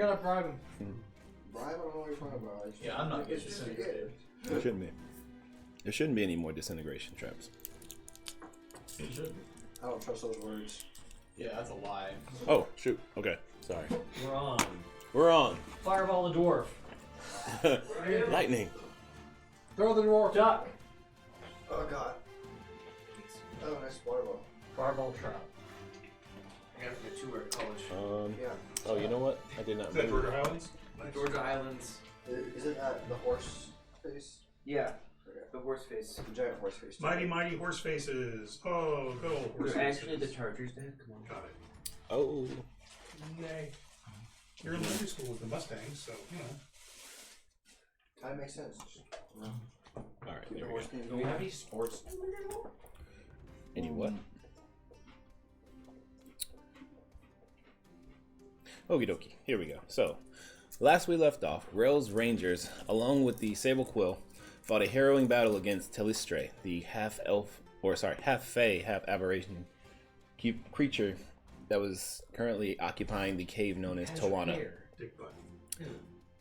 gotta bribe him. Bribe? I don't know what you're talking about. Yeah, I'm not getting disintegrated. There shouldn't be. There shouldn't be any more disintegration traps. It should. I don't trust those words. Yeah, that's a lie. Oh, shoot. Okay. Sorry. We're on. We're on. Fireball the dwarf. Lightning. Throw the dwarf. Duck. Oh, God. Oh, nice fireball. Fireball trap. I got it from the tour at college. Yeah. Oh, you know what? I did not. Is that Georgia Highlands? Nice. Georgia Highlands. Is it at the horse face? Yeah. Okay. The horse face. The giant horse face. Mighty, mighty horse faces. Oh, good old horse They're faces. actually the Chargers, Dad. Come on. Got it. Oh. Yay. You're in elementary school with the Mustangs, so, you know. That makes sense. All right. Keep There the we horse go. game Do going. we have any sports? Any what? Okie dokie. Here we go. So, last we left off, Rail's Rangers, along with the Sable Quill, fought a harrowing battle against Telistre, the half-fae, half-aberration creature that was currently occupying the cave known as Tawana. Dick butt.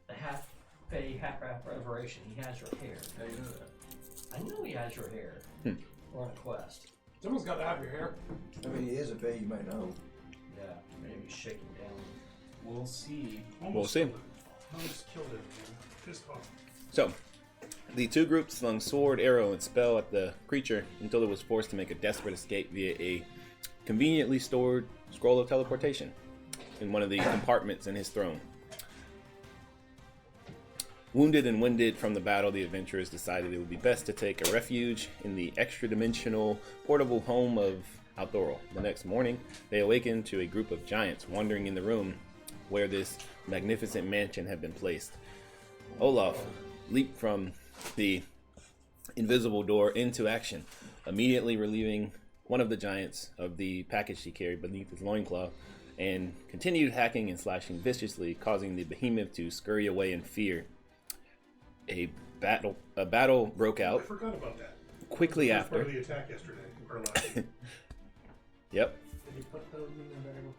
The half fey, half reverberation. He has your hair. How do you know that? I know he has your hair. We're on a quest. Someone's got to have your hair. I mean, he is a bay, you might know. Yeah, maybe shaking down. We'll see. Almost see. killed it. Almost killed it, man. Pissed off. So, the two groups slung sword, arrow, and spell at the creature until it was forced to make a desperate escape via a conveniently stored scroll of teleportation in one of the compartments in his throne. Wounded and winded from the battle, the adventurers decided it would be best to take a refuge in the extra-dimensional portable home of Althoril. The next morning, they awakened to a group of giants wandering in the room where this magnificent mansion had been placed. Olaf leaped from the invisible door into action, immediately relieving one of the giants of the package he carried beneath his loincloth, and continued hacking and slashing viciously, causing the behemoth to scurry away in fear. A battle broke I out forgot about that. quickly That was part after. of the attack yesterday. Or last week. Yep. Did you put those in the variable?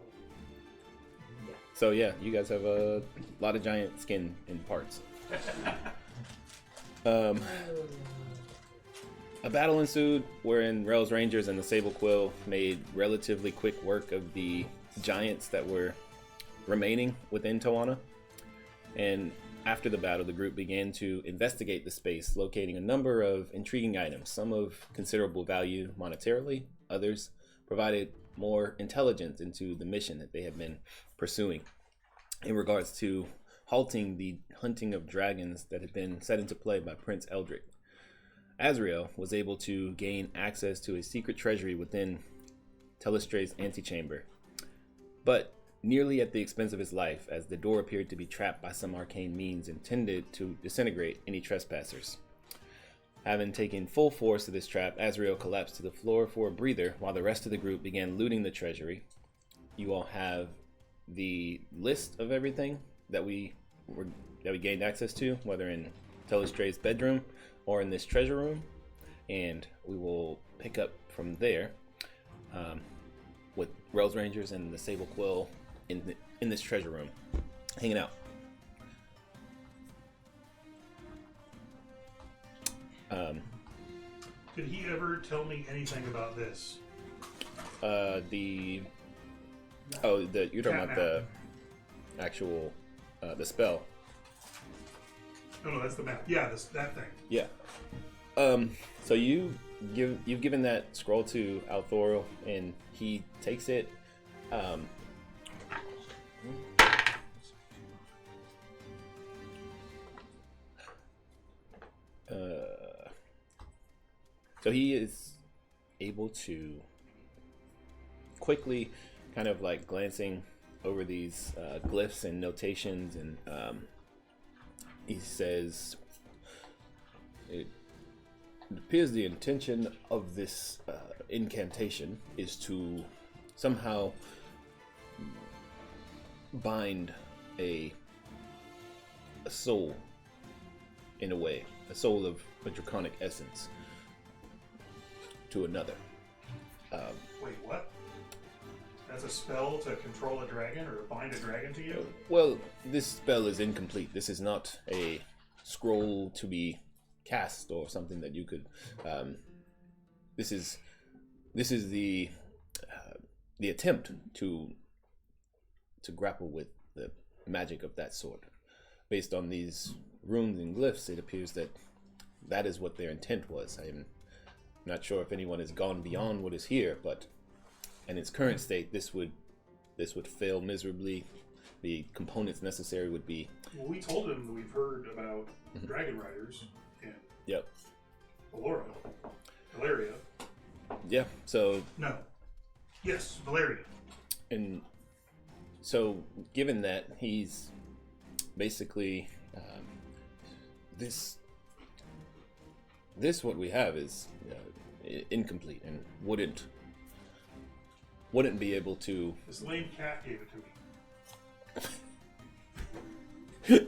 So yeah, you guys have a lot of giant skin in parts. A battle ensued wherein Rail's Rangers and the Sable Quill made relatively quick work of the giants that were remaining within Tawana. And after the battle, the group began to investigate the space, locating a number of intriguing items, some of considerable value monetarily, others provided more intelligence into the mission that they had been pursuing in regards to halting the hunting of dragons that had been set into play by Prince Eldrick. Azrael was able to gain access to a secret treasury within Telistre's antechamber, but nearly at the expense of his life, as the door appeared to be trapped by some arcane means intended to disintegrate any trespassers. Having taken full force of this trap, Azrael collapsed to the floor for a breather while the rest of the group began looting the treasury. You all have the list of everything that we gained access to, whether in Telistre's bedroom or in this treasure room, and we will pick up from there with Rail's Rangers and the Sable Quill in this treasure room, hanging out. Did he ever tell me anything about this? You're talking about the actual the spell. No, that's the map. Yeah, that thing. Yeah. So you've given that scroll to Althoril, and he takes it. So he is able to quickly, kind of like glancing over these glyphs and notations, and he says, It appears the intention of this incantation is to somehow bind a soul, in a way, a soul of a draconic essence to another. Wait, what? That's a spell to control a dragon or bind a dragon to you? Well, this spell is incomplete. This is not a scroll to be cast or something that you could. This is the attempt to grapple with the magic of that sort. Based on these runes and glyphs, it appears that is what their intent was. I am not sure if anyone has gone beyond what is here, but in its current state, this would fail miserably. The components necessary would be. Well, we told him that we've heard about dragon riders in Yep. Valeria. Yeah. So. No. Yes, Valeria. And so, given that he's basically this what we have is incomplete and wouldn't be able to. This lame cat gave it to me.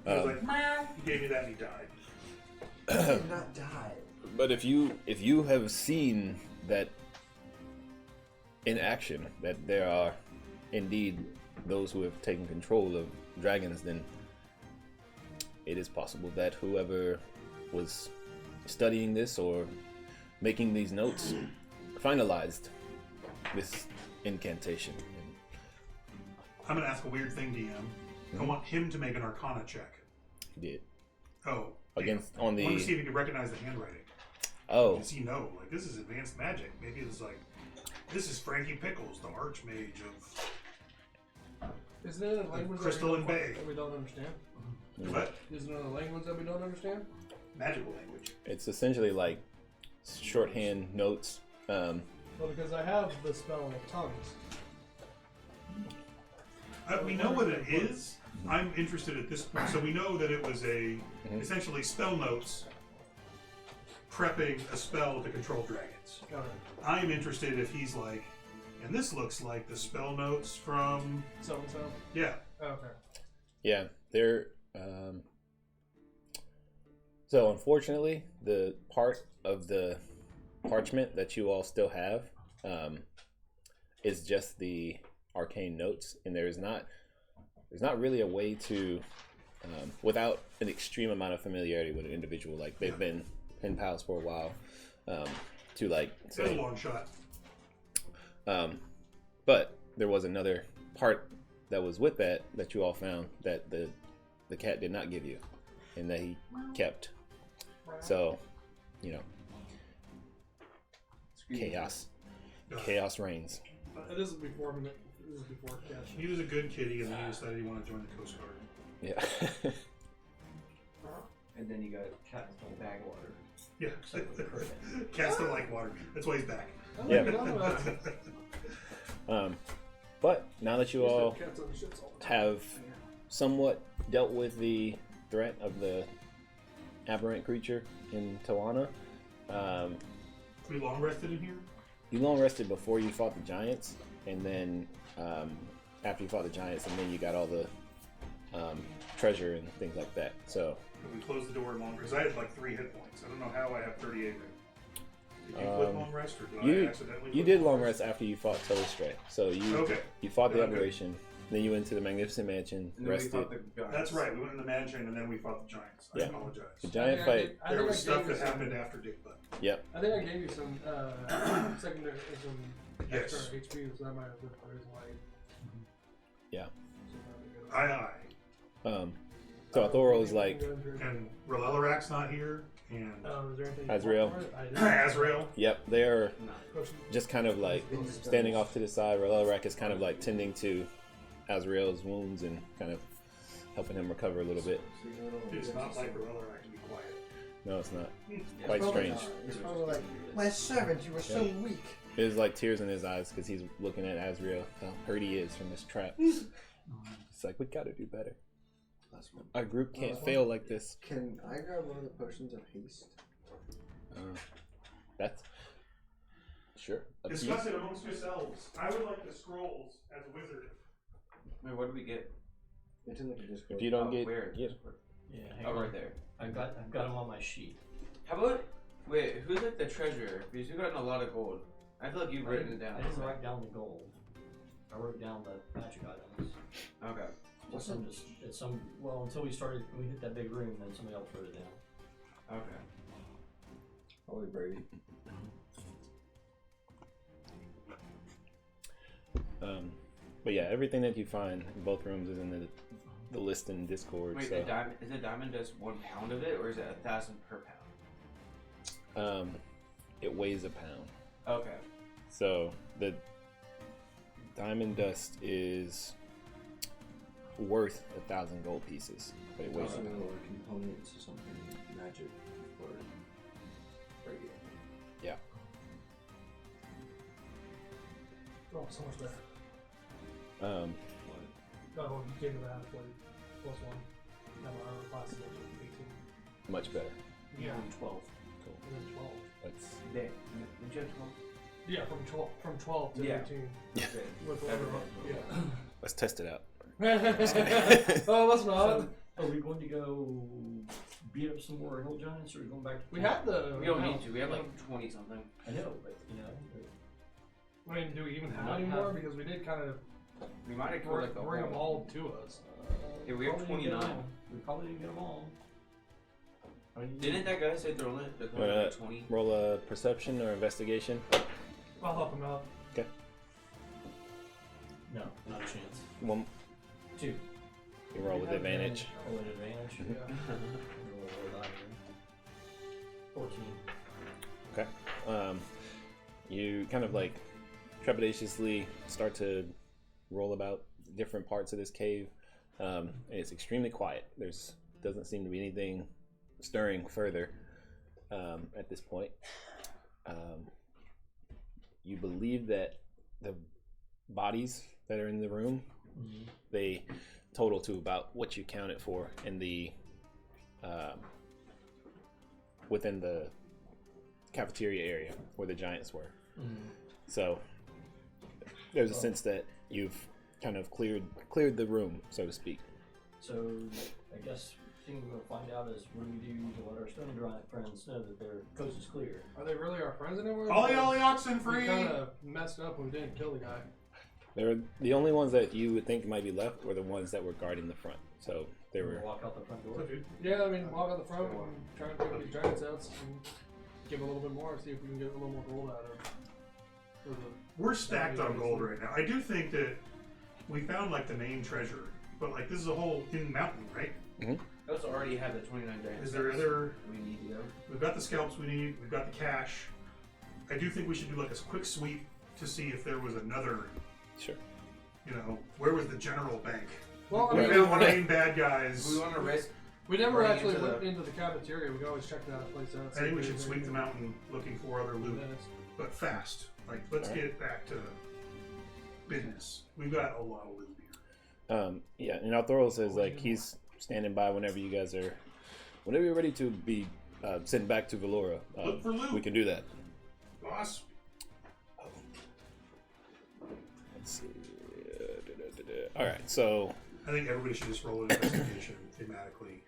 He was like, he gave me that and he died. He did not die. But if you have seen that in action, that there are indeed those who have taken control of dragons, then it is possible that whoever was studying this or making these notes finalized this incantation. I'm going to ask a weird thing, DM. I want him to make an Arcana check. He did. Oh. Against on the. I want to see if he can recognize the handwriting. Oh. Does he know? Like, this is advanced magic. Maybe it's like, this is Frankie Pickles, the Archmage of Isn't it a language Crystal and Bay. that we don't understand? What? Isn't it a language that we don't understand? Magical language. It's essentially like shorthand notes. Well, because I have the spell of tongues. We know what it is. I'm interested at this point. So we know that it was essentially spell notes prepping a spell to control dragons. Okay. I'm interested if he's like, and this looks like the spell notes from. So and so? Yeah. Okay. Yeah, they're. So unfortunately, the part of the parchment that you all still have is just the arcane notes, and there's not really a way to, without an extreme amount of familiarity with an individual, like they've been pen pals for a while, to like That's a long shot. but there was another part that was with that you all found that the cat did not give you, and that he kept. So, you know, chaos reigns. This is before Cash. He was a good kitty, and then he decided he wanted to join the Coast Guard. Yeah. And then you got cat in a bag of water. Yeah. Cats don't like water. That's why he's back. Yeah. But now that you all have somewhat dealt with the threat of the aberrant creature in Tawana, We long rested in here? you long rested before you fought the giants, and then after you fought the giants, and then you got all the treasure and things like that. So And we closed the door and long rest. I had like 3 hit points. I don't know how I have 38. Did you click long rest, or did I accidentally? you did long rest after you fought Telestray. So you fought the Okay. aberration, then you went to the Magnificent Mansion, And then we rested. fought the giants. That's right. We went in the mansion and then we fought the giants. I Yeah. apologize. The giant fight. There was stuff that happened after Dick Butt. Yep. I think I gave you some secondary, some Yes. extra HP, so that might have been the reason why. Yeah. Aye. So Athoro is like, And Relelarak's not here. And is there anything Azrael. Azrael. yep, they're No. just kind of like standing off to the side. Relelarak is kind of like tending to Azrael's wounds and kind of helping him recover a little bit. It's not like Relelarak to be quiet. No, it's not. Quite strange. It's probably like, my servant, you were so weak. There's like tears in his eyes because he's looking at Azrael, how hurt he is from this trap. It's like, we gotta do better. Our group can't fail like this. Can I grab one of the potions of haste? That's sure. Up to you. Discuss it amongst yourselves. I would like the scrolls as a wizard. Wait, what do we get? It's in the Discord. If you don't get, Where? yeah. Yeah, hang Oh, on. right there. I've got them on my sheet. How about, wait, who's like the treasurer? Because you got a lot of gold. I feel like you've written it down. I didn't write down the gold. I wrote down the magic items. Okay. Well, until we hit that big room, then somebody else wrote it down. Okay. Probably Brady. But yeah, everything that you find in both rooms is in the list in Discord. Wait, so. is the diamond just 1 pound of it, or is it 1,000 per pound? It weighs a pound. Okay. So the diamond dust is worth 1,000 gold pieces, but it weighs a Also, pound. components or something magic or Brady. Yeah. Oh, so much better. What? Oh, you gave me that +1. Now my armor class is 18. Much better. Yeah. 12. Cool. And then 12. That's Did you have 12? Yeah, from 12 to Yeah. 18. Yeah. With Everyone. yeah. let's test it out. Oh, let's not. Are we going to go beat up some more hill giants, or are we going back to We had the. We don't need to. We have like 20 something. I know, but I mean, do we even have Might any have- more? Because we did kind of We might have killed like the bring them whole. all to us. Yeah, we have probably didn't get 29. them all. We probably didn't get them all. I mean, Didn't that guy say they're only like 20? Roll a perception or investigation. I'll help him out. No, not a chance. One, 2. you roll with advantage. Roll with advantage. Yeah. Roll with 14. Okay. You kind of like trepidatiously start to roll about different parts of this cave. And it's extremely quiet. There's doesn't seem to be anything stirring further at this point. You believe that the bodies that are in the room, they total to about what you counted for in the within the cafeteria area where the giants were. So there's a sense that you've kind of cleared the room, so to speak. So I guess the thing we'll find out is what do we do to let our stone giant friends know that their coast is clear? Are they really our friends anymore? Ollie Ollie oxen We free! kind of messed up when we didn't kill the guy. They're the only ones that you would think might be left were the ones that were guarding the front. So they were. We'll walk out the front door. Yeah, I mean, walk out the front and try and take these giants out and give a little bit more, see if we can get a little more gold out of them. We're stacked on gold right now. I do think that we found like the main treasure, but like this is a whole hidden mountain, right? We also already have the 29 giants. Is there other? We need to go. We've got the scalps we need. We've got the cash. I do think we should do like a quick sweep to see if there was another. Sure. You know, where was the general bank? Well, I We mean, found one main bad guys. We want to risk. we never running actually into went the- into the cafeteria. We can always check that place out. I think we should sweep the mountain looking for other loot, Minutes. but fast. Like, let's get back to business. We've got a lot of loot here. Yeah, and Althoro says like he's standing by whenever you guys are, whenever you're ready to be sent back to Valora. Look for loot. We can do that. Boss, Let's see. All right, so I think everybody should just roll an investigation thematically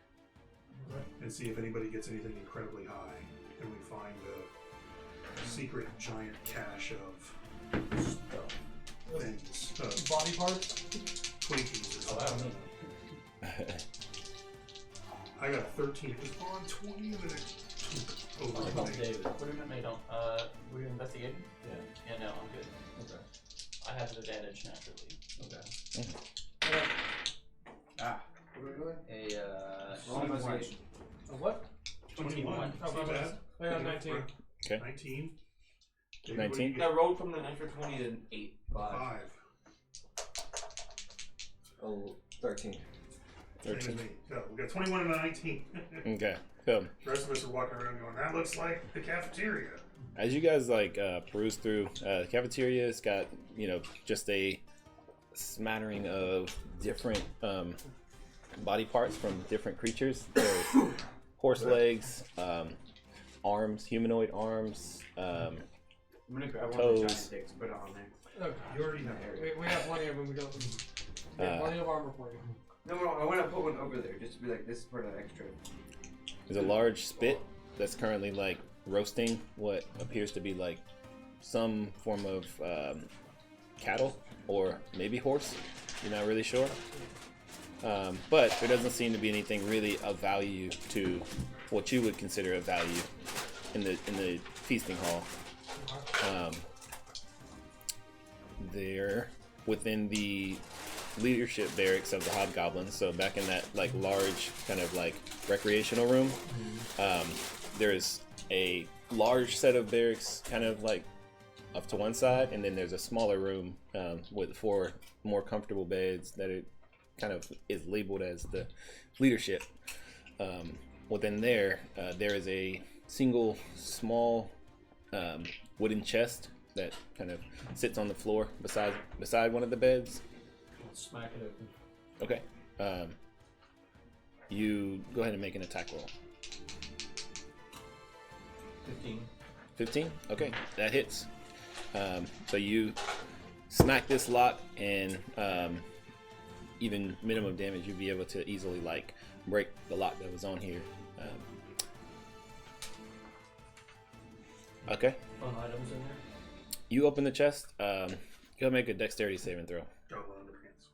and see if anybody gets anything incredibly high, and we find the secret giant cache of things, Body parts? Twinkies or something. I got a 13. It was on 20 and then it over What about 20. David? What do you mean, don't? Were you investigating? Yeah. Yeah, no, I'm good. Okay. I have an advantage naturally. Okay. Ah. What are we doing? Roll investigation. A what? 21. Oh, Too bad. I got 19. Okay. 19. 19? I rolled from the extra 20 to 8. 5. Oh, 13. Same as me. So we got 21 and a 19. Okay. So The rest of us are walking around going, that looks like the cafeteria. as you guys like peruse through, the cafeteria's got just a smattering of different body parts from different creatures. There's horse legs, arms, humanoid arms. I'm gonna grab one of the Toes. giant sticks, put it on there. Okay. You already know. We have plenty of them. We got plenty of armor for you. No, I want to put one over there just to be like, this is for the extra. There's a large spit that's currently like roasting what appears to be like some form of cattle or maybe horse. You're not really sure. But there doesn't seem to be anything really of value to what you would consider a value in the feasting hall. They're within the leadership barracks of the hobgoblins. So back in that like large kind of like recreational room, there is a large set of barracks kind of like up to one side, and then there's a smaller room with 4 more comfortable beds that it kind of is labeled as the leadership. Within there is a single small wooden chest that kind of sits on the floor beside one of the beds. Let's smack it open. Okay. You go ahead and make an attack roll. 15. 15? Okay, that hits. So you smack this lock, and even minimum damage, you'd be able to easily like break the lock that was on here. Okay. Fun items in there. You open the chest. Go make a dexterity saving throw. Don't let under hands.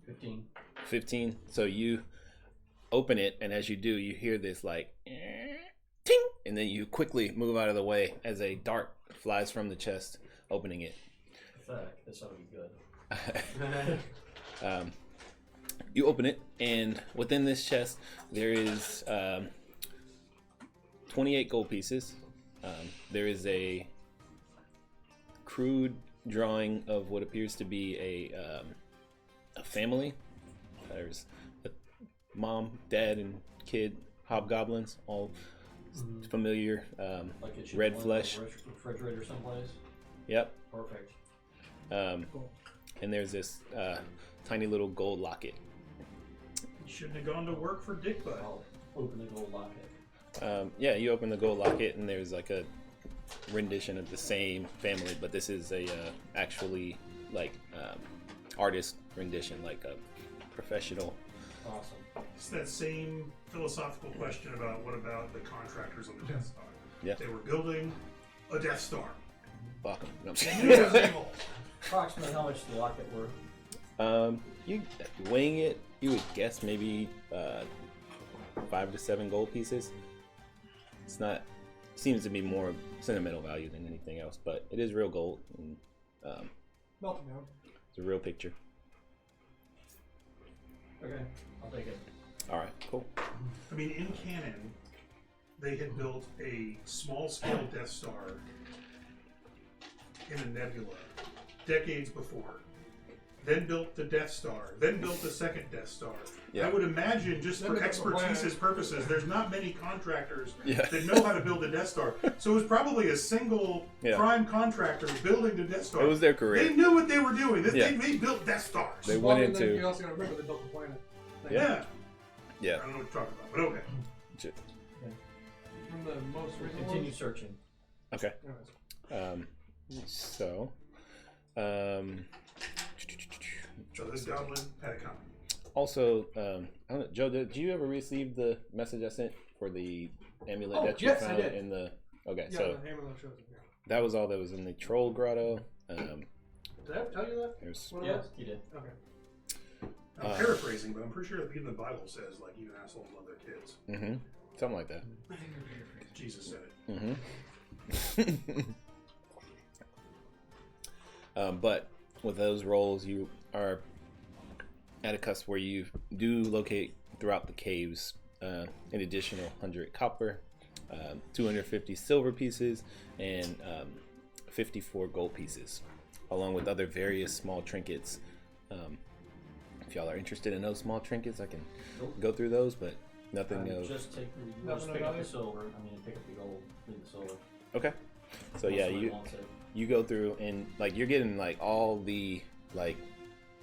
15. 15. So you open it, and as you do, you hear this like ting, and then you quickly move out of the way as a dart flies from the chest, opening it. Pathetic. This ought to be good. You open it, and within this chest there is 28 gold pieces. There is a crude drawing of what appears to be a family. There's a mom, dad, and kid hobgoblins, all familiar, Like it should red go in flesh. the refrigerator someplace. Yep. Perfect. And there's this tiny little gold locket. You shouldn't have gone to work for Dick Butt. I'll open the gold locket. Yeah, you open the gold locket, and there's like a rendition of the same family, but this is a actually like artist rendition, like a professional. Awesome. It's that same philosophical question about what about the contractors on the Death Star? Yeah. They were building a Death Star. Fuck 'em. No, I'm They saying. knew it was evil. Approximately how much the locket worth? You weighing it, you would guess maybe 5 to 7 gold pieces. It's not. Seems to be more sentimental value than anything else, but it is real gold, and Melting down. it's a real picture. Okay, I'll take it. All right, cool. I mean, in canon, they had built a small-scale Death Star in a nebula decades before. Then built the Death Star. Then built the second Death Star. Yeah. I would imagine, just Then for they built the expertise's planet. purposes, there's not many contractors Yeah. that know how to build a Death Star. So it was probably a single Yeah. prime contractor building the Death Star. It was their career. They knew what they were doing. Yeah. They built Death Stars. They Well, went and then into you also got to remember they built the planet. Like, yeah. yeah. I don't know what you're talking about, but okay. From the most recent Continue ones. searching. Okay. Anyways. So, So this goblin had a comment. also, I don't know, Joe, did you ever receive the message I sent for the amulet Oh, that you yes, I found did. in the? Okay, Yeah, so the hammer that shows it. Yeah. that was all that was in the troll grotto. Did I ever tell you that? There's What it Yeah, was? you did. Okay. I'm paraphrasing, but I'm pretty sure even the Bible says, like, even assholes love their kids. something like that. Jesus said it. But with those rolls, you are at a cusp where you do locate throughout the caves an additional 100 copper, 250 silver pieces, and 54 gold pieces, along with other various small trinkets. If y'all are interested in those small trinkets, I can go through those, but nothing of. Just take Nothing pick up about the it? silver. I mean, pick up the gold, leave the silver. Okay. So yeah, Unless somebody you wants it. you go through and like you're getting like all the like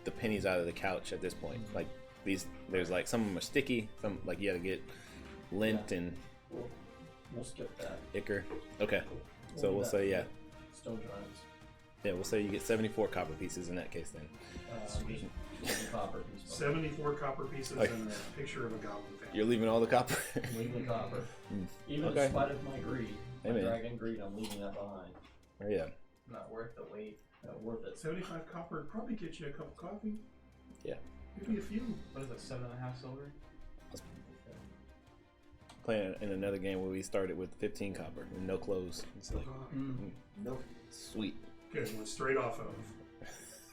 the pennies out of the couch at this point. Like these, there's like some of them are sticky. Some like you got to get lint and We'll skip that. ichor. Okay. So do we'll that. say yeah, Stone giants. yeah. We'll say you get 74 copper pieces in that case then. Just the copper piece. 74 copper pieces Okay. and a picture of a goblin family. You're leaving all the copper. Leave the copper. Mm. Even Okay. in spite of my greed. My Amen. dragon greed, I'm leaving that behind. Oh, yeah. Not worth the wait. Not worth it. 75 copper would probably get you a cup of coffee. Yeah. Maybe a few. What is it, 7.5 silver? Playing in another game where we started with 15 copper and no clothes. It's like, Nope. sweet. Good, went straight off of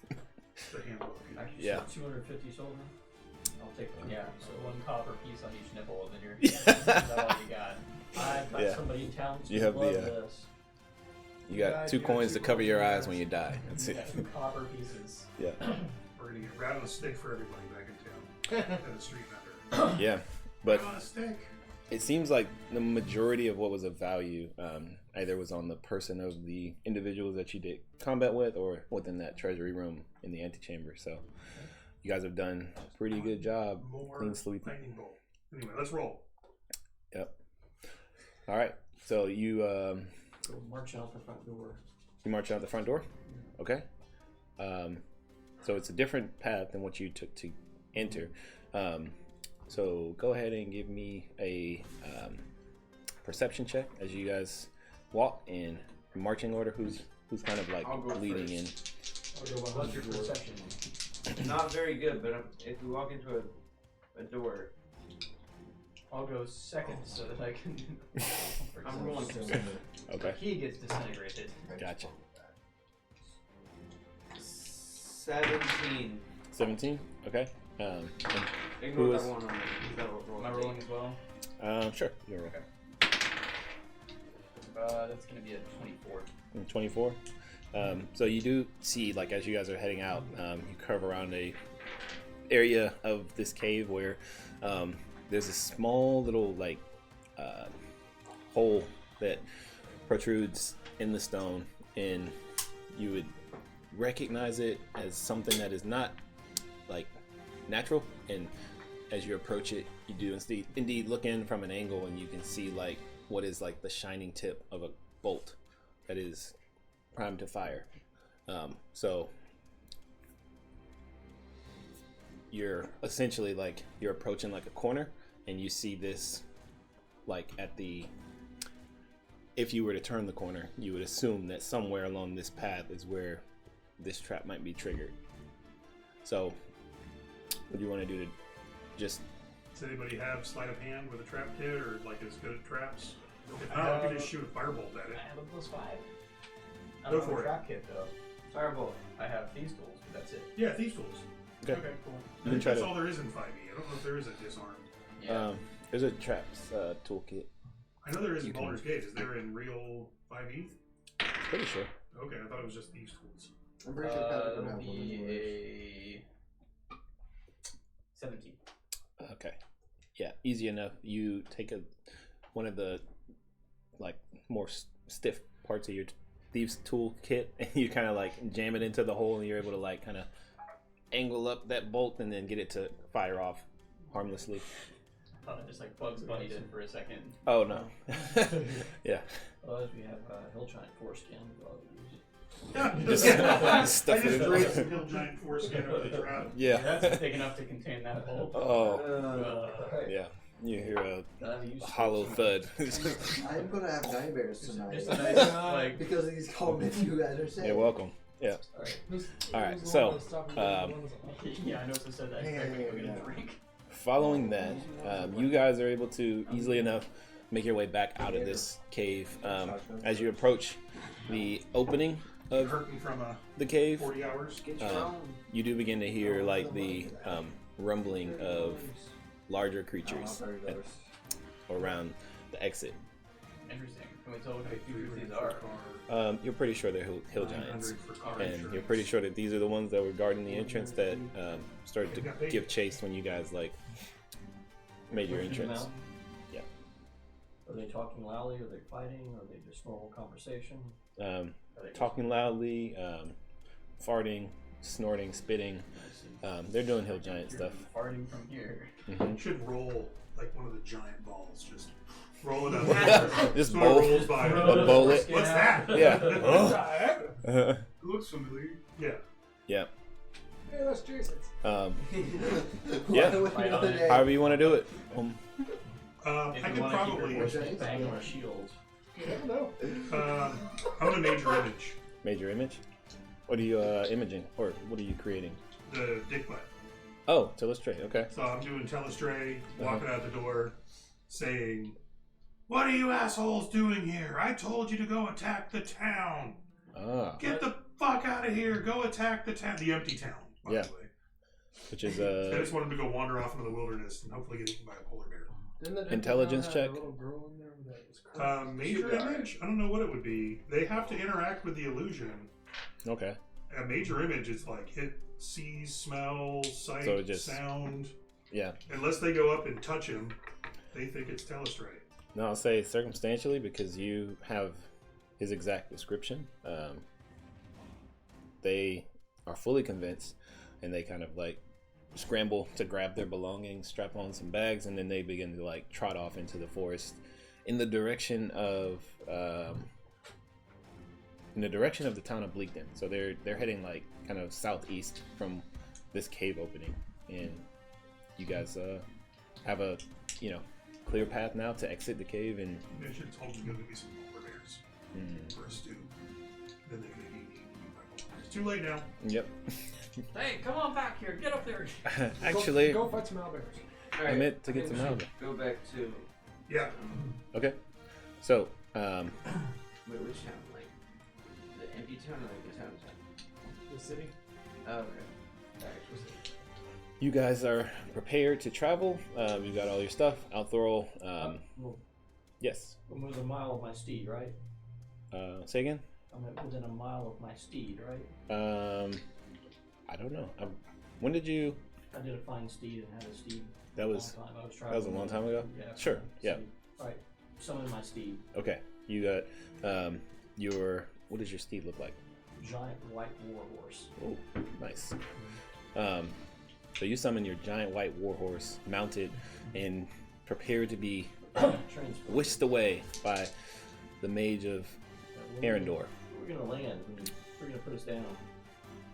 the handbook. Actually, Yeah. 250 silver. I'll take that. Yeah, so 1 copper piece on each nipple, and then you're. Yeah. That's all you got. I've got Yeah. somebody in town who You have love the, this. You got 2 coins to cover your eyes when you die. That's You it. got 2 copper pieces. Yeah. We're gonna get rat on a stick for everybody back in town at a street vendor. Yeah. But Rat on a stick. it seems like the majority of what was of value either was on the person of the individuals that you did combat with or within that treasury room in the antechamber. So you guys have done a pretty good job. More Clean sweep. lightning bolt. Anyway, let's roll. Yep. All right. So you Go march out the front door. you march out the front door. Okay. So it's a different path than what you took to enter. So go ahead and give me a perception check as you guys walk in marching order. Who's kind of like I'll go leading in? I'll go behind What's your the door. perception? Not very good, but if we walk into a door, I'll go second so that I can. I'm rolling perception. Okay. He gets disintegrated. Gotcha. 17. 17. Okay. Ignore Who that is- one on me. He's got a roll. Am I rolling as well? Sure. You're right. That's gonna be a 24. 24. So you do see, like, as you guys are heading out, you curve around a area of this cave where there's a small little like hole that protrudes in the stone, and you would recognize it as something that is not like natural. And as you approach it, you do indeed look in from an angle, and you can see like what is like the shining tip of a bolt that is primed to fire. So you're essentially like you're approaching like a corner, and you see this like at the, if you were to turn the corner, you would assume that somewhere along this path is where this trap might be triggered. So what do you want to do to just Does anybody have sleight of hand with a trap kit or like as good at traps? If not, we can just shoot a firebolt at I it. have a +5. I Go don't have for a it. trap kit though. Firebolt. I have these tools, but that's it. Yeah, thieves tools. Okay. Cool. You can try That's to- all there is in 5e. I don't know if there is a disarmed. Yeah. there's a traps toolkit. I know there is You in can- Baldur's Gate. Is there in real 5e? Pretty sure. Okay, I thought it was just thieves tools. I'm pretty sure Patrick would It'll have one be anyways. a 17. Okay. Yeah, easy enough. You take one of the like more stiff parts of your thieves tool kit, and you kind of like jam it into the hole, and you're able to like kind of angle up that bolt and then get it to fire off harmlessly. I thought it just like Bugs Bunny did for a second. Oh no. Yeah. Otherwise, we have hill giant foreskin. Just I stuff it just in. raised some hill giant foreskin over the trap. Yeah. That's big enough to contain that hole. Oh yeah. You hear a hollow thud. I'm gonna have nightmares tonight. Just a nice, like, because of these comments you guys are saying. You're welcome. Yeah. All right, so, yeah, I know so said that. Yeah, Expect me to yeah, go get yeah. a drink. Following that, you guys are able to easily enough make your way back out of this cave. As you approach the opening of Hurting from the cave, 40 hours. you do begin to hear like the rumbling of larger creatures around the exit. Interesting. Can we tell what kind of creatures these are? You're pretty sure they're hill giants, and you're pretty sure that these are the ones that were guarding the entrance that started to give chase when you guys like made your entrance. Yeah. Are they talking loudly? Are they fighting? Are they just normal conversation? Are they Talking loudly, farting, snorting, spitting. They're doing hill giant stuff. Farting from here. You should roll like one of the giant balls. Just roll it up. Just So it bowl, rolls by. a bullet. What's that? Yeah. It looks familiar. Yeah. Yeah. Yeah, that's Jason's. Yeah. Right on it. However you want to do it. I If could you want to keep probably. your horse bang on a shield. You never know. I'm gonna major image Major image. What are you imaging, or what are you creating? the dick butt. Oh, Telestray. Okay. So I'm doing Telestray, walking out the door, saying, "What are you assholes doing here? I told you to go attack the town. Ah, Get the fuck out of here. Go attack the town. The empty town, by Yeah. the way. which is I just want him to go wander off into the wilderness and hopefully get eaten by a polar bear. Didn't that Intelligence have check. A little girl in there that was crying? Major image? I don't know what it would be. They have to interact with the illusion. okay. A major image is like it sees, smells, sight, So it just- sound. Yeah. Unless they go up and touch him, they think it's Telestray. No, I'll say circumstantially because you have his exact description. They are fully convinced, and they kind of like scramble to grab their belongings, strap on some bags, and then they begin to like trot off into the forest in the direction of the town of Bleakton. So they're heading like kind of southeast from this cave opening, and you guys have a clear path now to exit the cave. And They should have told him to go get me some polar bears for a stew. Then they could have eaten me. It's too late now. yep. Hey, come on back here. Get up there. Actually, Go fight some owlbears. I meant to get some I think out. we should Go back to Yeah. Okay. So, wait, which town? Like the empty town or like the town? The city. Oh, okay. The actual city. you guys are prepared to travel. You've got all your stuff. Althorol, yes. I'm within a mile of my steed, right? Say again? I'm within a mile of my steed, right? I don't know. When did you? I did a fine steed and had a steed. That was a long time. I was that was a long time ago. Yeah. Sure. Yeah. Right. Summon my steed. Okay. You got your. What does your steed look like? Giant white war horse. Oh, nice. So you summon your giant white warhorse, mounted and prepared to be Transport. whisked away by the mage of Arendor. We're gonna land. We're gonna put us down.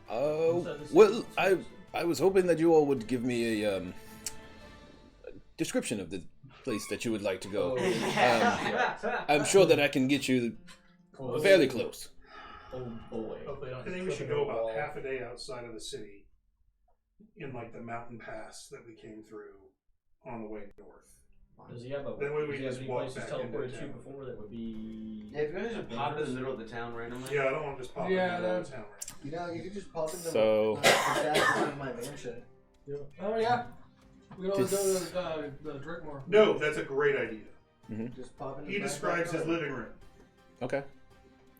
Oh, well, I was hoping that you all would give me a description of the place that you would like to go. I'm sure that I can get you fairly close. Oh boy. Hopefully I think we should go about half a day outside of the city in like the mountain pass that we came through on the way north. Does he have a? That way we does he have just any walk places back into teleported to town. before that would be? Yeah, if you're gonna just pop in the middle of the town randomly. Yeah, I don't want to just pop Yeah, in the middle of that's- town right You know, you could just pop in the So- back of my mansion. Yeah. Oh yeah. We can always go This- to the Drickmore. No, that's a great idea. Just pop in the He back describes his door. living room. Okay.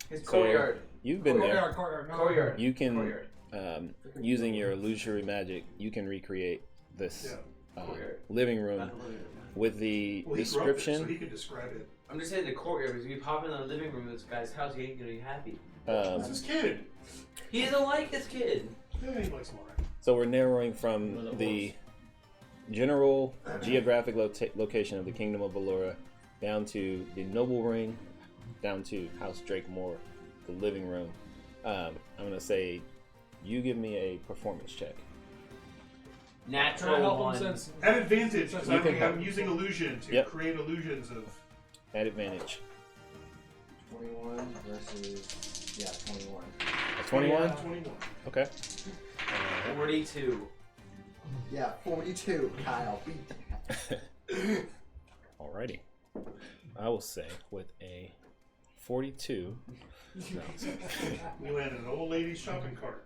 His So- courtyard. You've been there. Courtyard. No. Courtyard. You can, Courtyard. using your illusory magic, you can recreate this Yeah. living room Not the living room. with the Well, he grew up there, description. so he could describe it. I'm just saying the courtyard because if you pop in the living room of this guy's house, he ain't gonna be happy. It's his kid. He doesn't like this kid. Yeah, he likes him alright. So we're narrowing from the general geographic location of the Kingdom of Valora down to the Noble Ring, down to House Drakemore, the living room. I'm gonna say, you give me a performance check. Trying to Natural help one. him since. At advantage, because You can I'm using illusion to Yep. create illusions of. At advantage. 21 versus, yeah, 21. A 21. 21. Okay. 42. Yeah, 42. Kyle, beat that. Alrighty. I will say with a 42. No. We landed in an old lady's shopping cart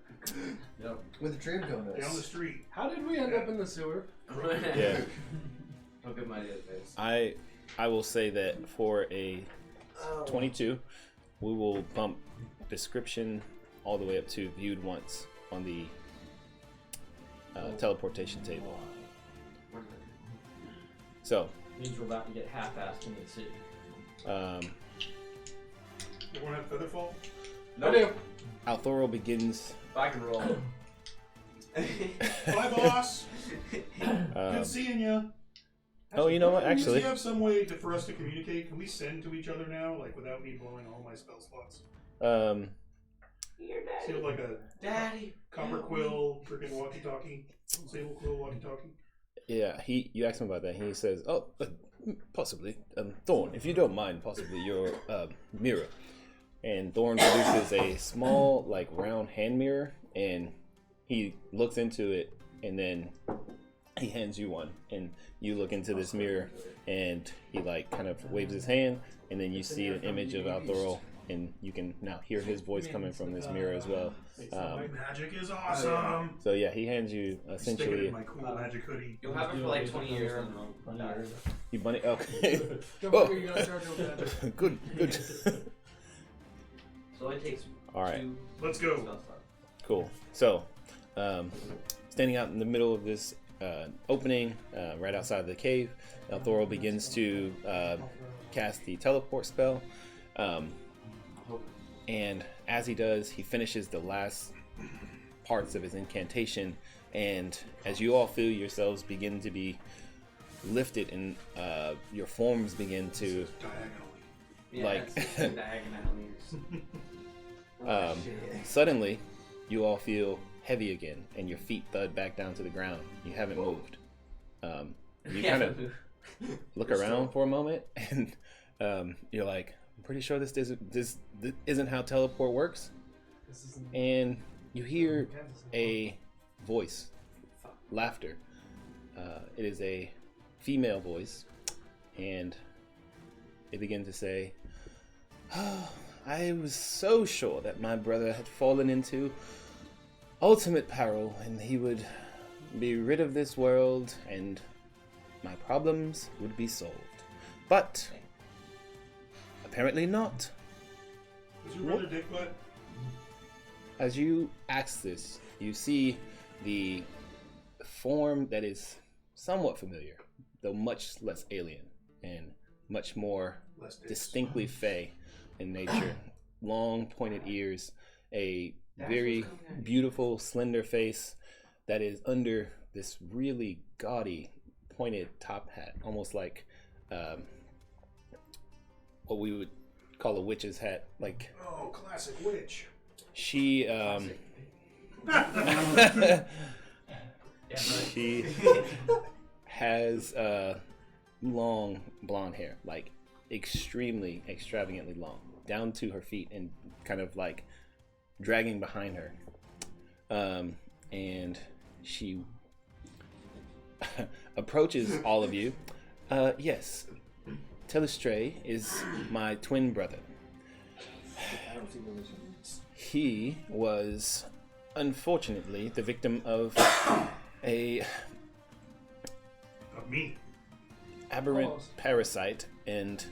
With the dream down the donuts. street. How did we end up in the sewer? Yeah. Don't give my idea of this. I will say that for a Oh. 22, we will bump description all the way up to viewed once on the teleportation table. So, Means we're about to get half-assed into the city. You want to have Featherfall? I do. Althoro begins. If I can roll. Bye, boss. Um, Good seeing you. oh, you know what? Does Actually, he have some way for us to communicate? Can we send to each other now, like without me blowing all my spell slots? Your Does he daddy. have like a Daddy. copper quill, freaking walkie-talkie, sable quill walkie-talkie? yeah. You asked him about that. He says, "Oh, Possibly. Thorn, if you don't mind, possibly your mirror. And Thorn produces a small, like, round hand mirror, and he looks into it, and then he hands you one. And you look into this mirror, and he, like, kind of waves his hand, and then you see an image of Althorol, and you can now hear his voice coming from this mirror as well. Magic is awesome. So yeah, he hands you Stick it essentially in my cool magic hoodie. You'll have it for like 20 years. you bunny. Okay. Don't Oh. forget you gotta charge your magic. Good. So it takes All right. 2 Let's go. spell slots. Cool. So, standing out in the middle of this opening, right outside of the cave, Althorol begins to cast the teleport spell. And as he does, he finishes the last parts of his incantation. And as you all feel yourselves begin to be lifted and your forms begin to Diagonally. Yeah, Like- it's diagonally. suddenly you all feel heavy again and your feet thud back down to the ground. You haven't moved. You kind of look around for a moment and you're like, I'm pretty sure this isn't how teleport works. This isn't And you hear a voice, laughter. It is a female voice, and they begin to say, "Oh, I was so sure that my brother had fallen into ultimate peril and he would be rid of this world and my problems would be solved. But apparently not. Was your brother dick butt? As you ask this, you see the form that is somewhat familiar, though much less alien and much more Less dicks. distinctly fey in nature. Long pointed ears, a very beautiful slender face that is under this really gaudy pointed top hat, almost like what we would call a witch's hat. Like Oh, classic witch. she she has long blonde hair, like extremely extravagantly long, down to her feet and kind of like dragging behind her. And she approaches all of you. Yes, Telestray is my twin brother. He was unfortunately the victim of a Of me. aberrant Almost. parasite and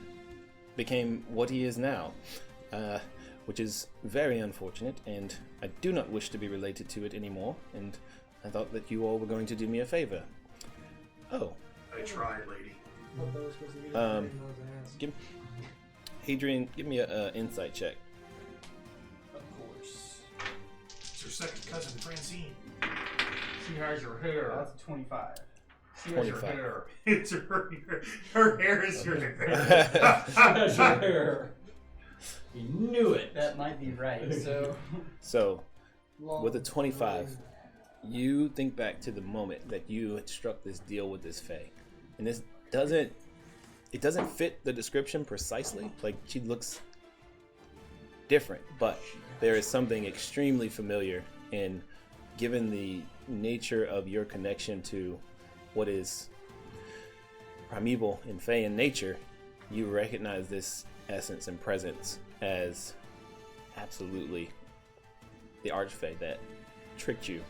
became what he is now, which is very unfortunate, and I do not wish to be related to it anymore, and I thought that you all were going to do me a favor. Oh, I tried, lady. I thought that was supposed to be Um, the ass. give Adrian, give me a insight check. Of course. It's her second cousin, Francine. She has your hair. That's a 25. She has your 25. hair. It's her hair. Her hair is your hair. That's your hair. You knew it. That might be right. So So, Long, with a 25, you think back to the moment that you had struck this deal with this Fae, and this doesn't fit the description precisely. Like, she looks different, but there is something extremely familiar, and given the nature of your connection to what is primeval and Fae in nature, you recognize this essence and presence as absolutely the Archfey that tricked you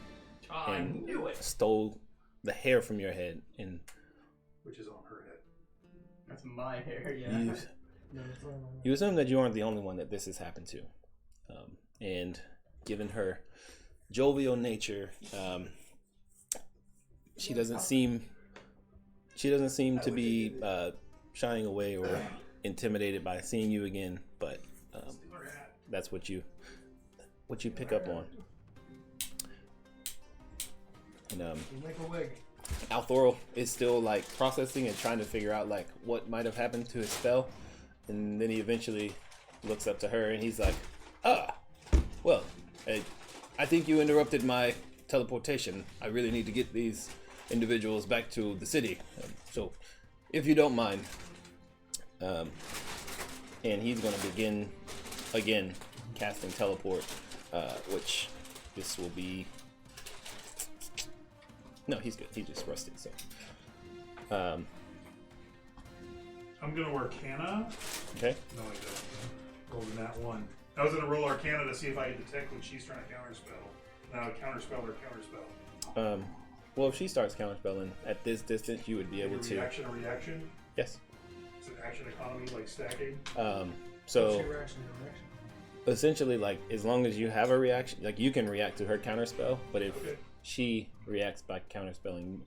I and knew it. stole the hair from your head, and Which is on her head. That's my hair. Yeah. you, No, it's not on you assume that you aren't the only one that this has happened to. And given her jovial nature, she doesn't seem to be shying away or intimidated by seeing you again. But Steal her hat. that's what you pick up on. And You make a wig. Althorol is still like processing and trying to figure out like what might have happened to his spell, and then he eventually looks up to her and he's like, well, I think you interrupted my teleportation. I really need to get these individuals back to the city, so if you don't mind. And he's going to begin again casting teleport, which this will be. No, he's good. He just rusted. So. I'm gonna Arcana. Okay. No, I don't. Rolled in that one. I was gonna roll Arcana to see if I could detect when she's trying to counterspell. Now counterspell or counterspell. Well, if she starts counterspelling at this distance, you would be able to. Reaction or reaction? Yes. Is it action economy like stacking? So What's your reaction? essentially, like as long as you have a reaction, like you can react to her counterspell, but if she reacts by counterspelling,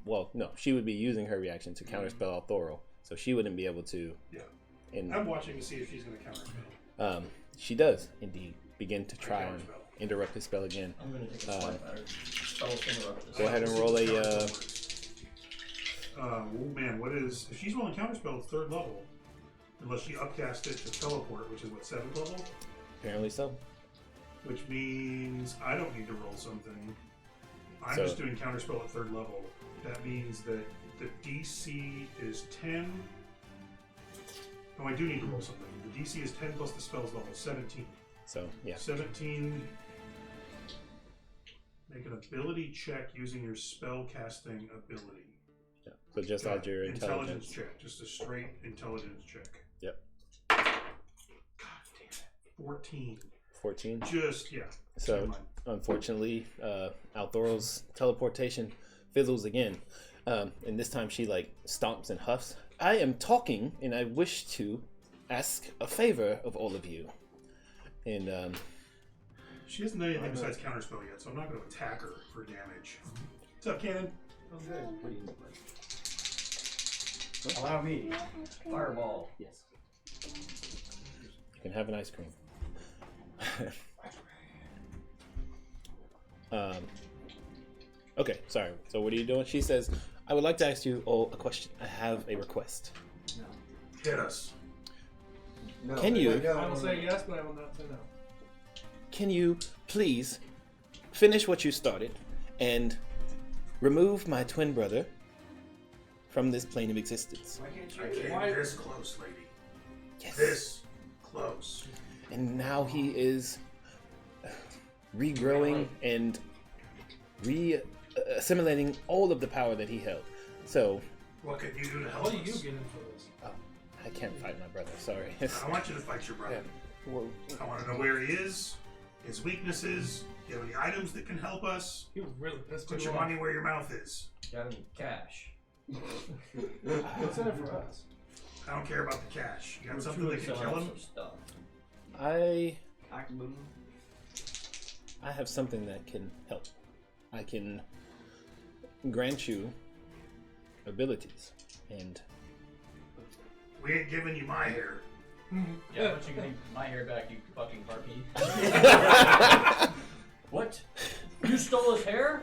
well, no, she would be using her reaction to counterspell Althoro, so she wouldn't be able to. Yeah. And I'm watching to see if she's gonna counterspell. she does indeed begin to try and counterspell. interrupt his spell again. I'm gonna take a swipe at her. Spells interrupt this. Go ahead and roll a. Oh man, what is? If she's rolling counterspell, it's 3rd level. Unless she upcasts it to teleport, which is what, 7th level? Apparently so. Which means I don't need to roll something. I'm So- just doing counterspell at 3rd level. That means that the DC is 10. No, I do need to roll something. The DC is 10 plus the spell's level, 17. So yeah. 17. Make an ability check using your spell casting ability. Yeah. So just add your intelligence. check. Just a straight intelligence check. Yep. God damn it. 14. 14. Just, yeah. So Never mind. unfortunately, Althoro's teleportation fizzles again, and this time she like stomps and huffs. I am talking, and I wish to ask a favor of all of you. And She hasn't done anything besides counterspell yet, so I'm not going to attack her for damage. What's up, Cannon? What do you need? Allow me. Fireball. yes, you can have an ice cream. Okay, sorry. So what are you doing? She says, I would like to ask you all a question. I have a request. Hit us. No, Can you- I will say yes, but I will not say no. Can you please finish what you started and remove my twin brother from this plane of existence? I came this close, lady. Yes. This close. And now he is regrowing and assimilating all of the power that he held. So, What can you do to help What do you us? get in for this? I can't fight my brother, sorry. I want you to fight your brother. Well, I want to know where he is, his weaknesses. Do you have any items that can help us? You really pissed Put me your off. money where your mouth is. Got any cash? What's in it for us? I don't care about the cash. You got We're something that can selling kill out him? some stuff. I Boom. have something that can help. I can grant you abilities, and We ain't giving you my hair. Yeah, why don't you give me my hair back, you fucking harpy? What? You stole his hair?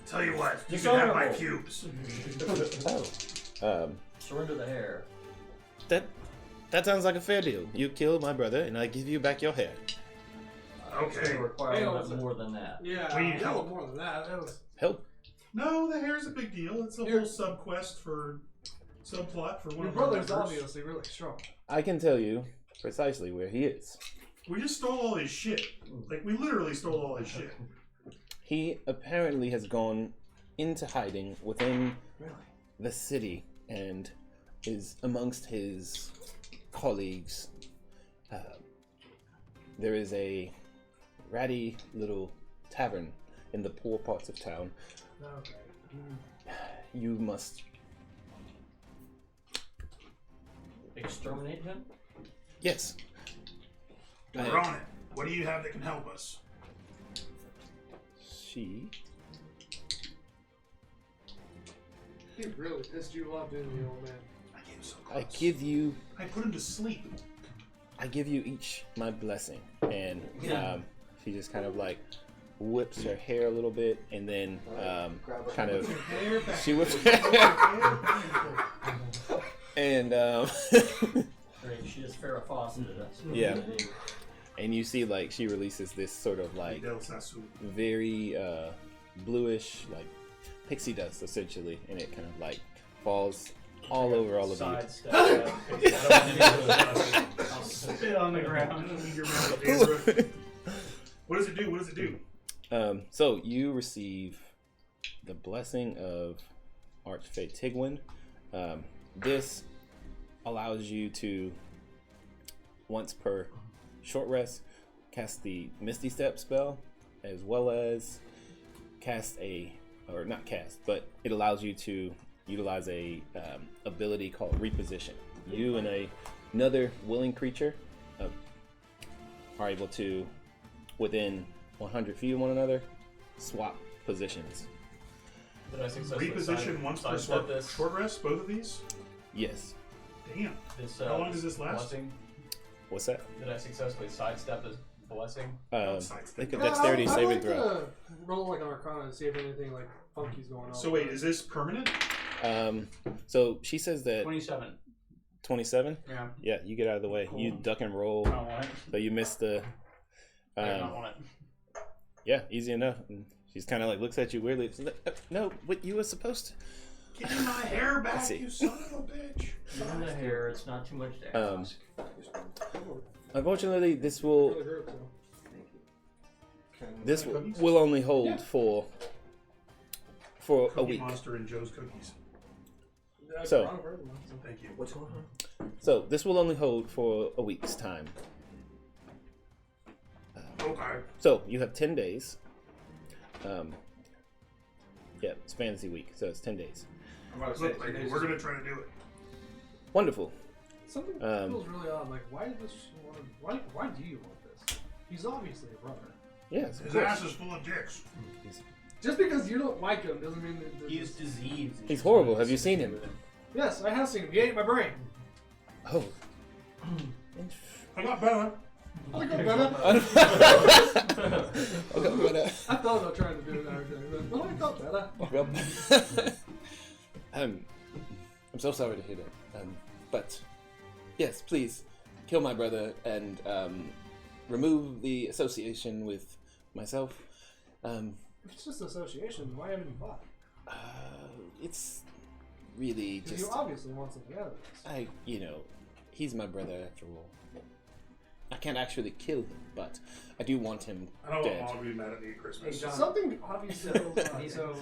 Tell you what, you can have my Dishonorable. pubes. Surrender the hair. that sounds like a fair deal. You kill my brother, and I give you back your hair. It's Okay. gonna require Hey, a little listen. bit more than that. Yeah, We need a little help. more than that. That was Help. No, the hair's a big deal. It's a Your- whole subquest for subplot for one your of our brother's members. obviously really strong. I can tell you precisely where he is. We just stole all his shit. Like, we literally stole all his shit. He apparently has gone into hiding within the city and is amongst his colleagues. There is a ratty little tavern in the poor parts of town. Okay. You must. Exterminate him? Yes. We're on it. What do you have that can help us? She. He really pissed you off, didn't you, old man? I gave him so I close. give you. I put him to sleep. I give you each my blessing, and she just kind of like whips her hair a little bit, and then kind of Hair back. she whips and Great, she is Farrah Fawcett. That's what Yeah. we do. and you see like she releases this sort of like Del Sasu. very bluish like pixie dust essentially, and it kind of like falls all over all of you. Sidestep. I'll spit on the ground. What does it do? What does it do? So you receive the blessing of Archfey Tigwin. This allows you to, once per short rest, cast the Misty Step spell, as well as cast but it allows you to utilize a ability called Reposition. You and another willing creature are able to, within 100 feet of one another, swap positions. Did I successfully Reposition once per sidestep this? short rest, both of these? Yes. Damn. This, How long does this last? Blessing? What's that? Did I successfully sidestep this blessing? Make a dexterity I'd saving like throw. to roll like an Arcana and see if anything like funky's going on. So wait, is this permanent? So she says that 27. 27. Yeah. Yeah, you get out of the way. You duck and roll, I don't want it. so you miss the. I do not want it. Yeah, easy enough. And she's kind of like looks at you weirdly. She's like, "No, what you were supposed to." Give me my hair back, Let's see. you son of a bitch. Given the hair, it's not too much to ask. Unfortunately, this Really will hurt, so. will only hold for a Cookie week. Monster and Joe's cookies. That's So- wrong for everyone, so. Thank you. What's going on? So this will only hold for a week's time. Okay. So you have 10 days. Yeah, it's fantasy week, so it's 10 days. I'm about to Look, say, like, this we're is- gonna try to do it. Wonderful. Something feels really odd. Like, why did this? Why do you want this? He's obviously a brother. Yes, of His course. ass is full of dicks. Just because you don't like him doesn't mean that. He is diseased. He's horrible. Have you seen him? Yes, I have seen him. He ate my brain. Oh. I got better. I got better. I thought about trying to do that, but I got better. I'm so sorry to hear that. But yes, please kill my brother and remove the association with myself. If it's just association, why haven't you fought? It's really Because just you obviously want something out of this. he's my brother after all. I can't actually kill him, but I do want him I don't dead. want Mom to be mad at me at Christmas. John. Something obviously feels odd. So,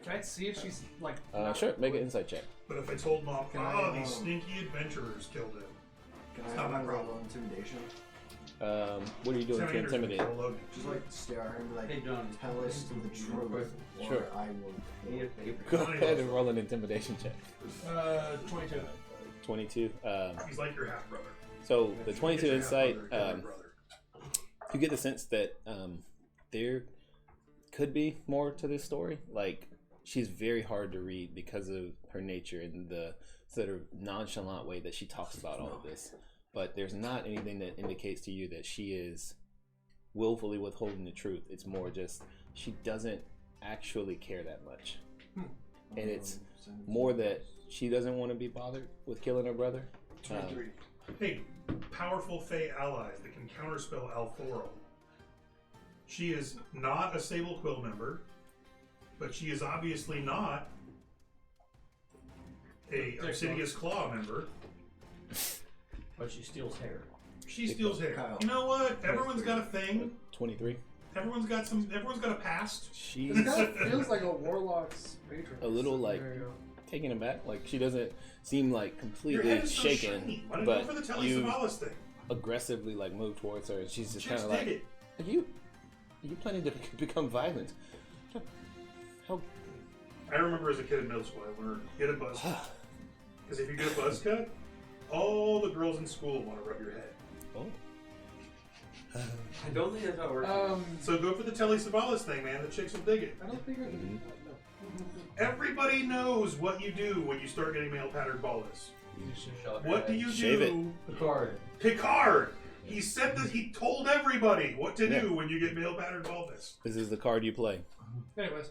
can I see if she's like? not- Sure, make an insight check. But if I told Mom, Can I, these sneaky adventurers killed him. Can It's I not my have a roll problem. intimidation? What are you doing to Senators intimidate? kill Logan. Just like stare at him and be like, Hey, John. tell us the truth, or Sure. I will. Need a paper. Go ahead and roll an intimidation check. 22. 22. He's like your half brother. So the 22 insight, brother. you get the sense that there could be more to this story. Like, she's very hard to read because of her nature and the sort of nonchalant way that she talks about all of this. But there's not anything that indicates to you that she is willfully withholding the truth. It's more just she doesn't actually care that much. And it's more that she doesn't want to be bothered with killing her brother. 23. Hey, powerful Fey allies that can counterspell Althoro. She is not a Sable Quill member, but she is obviously not a Obsidious Claw member. But she steals hair. She steals hair. Kyle. You know what? Everyone's got a thing. 23. Everyone's got a past. She's This kind of feels like a warlock's patron. a little like There you go. taken aback. Like, she doesn't seem like Your completely head is so shaken, shiny. Why don't you go but for the Telly you Savalas thing? aggressively like move towards her, and she's just kind Chicks of dig like, it. Are you planning to become violent? How? I remember as a kid in middle school, I learned get a buzz cut. Because if you get a buzz cut, all the girls in school want to rub your head. Oh. I don't think that's how it works. So go for the Telly Savalas thing, man. The chicks will dig it. I don't think I can. Mhm. No. Everybody knows what you do when you start getting male pattern baldness. Shove What do your you Shave do? Picard. Picard! He said that he told everybody what to Yeah. do when you get male pattern baldness. This is the card you play. Anyways.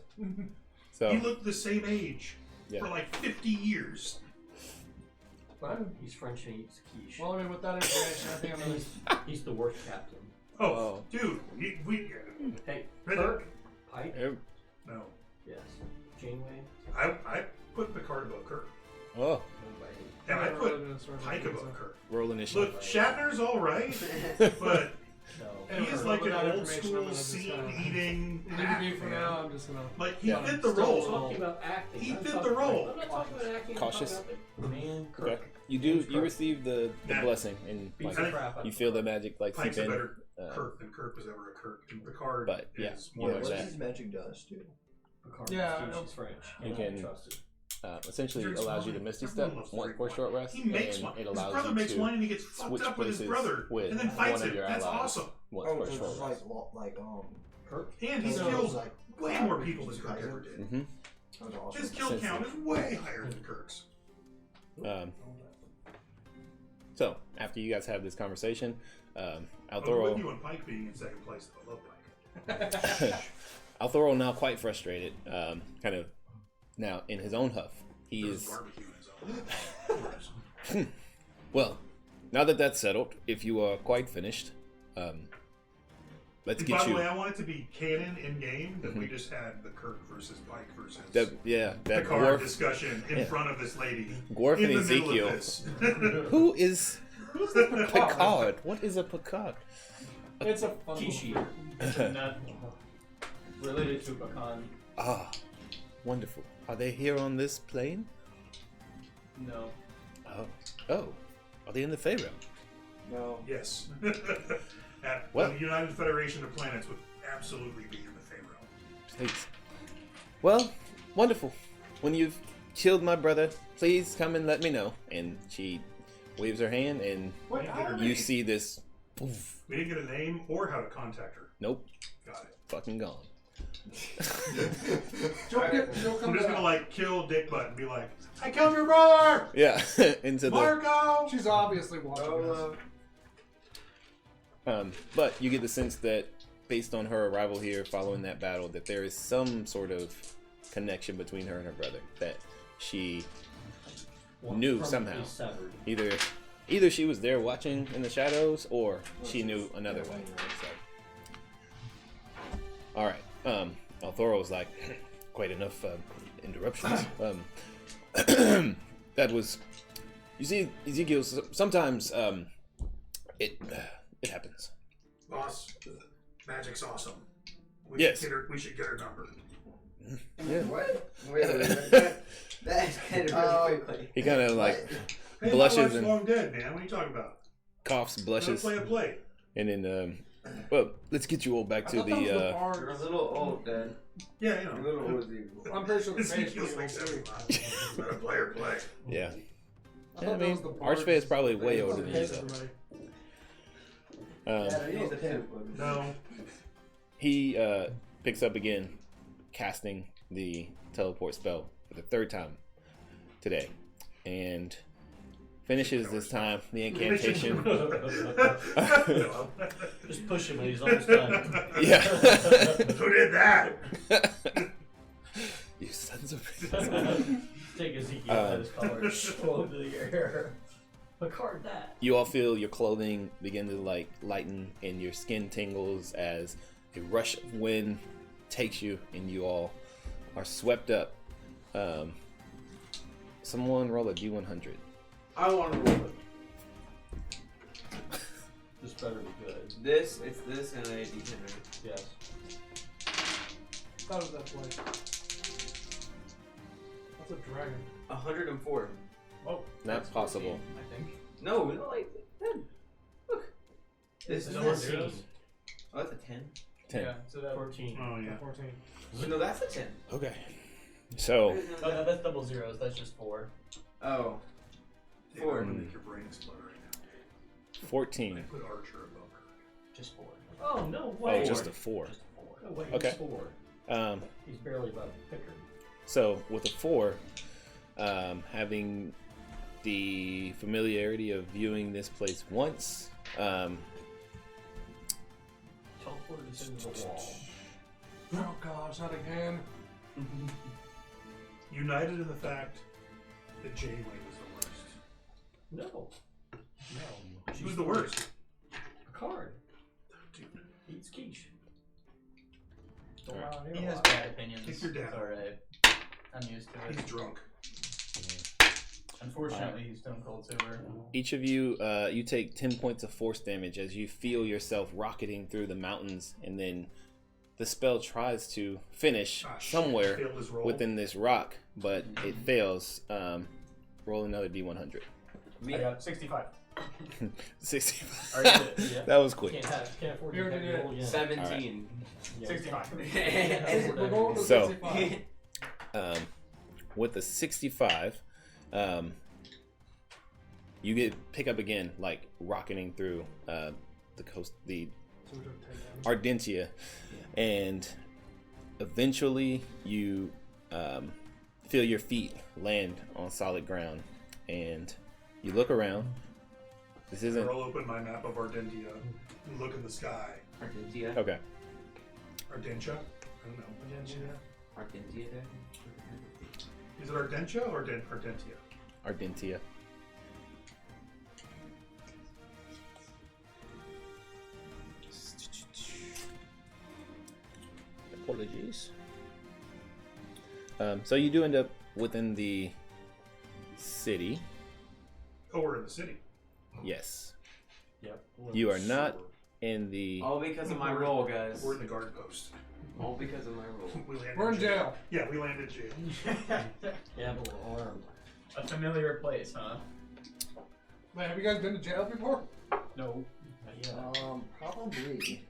So He looked the same age Yeah. for like 50 years. He's French and eats quiche. Well, I mean, with that information, I think I'm gonna. He's the worst captain. Oh, Oh. dude, we Hey, Really? Kirk. Pike. no. Yes. Janeway. I put Picard above Kirk. oh, as far as pike I can above tell. Kirk. Roll initiative. Look, Shatner's all right, but No. he is Anyway, like with an that old information, I'm school gonna just scene kinda- eating. Maybe for now, I'm just gonna. Like he Yeah, fit the still role. a Talking about acting. He I'm fit talking- the role. I'm not talking about acting. Cautious. I'm talking about the man Kirk. Okay. You receive the Nah. blessing and Beats like, the crap out you of feel the Kirk. magic like seep Pike's a in. better Uh, Kirk than Kirk was ever a Kirk. And Picard But, yeah, is you more know like What that. does his magic does, too? Picard Yeah, speaks is French. You and I can- trust it. essentially Drinks allows you wine. to misty Everyone step loves to one drink for a wine. short rest, He makes and wine. it His allows brother you makes to wine and he gets fucked switch up with his places brother, with and then one fights of him. your That's allies awesome. once Oh, for a so short it's rest. like Kirk? And he's so it was killed like way more people than Kirk ever did. Mm-hmm. That was awesome. His kill Since count is way higher than Kirk's. So after you guys have this conversation, I'm with Althoro, you on Pike being in second place. I love Pike. Althoro now quite frustrated, kind of now in his own huff. He There's is barbecue in his own. well. Now that that's settled, if you are quite finished, let's And get by the you. way, I want it to be canon in game that we just had the Kirk versus Pike versus That Picard Gorf, discussion in Yeah. front of this lady. Gorf in and the middle Ezekiel. of this. Who's Picard? What is a Picard? It's a fun Kishi. little- Not related to Bakan. Ah, wonderful. Are they here on this plane? No. Oh, are they in the Pharaoh? No. Yes. Well- The United Federation of Planets would absolutely be in the Pharaoh. Thanks. Well, wonderful. When you've killed my brother, please come and let me know. And she waves her hand, and What? you see this. Poof, We didn't get a name or how to contact her. nope, Got it. fucking gone. She'll I'm come just back. gonna like kill Dick Butt and be like, I killed your brother! Yeah, into the. Marco! She's obviously watching us. But you get the sense that, based on her arrival here, following that battle, that there is some sort of connection between her and her brother. That she knew Permanently somehow. Severed. Either she was there watching in the shadows, or she knew another way. So. All right. Althoro was like, quite enough interruptions. That was, you see, Ezekiel. Sometimes it happens. Boss, magic's awesome. Yes. We should get her number. Yeah. What? Wait a minute. That escalated really quickly. He kind of like Hey, blushes my wife's and long dead, man. What are you talking about? coughs, Let's blushes, play a play. and then well, let's get you all back to I thought that was the. You're a bard. little old, Dad. Yeah, you You're a know. little old, Ezekiel. I'm pretty sure the face Ezekiel's like was too. 75. Let a player play. Yeah. I Yeah, thought I that mean, was the bard. Archfey is probably way They older than you. paid So. everybody. Dad, I used a pen. No. He picks up again, casting the teleport spell for the third time today, and finishes this time the incantation. Just push him when he's almost done. Yeah. Who did that? You sons of bitches. Take Ezekiel out of his collar and throw him to the air. Picard that. You all feel your clothing begin to like lighten and your skin tingles as a rush of wind takes you and you all are swept up. Someone roll a D100. I want to roll it. This better be good. It's this, and a D10. Yes. How does that play? That's a dragon. 104. Oh, Not possible. I think. No, like 10. Look. This is No a more 10. zeros? Oh, that's a 10. 10. Yeah, so that 14. Oh, yeah. 14. No, that's a 10. Okay. So, Oh, no, that's double zeros. That's just 4. Oh. Yeah, I'm gonna make your brain explode right now. 14. I put Archer above her. Just 4. Oh, no way. Oh, just a 4. Just 4. No way. Okay. He's 4. He's barely above Pickard. So, with a 4, having the familiarity of viewing this place once, Teleported us into the wall. Oh gosh, not again. United in the fact that Janeway was the worst. No. No. Who's the worst? Picard. Dude, He's quiche. He has bad opinions. kick your dad. It's alright. I'm used to it. He's drunk. Unfortunately, he's stone cold sober. Each of you, you take 10 points of force damage as you feel yourself rocketing through the mountains, and then the spell tries to finish somewhere Failed his roll. within this rock, but it fails. Roll another D100. I got 65. 65. Already did it, yeah. That was quick. Can't afford You to already have did. roll again. 17. Yeah, 65. We're going to So- 65. With the 65, you pick up again, like rocketing through the coast, the So we're doing 10 damage. Ardentia, and eventually you feel your feet land on solid ground, and you look around. This isn't I'll open my map of Ardentia and look in the sky. Ardentia. okay. Ardentia? I don't know. Ardentia there. Is it Ardentia or Ardentia? Ardentia. Apologies. So you do end up within the city. Oh, we're in the city. Yes. Yep. You are not in the. All because of my roll, guys. We're in the guard post. All because of my roll. We landed We're in jail. Yeah, we landed in jail. Yeah, but we're armed. A familiar place, huh? Man, have you guys been to jail before? No. Not yet. Probably.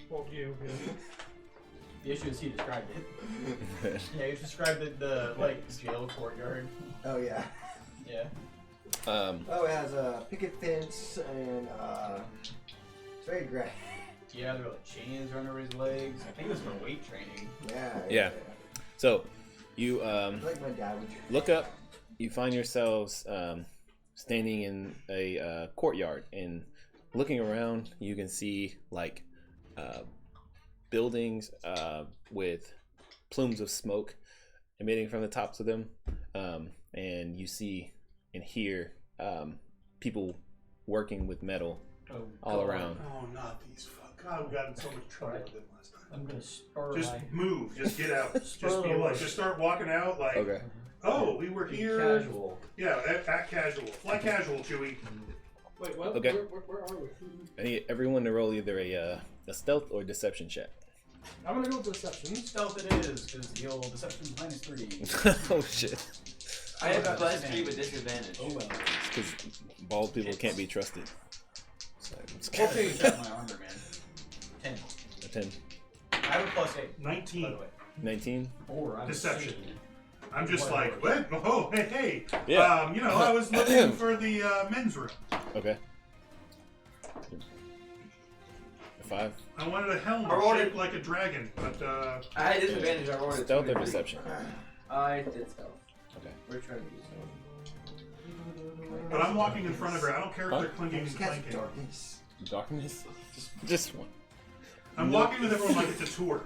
Well, you. The issue is he described it. Yeah, you described the like jail courtyard. Oh yeah. Yeah. Oh, it has a picket fence and it's very gray. Yeah, there were like chains around over his legs. I think it was for weight training. Yeah. Yeah. So you Like my dad would. look up. You find yourselves standing in a courtyard, and looking around, you can see like buildings with plumes of smoke emitting from the tops of them, and you see and hear people working with metal Oh, all God. around. Oh, not these fuck. God, we got in so much trouble with them last time. I'm gonna spur Just my move. Just get out. Just Spur be the like, horse. just start walking out like, Okay. oh, we were be here. casual. Yeah, act casual. Fly casual, Chewie. Wait, what? Okay. Where are we? I need everyone to roll either a stealth or deception check. I'm gonna go with deception. Stealth it is, because the old deception's -3. Oh shit! I have a +3 with disadvantage. Oh well. Because bald people can't be trusted. So, I'm just Well, kidding. take out my armor, man. 10. A 10, I have a +8, by 19. the way. 19. 4. I'm Deception. seeing. I'm just like, what? Oh, hey. Yeah. You know, I was looking for the men's room. Okay. 5. I wanted a helmet I rolled shaped it. like a dragon, but I had disadvantage. I rolled a Stealth or 23. deception? I did stealth. Okay. We're trying to do stealth. but I'm walking in front of her. I don't care if Huh? they're clinking and Just catch clanking. darkness. Darkness. Just one. I'm walking with everyone like it's a tour.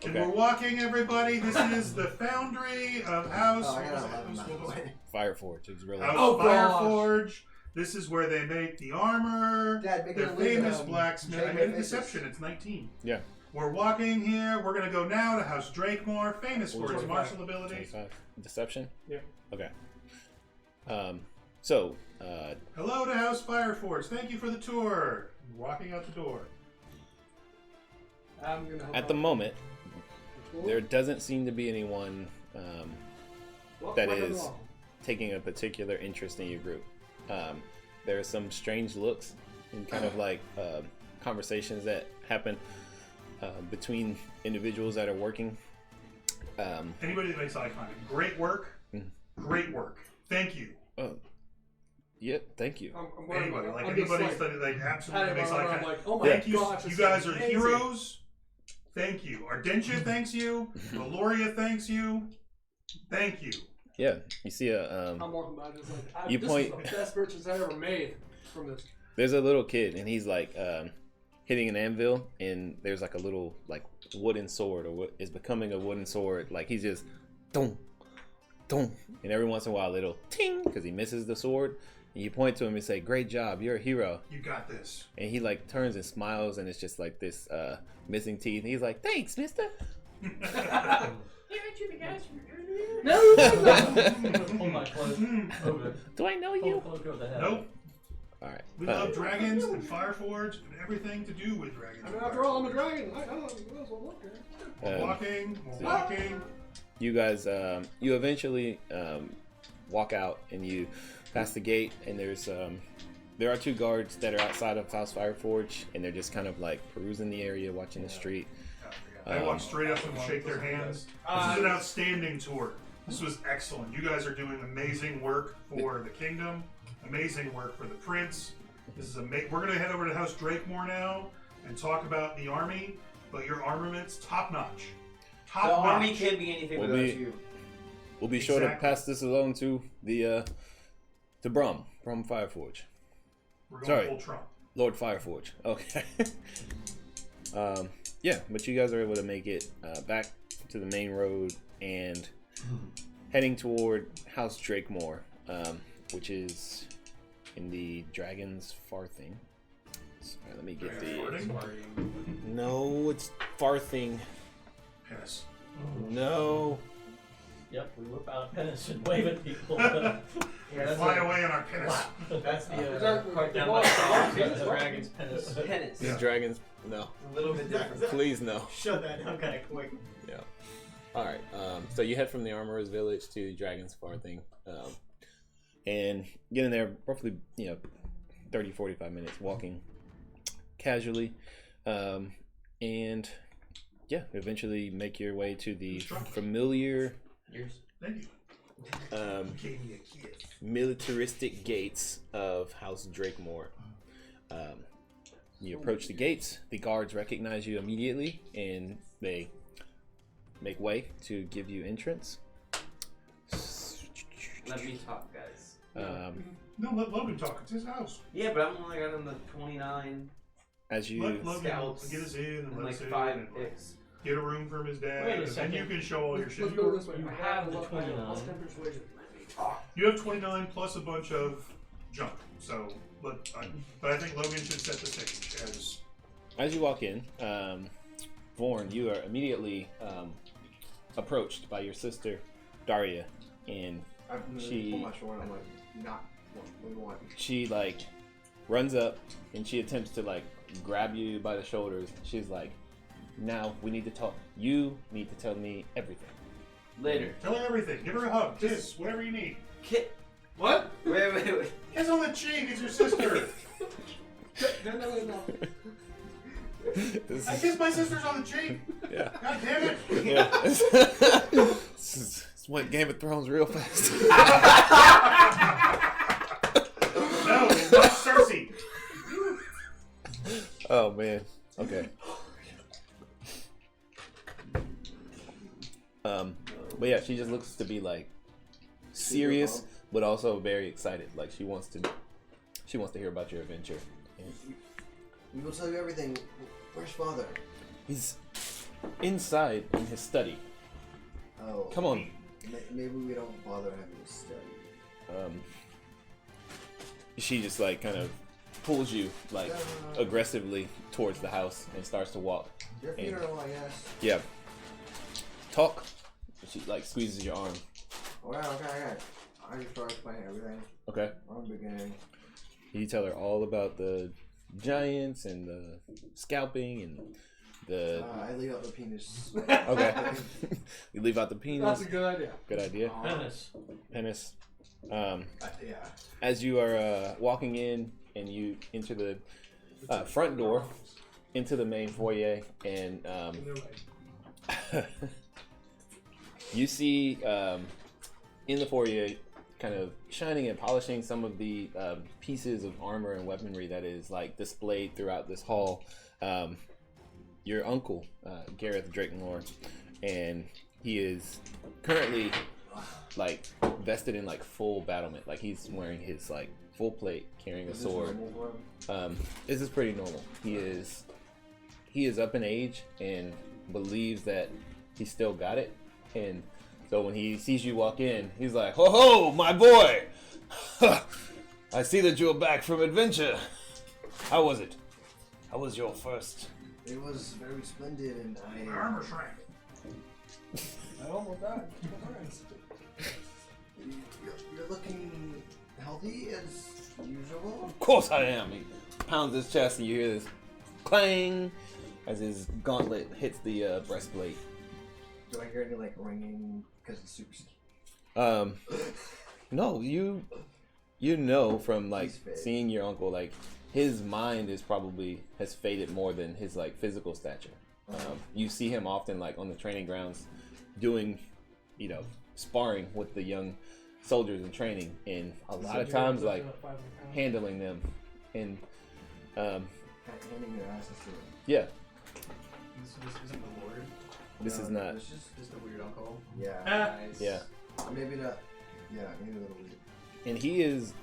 And Okay. we're walking, everybody. This is the foundry of House. Oh, I got what was 11 it? by the way. Fireforge. It's really. House Oh, gosh. Fireforge. This is where they make the armor. Dad, make The it a loser, famous blacksmith. I shake made a my faces. deception. It's 19. Yeah. We're walking here. We're gonna go now to House Drakemore, famous for its 25. martial abilities. 25. Deception. Yeah. Okay. So. Hello to House Fireforge. Thank you for the tour. Walking out the door. I'm gonna help At the out. moment, Cool. there doesn't seem to be anyone Well, that right is along. taking a particular interest in your group. There are some strange looks and kind of like conversations that happen between individuals that are working. Anybody that makes eye contact. Great work. Mhm. Great work. Thank you. Yep, thank you. I'm worried Anybody, about it. like I'm just anybody like, that absolutely patting makes my eye arm, I'm contact. like, oh my Thank you. gosh, You this guys is are amazing. heroes. Thank you. Ardentia thanks you. Valoria thanks you. Thank you. Yeah, you see a I'm walking by just like, You this point- is the best purchase I ever made from this. there's a little kid and he's like hitting an anvil, and there's like a little like wooden sword, or what is becoming a wooden sword. Like he's just dong, dong, and every once in a while it'll ting because he misses the sword. And you point to him and say, "Great job, you're a hero." You got this. And he like turns and smiles, and it's just like this missing teeth. And he's like, "Thanks, mister." aren't you the guys from earlier? No! Pull my cloak over. Do I know Pull the you? cloak over the head. Nope. All right. We love dragons and Fireforge and everything to do with dragons. I mean, after all, I'm a dragon. I don't know what else will look at. We're walking. You guys, you eventually walk out and you pass the gate, and there are 2 guards that are outside of House Fireforge, and they're just kind of like perusing the area, watching the street. I walk straight up and shake their hands. This is an outstanding tour. This was excellent. You guys are doing amazing work for the kingdom. Amazing work for the prince. This is amazing. We're going to head over to House Drakemore now and talk about the army, but your armament's top notch. Top The notch. army can't be anything We'll without be- you. We'll be sure to Exactly. pass this along to the to Brum Fireforge, We're going Sorry. full Trump. Lord Fireforge. Okay. Yeah, but you guys are able to make it back to the main road and heading toward House Drakemore, which is in the Dragon's Farthing. Sorry, let me get the. No, it's Farthing. Yes. No. Yep, we whip out a penice and wave at people. Yeah, Fly away on our penis. That's the Exactly. part down The by boss- the dragon's penis. Penance. The Dragon's. No. A little bit different. Please no. Shut that down kind of quick. Yeah. All right. So you head from the Armorer's Village to Dragon's Farthing, and get in there roughly 30, 45 minutes walking casually, and yeah, eventually make your way to the familiar Thank you. Gave me a kiss. militaristic gates of House Drakemore. You approach the gates. The guards recognize you immediately, and they make way to give you entrance. Let me talk, guys. No, let Logan talk. It's his house. Yeah, but I'm only got on the 29 As you Let Logan Scouts get us in and and let like us in 5 and picks. get a room from his dad. Wait a And then second. you can show all your Let's shit. go this way. You I have the plus 29. 10 persuasion. You have 29 plus a bunch of junk. So, but I think Logan should set the stage As you walk in, Vorn, you are immediately approached by your sister, Daria, and I She- pull my sword. I'm like, not what we want. she like runs up and she attempts to like grab you by the shoulders. She's like, "Now we need to talk. You need to tell me everything." Later. Tell her everything. Give her a hug, kiss, whatever you need. Kit. What? Wait. Kiss on the cheek. It's your sister. No. This I is- kissed my sisters on the cheek. yeah. God damn it. Yeah. This went Game of Thrones real fast. No, it's not Cersei. Oh man. Okay. But yeah, she just looks to be like serious, but also very excited. Like she wants to hear about your adventure. And We will tell you everything. Where's father? he's inside in his study. Oh. Come on. Maybe we don't bother having to study. She just like kind of pulls you like aggressively towards the house and starts to walk. Your And- funeral, I guess. Yeah. Talk. She like squeezes your arm. Alright, okay. I just start explaining everything Okay. from the beginning. You tell her all about the giants and the scalping and the. I leave out the penis. Okay. You leave out the penis. That's a good idea. Good idea. Penis. Penis. Yeah. As you are walking in and you enter the front door into the main foyer, and you see in the foyer, kind of shining and polishing some of the pieces of armor and weaponry that is like displayed throughout this hall. Your uncle, Gareth Drakemore, and he is currently like vested in like full battlement. Like he's wearing his like full plate, carrying a Is this sword. normal for him? This is pretty normal. He is up in age and believes that he's still got it. And so when he sees you walk in, he's like, "Ho ho, my boy! I see that you're back from adventure. How was it? How was your first?" It was very splendid, and My armor shrank. I almost died. You're looking healthy as usual. Of course I am. He pounds his chest and you hear this clang as his gauntlet hits the breastplate. Do I hear any like ringing because it's super? No, you know from like He's fit. seeing your uncle, like his mind is probably has faded more than his like physical stature. You see him often like on the training grounds doing, sparring with the young soldiers in training, and a lot of times like handling them and Handing their asses to him. yeah, This isn't the Lord. this is not. It's just The weird uncle. yeah. Nice. Yeah. Maybe not. Yeah, maybe a little weird. And he is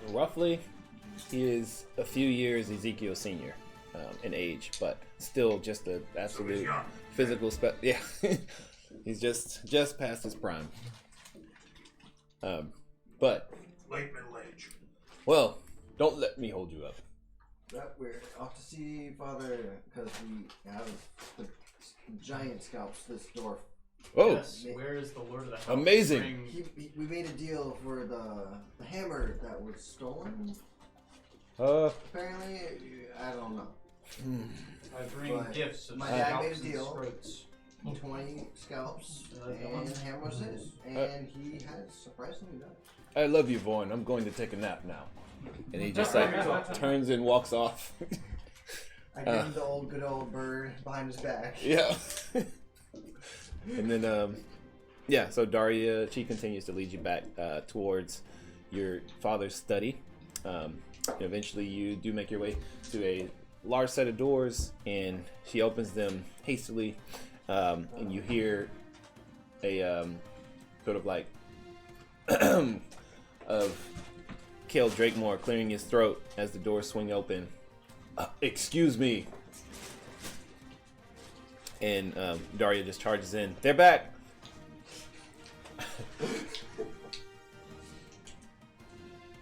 a few years Ezekiel senior in age, but still just an absolute young. physical yeah. He's just past his prime. But Late middle age. well, don't let me hold you up. But we're off to see Father because we have the giant scalps this dwarf. Oh, Yes. Where is the Lord of the House? Amazing. Bring- We made a deal for the hammer that was stolen. apparently, I don't know. I bring But gifts of my dad scalps made a and deal. scroats. 20 scalps like that one. and hammers his, and he had surprisingly done. I love you, Vaughn. I'm going to take a nap now. And he just like turns and walks off. I give him the good old bird behind his back. Yeah. And then, so Daria, she continues to lead you back towards your father's study. And eventually you do make your way to a large set of doors, and she opens them hastily, and you hear a sort of like of Cale Drakemore clearing his throat as the doors swing open. Excuse me. And Daria just charges in. They're back.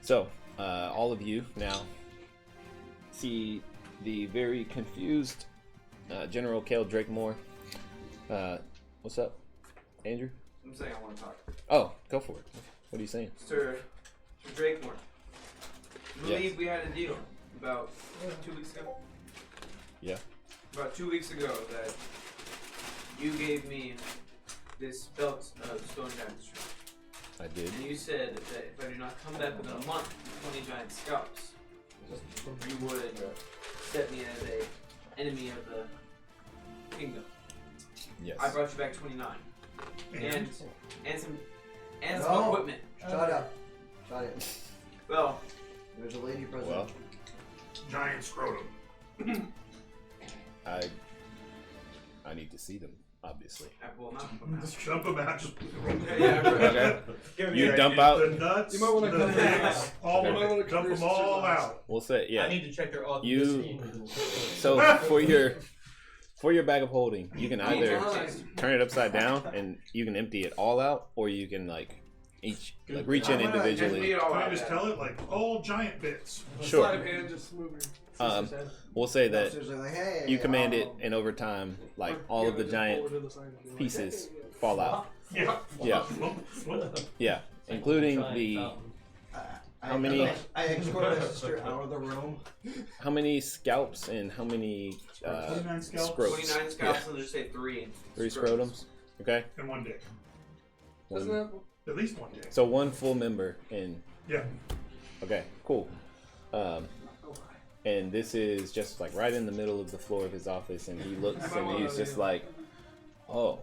So, all of you now see the very confused General Cale Drakemore. What's up, Andrew? I'm saying I want to talk. Oh, go for it. What are you saying? Sir Drakemore. I believe Yes. we had a deal about 2 weeks ago. Yeah. About 2 weeks ago that you gave me this belt of stone giant strength. I did. And you said that if I do not come back within a month with 20 giant scalps, you would set me as a enemy of the kingdom. Yes. I brought you back 29. And some No. equipment. Shut up. Shut it. Well, There's a lady present. Well, Giant scrotum. I need to see them, obviously. I will not. Just jump them out. Just Okay. You dump out. the nuts, You might wanna the cover dicks, all You of might wanna it. cover Dump them your all sisters' out. We'll say, yeah. I need to check their You. authenticity. So for your bag of holding, you can either Nice. turn it upside down and you can empty it all out, or you can reach in individually. Can I just tell it like all giant bits? Sure. Sleight of hand, just moving. We'll say No, that seriously, like, hey, you command it, and over time, like all of the giant pieces fall out. Yeah. Yeah, yeah, including the how many I escorted my sister out of the room. how many scalps and how many 29 scalps? scrotes? 29 scalps and just say 3. 3 scrotums. Okay. And one dick. Doesn't One, that At least one dick. so one full member in. Yeah. Okay, cool. And this is just like right in the middle of the floor of his office, and he looks and he's just like, "Oh,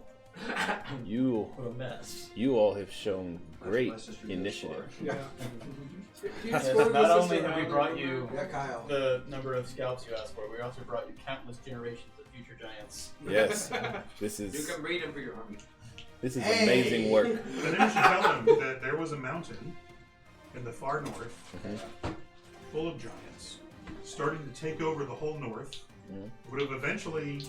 you What a mess. all have shown great My sister did initiative." Yeah. Yes, not only have we brought you Yeah, Kyle. the number of scalps you asked for, we also brought you countless generations of future giants. Yes, this You is can breed them for your army. Hey! amazing work. And then you should tell him that there was a mountain in the far north full of giants, starting to take over the whole north. Would have eventually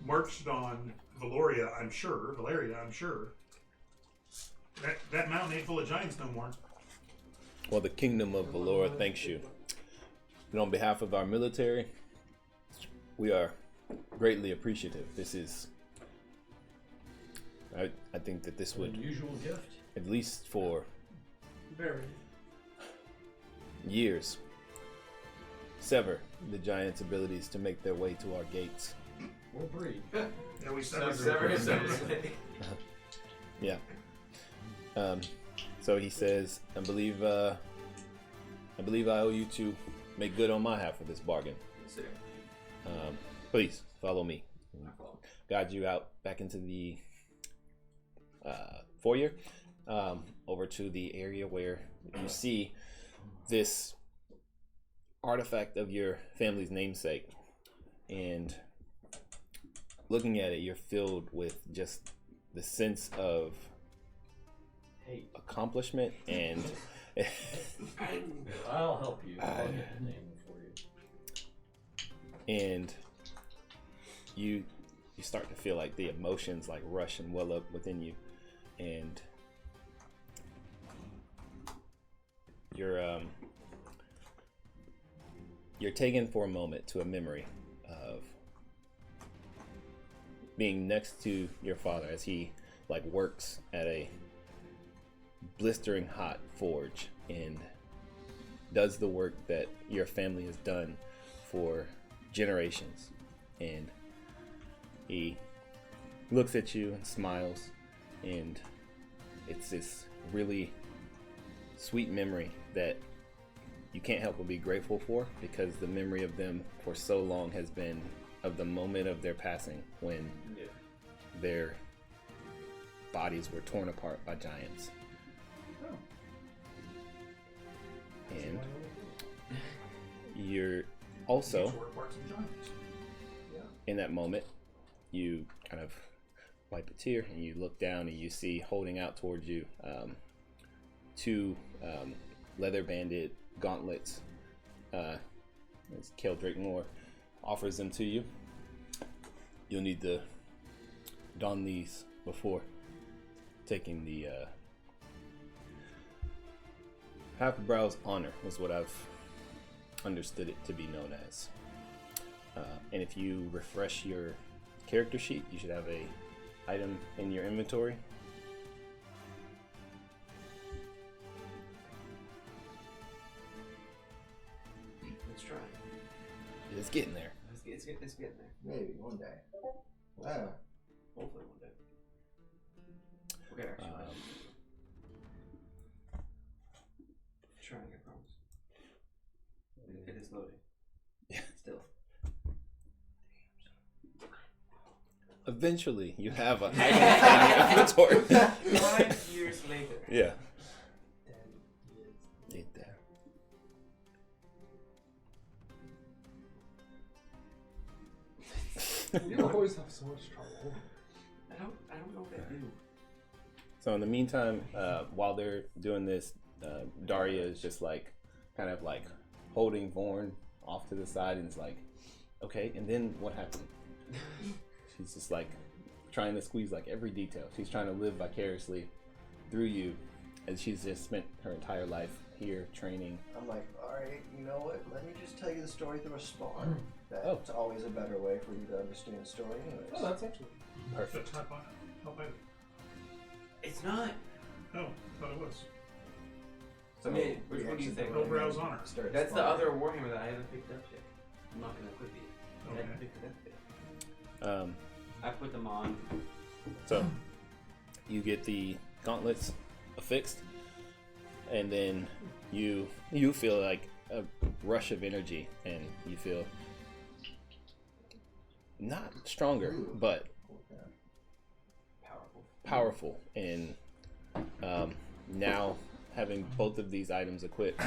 marched on Valeria, I'm sure. That mountain ain't full of giants no more. Well, the kingdom of Valora thanks you. And on behalf of our military, we are greatly appreciative. This is I think that this An would, unusual gift. at least for Very. years, sever the giants' abilities to make their way to our gates. We'll breed. Yeah, we Sever severed himself. Yeah. So he says, I believe I owe you to make good on my half of this bargain. Yes, sir. Please follow me. I follow. Guide you out back into the foyer, over to the area where you see this artifact of your family's namesake, and looking at it, you're filled with just the sense of Hate. accomplishment and I'll help you. I'll get the name for you. and you start to feel like the emotions like rush and well up within you, and you're taken for a moment to a memory of being next to your father as he like works at a blistering hot forge and does the work that your family has done for generations. And he looks at you and smiles, and it's this really sweet memory that you can't help but be grateful for, because the memory of them for so long has been of the moment of their passing, when their bodies were torn apart by giants. And you're also, parts of giants. in that moment, you kind of wipe a tear and you look down and you see holding out towards you two leather banded gauntlets. As Kel Drakemore offers them to you. You'll need to don these before taking the Half-Brow's honor, is what I've understood it to be known as. And if you refresh your character sheet, you should have a item in your inventory. Let's try. It's getting there. It's getting there. Maybe one day. Hopefully one day. Okay, actually. Trying, I promise. It is loading. Yeah. Still. Eventually, you have an item in your inventory. 5 years later. Yeah. Get there. You always have so much trouble. I don't know what I do. So in the meantime, while they're doing this, Daria is just like, kind of like holding Vorn off to the side and is like, okay, and then what happened? She's just like trying to squeeze like every detail. She's trying to live vicariously through you, and she's just spent her entire life here training. I'm like, alright, you know what? Let me just tell you the story through a spawn. That's always a better way for you to understand the story anyways. Oh, that's actually Perfect. How about it? It's not. Oh, I thought it was. So, I mean, which one do you think? Half-Brow's honor. Started That's the spawning. other Warhammer that I haven't picked up yet. I'm not gonna equip it. I haven't picked it up yet. I put them on. So you get the gauntlets affixed, and then you feel like a rush of energy, and you feel not stronger, but powerful. And now, having both of these items equipped,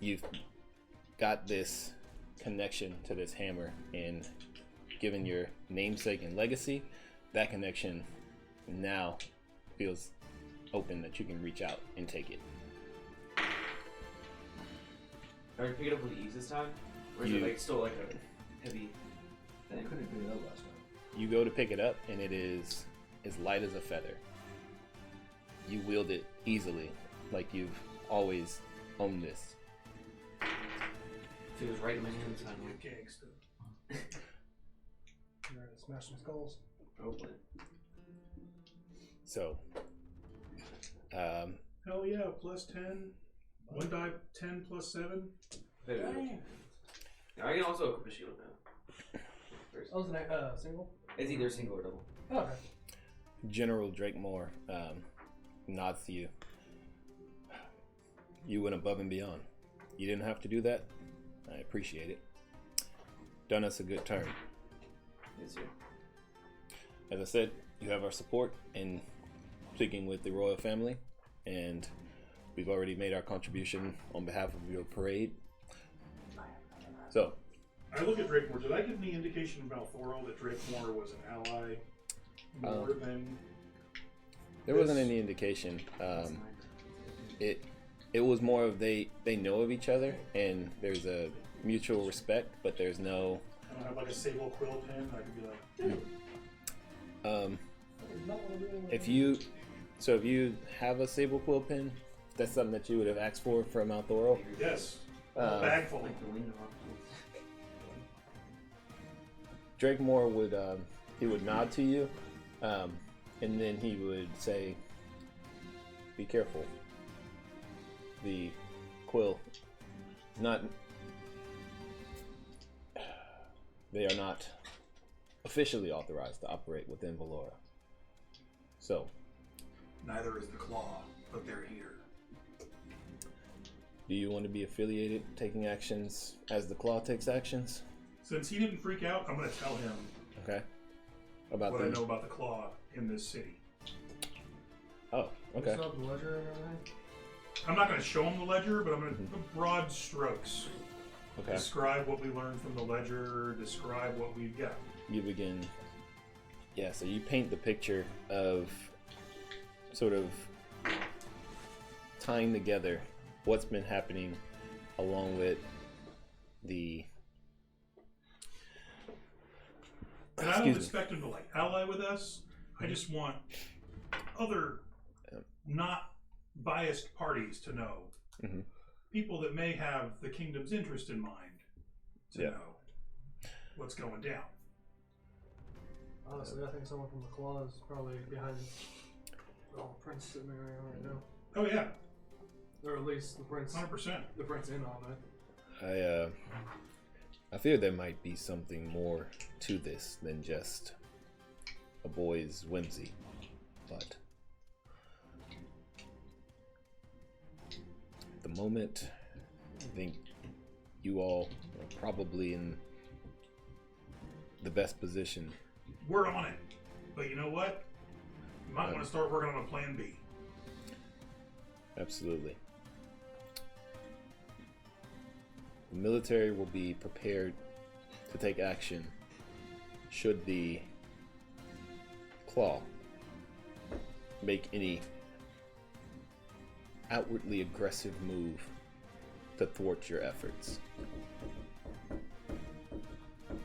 you've got this connection to this hammer, and given your namesake and legacy, that connection now feels open, that you can reach out and take it. Are you picking it up with ease this time? Or is it like still like a heavy I thing? couldn't pick it up last time. You go to pick it up, and it is as light as a feather. You wield it easily, like you've always owned this. Feels right in my hands finally. Gangster. you're ready to smash some skulls. Hopefully. So, Hell yeah, plus 10. One die 10 plus 7. Dang. Yeah, I can also equip a shield now. Oh, was it single? It's either single or double. Oh, okay. General Drakemore nods to you. You went above and beyond. You didn't have to do that. I appreciate it. Done us a good turn. Yes, sir. As I said, you have our support in speaking with the royal family, and we've already made our contribution on behalf of your parade. So, I look at Drakemore. Did I get any indication about Thorol that Drakemore was an ally more than? there wasn't any indication. It was more of they know of each other, and there's a mutual respect, but there's no. I don't have like a sable quill pin. I could be like. If you have a sable quill pin, that's something that you would have asked for from Mount Thorol. Yes. A bag full. Like the wind Drakemore would he would nod to you, and then he would say, "Be careful. The quill is not. They are not officially authorized to operate within Valora. So, Neither is the claw, but they're here. do you want to be affiliated, taking actions as the Claw takes actions? Since he didn't freak out, I'm going to tell him Okay. About what the I know about the claw in this city. Oh, okay. What's up, the ledger and everything? I'm not going to show him the ledger, but I'm going to broad strokes. Okay. Describe what we learned from the ledger. Describe what we've got. You begin. Yeah, so you paint the picture of sort of tying together what's been happening along with the. And I don't expect him to like ally with us. I just want other not biased parties to know. Mm-hmm. People that may have the kingdom's interest in mind to know what's going down. Honestly, I think someone from the Claw is probably behind the prince sitting there right now. Oh yeah, Or at least the prince. 100%. The prince in on it. I fear there might be something more to this than just a boy's whimsy, but at the moment, I think you all are probably in the best position. We're on it, but you know what? You might want to start working on a plan B. Absolutely. The military will be prepared to take action should the Claw make any outwardly aggressive move to thwart your efforts.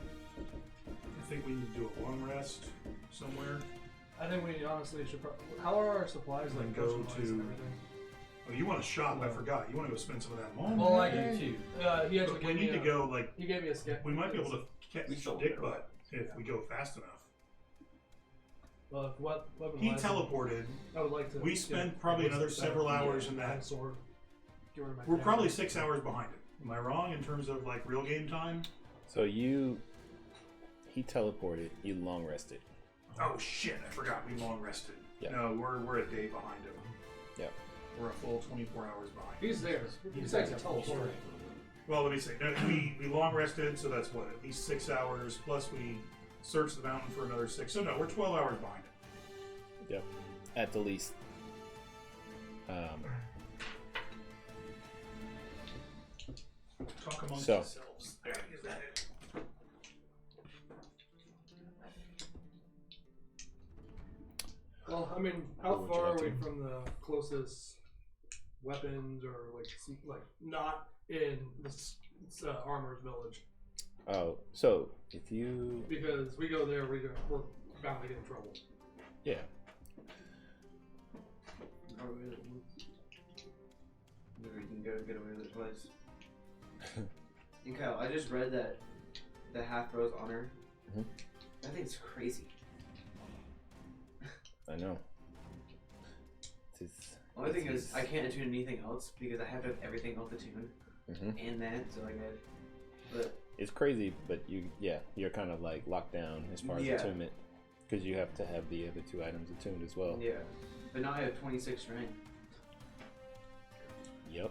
I think we need to do a long rest somewhere. I think we honestly should. How are our supplies like? Then go potion-wise to- and everything? Oh, you want to shop? I forgot. You want to go spend some of that money. Well, I do do too. He actually But we gave need me to go like He gave me a skip. we might be able to catch We sold dick it, butt if we go fast enough. Well, what weapon? He teleported. I would like to. We spent probably another several hours in that. sword. Get rid of my We're camera. probably 6 hours behind it. Am I wrong in terms of like real game time? So he teleported, you long rested. Oh shit! I forgot we long rested. Yeah. No, we're a day behind him. Yep. We're a full 24 hours behind. He's there. He's actually teleporting. Well, let me say, no, we long rested, so that's what, at least 6 hours. Plus we searched the mountain for another 6. So no, we're 12 hours behind it. Yep. At the least. Talk amongst So. yourselves. There, is that it? Well, I mean, how What would you far like are we to? from the closest weapons or like not in this armor's village? Oh, so if you Because we go there, we're bound to get in trouble. yeah. Maybe we can go get away with this place. And Kyle, I just read that the half bros honor. Mhm. I think it's crazy. I know. is. Only thing is, I can't attune anything else because I have to have everything else attuned and that. So like, but It's crazy, but you're kind of like locked down as far as attunement because you have to have the other 2 items attuned as well. yeah. But now I have 26 strength. Yep.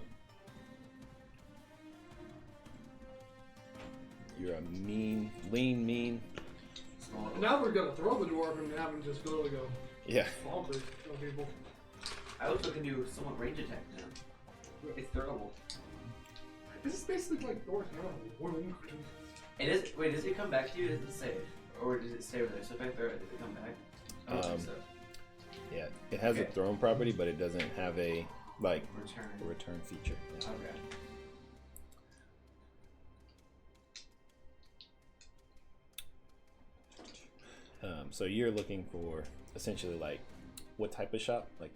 You're a lean. Small. Now we're gonna throw the dwarf and have him just literally go Yeah. bonkers on people. I also can do somewhat range attack now. It's throwable. This is basically like Thor's hammer. It is. Wait, does it come back to you? Does it save, or does it stay over there? So if I throw it, does it come back? I don't think so. Yeah. It has a thrown property, but it doesn't have a return feature. Yeah. Okay. So you're looking for essentially like what type of shop? Like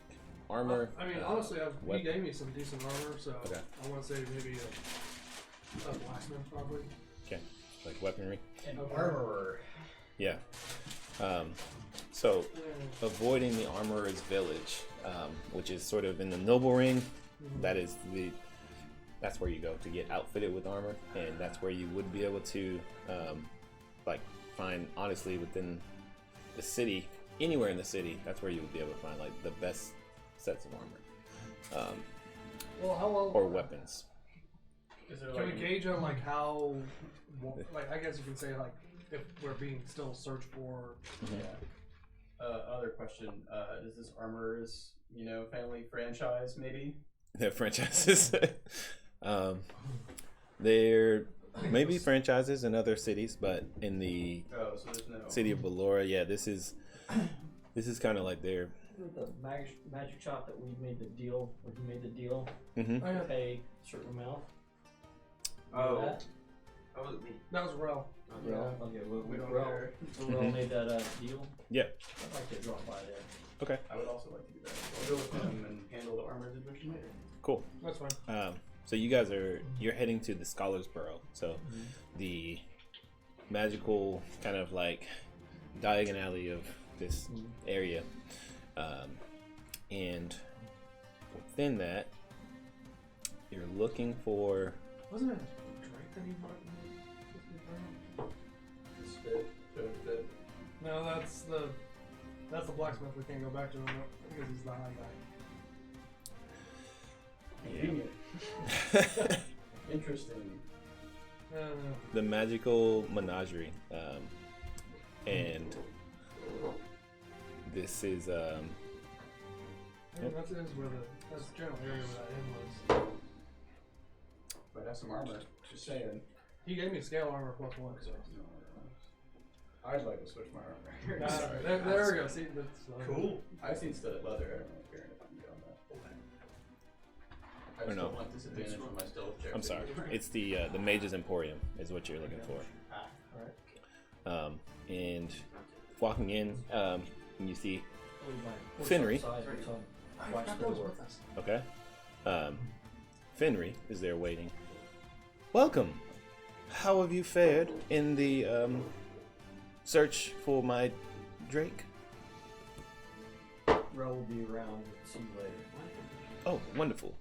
armor? I mean, honestly, he weapon? gave me some decent armor, so Okay. I want to say maybe a blacksmith probably. Okay. Like weaponry? An Okay. armorer. Yeah. So avoiding the armorer's village, which is sort of in the noble ring, that's where you go to get outfitted with armor, and that's where you would be able to like find, honestly, within the city, anywhere in the city, that's where you would be able to find like the best sets of armor, Well, how well? or weapons. Is there Can we like gauge on like how, like I guess you can say like if we're being still searched for. other question? Is this Armorer's family franchise maybe? They're franchises. They're maybe franchises in other cities, but in the Oh, so there's no city of Ballora, yeah, this is kind of like their. The magic shop that we made the deal, or you made the deal, Mm-hmm. Oh, yeah. pay a certain amount. Oh. That? That was me. That was Rel. Yeah. Okay, We don't Rel care. Mhm. made that deal. Yeah. I'd like to drop by there. Okay. I would also like to do that. I'll go with them and handle the armor's adventure later. Cool. That's fine. So you guys you're heading to the Scholar's Burrow. So the magical kind of like diagon alley of this area, and within that, you're looking for. Wasn't it Drake that he brought? No, that's the blacksmith. We can't go back to him because he's the high guy. Interesting. The magical menagerie, and this is That's the general area where that inn was. Might have some armor. Just saying. He gave me scale armor +1, so. I'd like to switch my armor. Sorry. There we go. See, that's Cool. I've seen studded leather. I don't know if you're on that. I just know. don't want disadvantage on my stealth check. I'm sorry. It's the Mage's Emporium is what you're looking for. And walking in, you see Finry. Watch the door. Okay. Finry is there waiting. Welcome. How have you fared in the search for my Drake? Rel will be around. See you later. Oh, wonderful.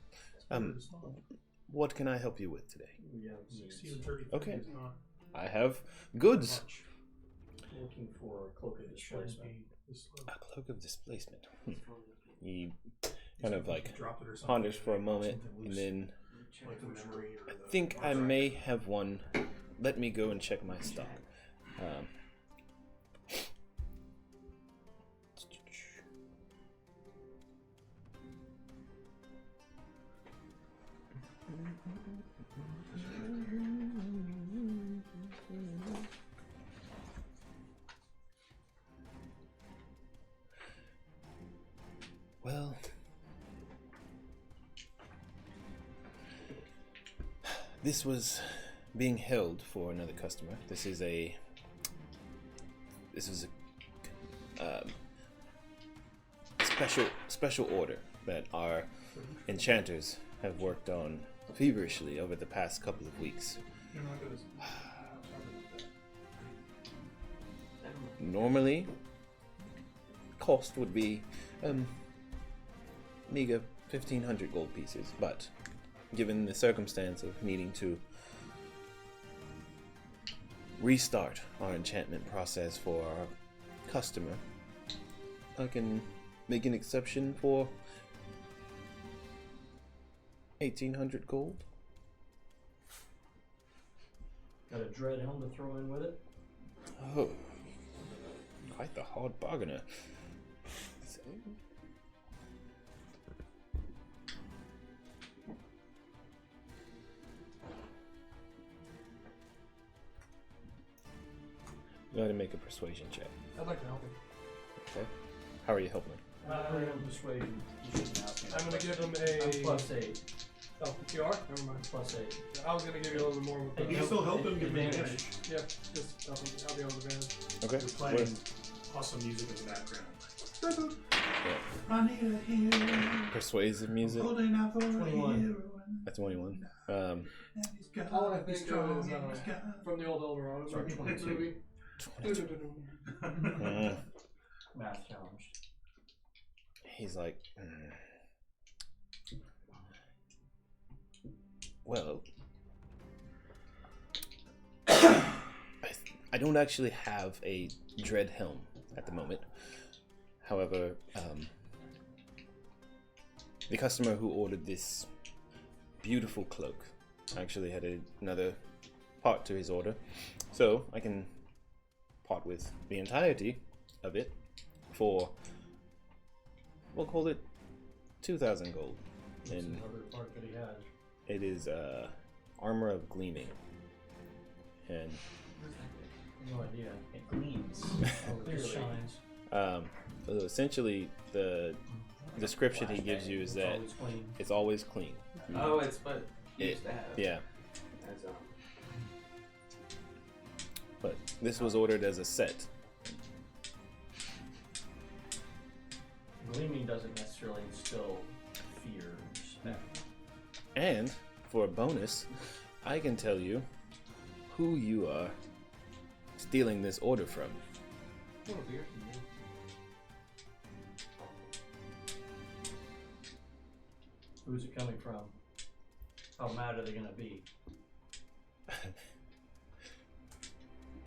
What can I help you with today? Yeah. 1630. Okay. I have goods. Looking for a cloak of displacement. A cloak of displacement. He kind of like Dropped it or something. ponders for a moment, and then Like the memory or I the think I may have one. Let me go and check my stock. Well, this was being held for another customer. This is a special order that our enchanters have worked on feverishly over the past couple of weeks. You're not gonna. Normally, cost would be meager 1,500 gold pieces, but given the circumstance of needing to restart our enchantment process for our customer, I can make an exception for 1,800 gold. Got a dread helm to throw in with it? Oh, quite the hard bargainer. Go ahead and make a persuasion check. I'd like to help him. Okay. How are you helping? Persuasion. You shouldn't ask me. I'm gonna give him I'm a. plus 8. Oh, you are? Never mind. Plus 8. I was gonna give you a little bit more. You can still help him give him Advantage. advantage. Yeah, just help him. I'll be able to advantage. Okay. We're playing awesome music in the background. Yeah. I need a hero. Persuasive music. Holding out for 21. a hero. That's 21. And he's got All I to be think strong of is and he's got from the old Eldorado Sorry, 22. movie. Math challenged. He's like, well, I don't actually have a dread helm at the moment. However, the customer who ordered this beautiful cloak actually had another part to his order, so I can part with the entirety of it for, we'll call it 2,000 gold. What's And another part that he has? it is armor of gleaming. And No idea. It gleams. Oh, it Clearly. just shines. so essentially the description he gives you is It's that always clean. it's always clean. Oh, it's what you used to have. Yeah, That's, but this was ordered as a set. Gleaming doesn't necessarily instill fear and respect. And for a bonus, I can tell you who you are stealing this order from. Oh dear. Who's it coming from? How mad are they gonna be?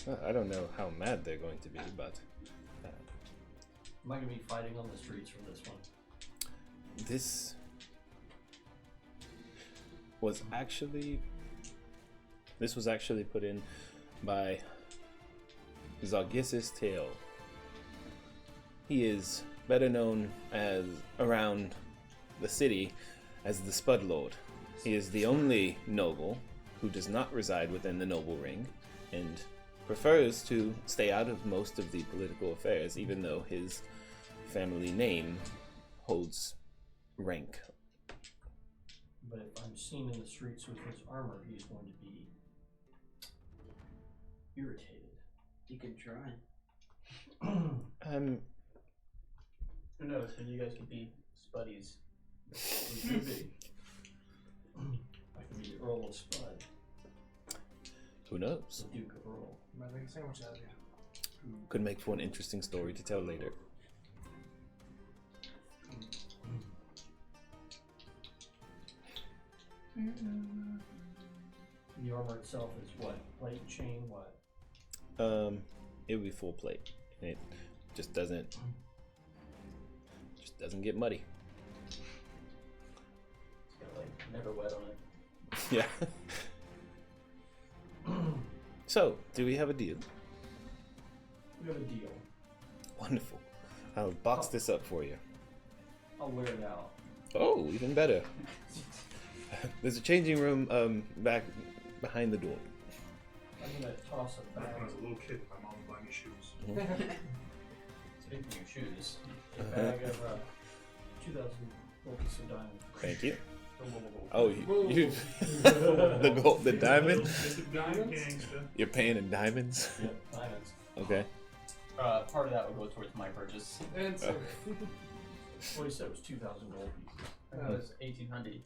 Well, I don't know how mad they're going to be, but Am I gonna be fighting on the streets from this one? this was actually put in by Zargis's Tail. He is better known as around the city as the Spud Lord. He is the only noble who does not reside within the noble ring and prefers to stay out of most of the political affairs, even though his family name holds rank. But if I'm seen in the streets with his armor, he's going to be irritated. you could try. Who knows? Maybe you guys could be spuddies. He could be. I could be the Earl of Spud, Who knows? the Duke of Earl. Might make a sandwich out of you. Could make for an interesting story to tell later. The armor itself is what? Plate, chain, what? It would be full plate. And it just doesn't get muddy. It's got like never wet on it. Yeah. So, do we have a deal? We have a deal. Wonderful. I'll box this up for you. I'll wear it out. Oh, even better. There's a changing room back behind the door. I'm gonna toss it When back. I was a little kid, my mom would buy me shoes. Speaking of shoes, A bag of 2,000 gold pieces of diamond. Thank you. Whoa, whoa, whoa. Oh, you the gold, the diamond. Diamonds? Gangsta. You're paying in diamonds. Yep, diamonds. Okay. part of that would go towards my purchase. And so, What he said was 2,000 gold pieces. That was 1800.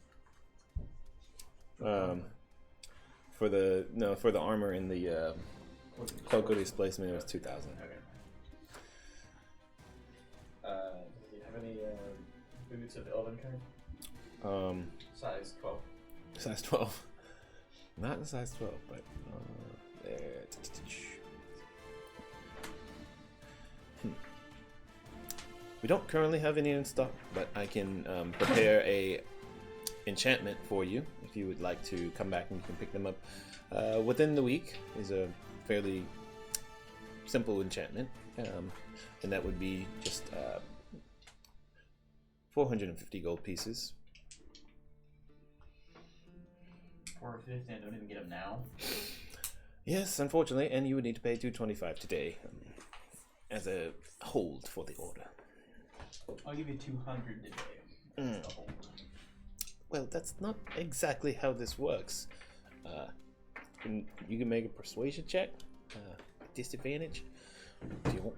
For the armor and the cloak of displacement, it was 2,000. Okay. Do you have any boots of the elven kind? Size 12. Size 12. Not in size 12, but there. We don't currently have any in stock, but I can prepare a enchantment for you if you would like to come back and you can pick them up within the week. Is a fairly simple enchantment, and that would be just 450 gold pieces. 450, I don't even get them now. Yes, unfortunately, and you would need to pay 225 today as a hold for the order. I'll give you 200 today. Mm. That's the hold. Well, that's not exactly how this works. You can make a persuasion check, disadvantage, if you want.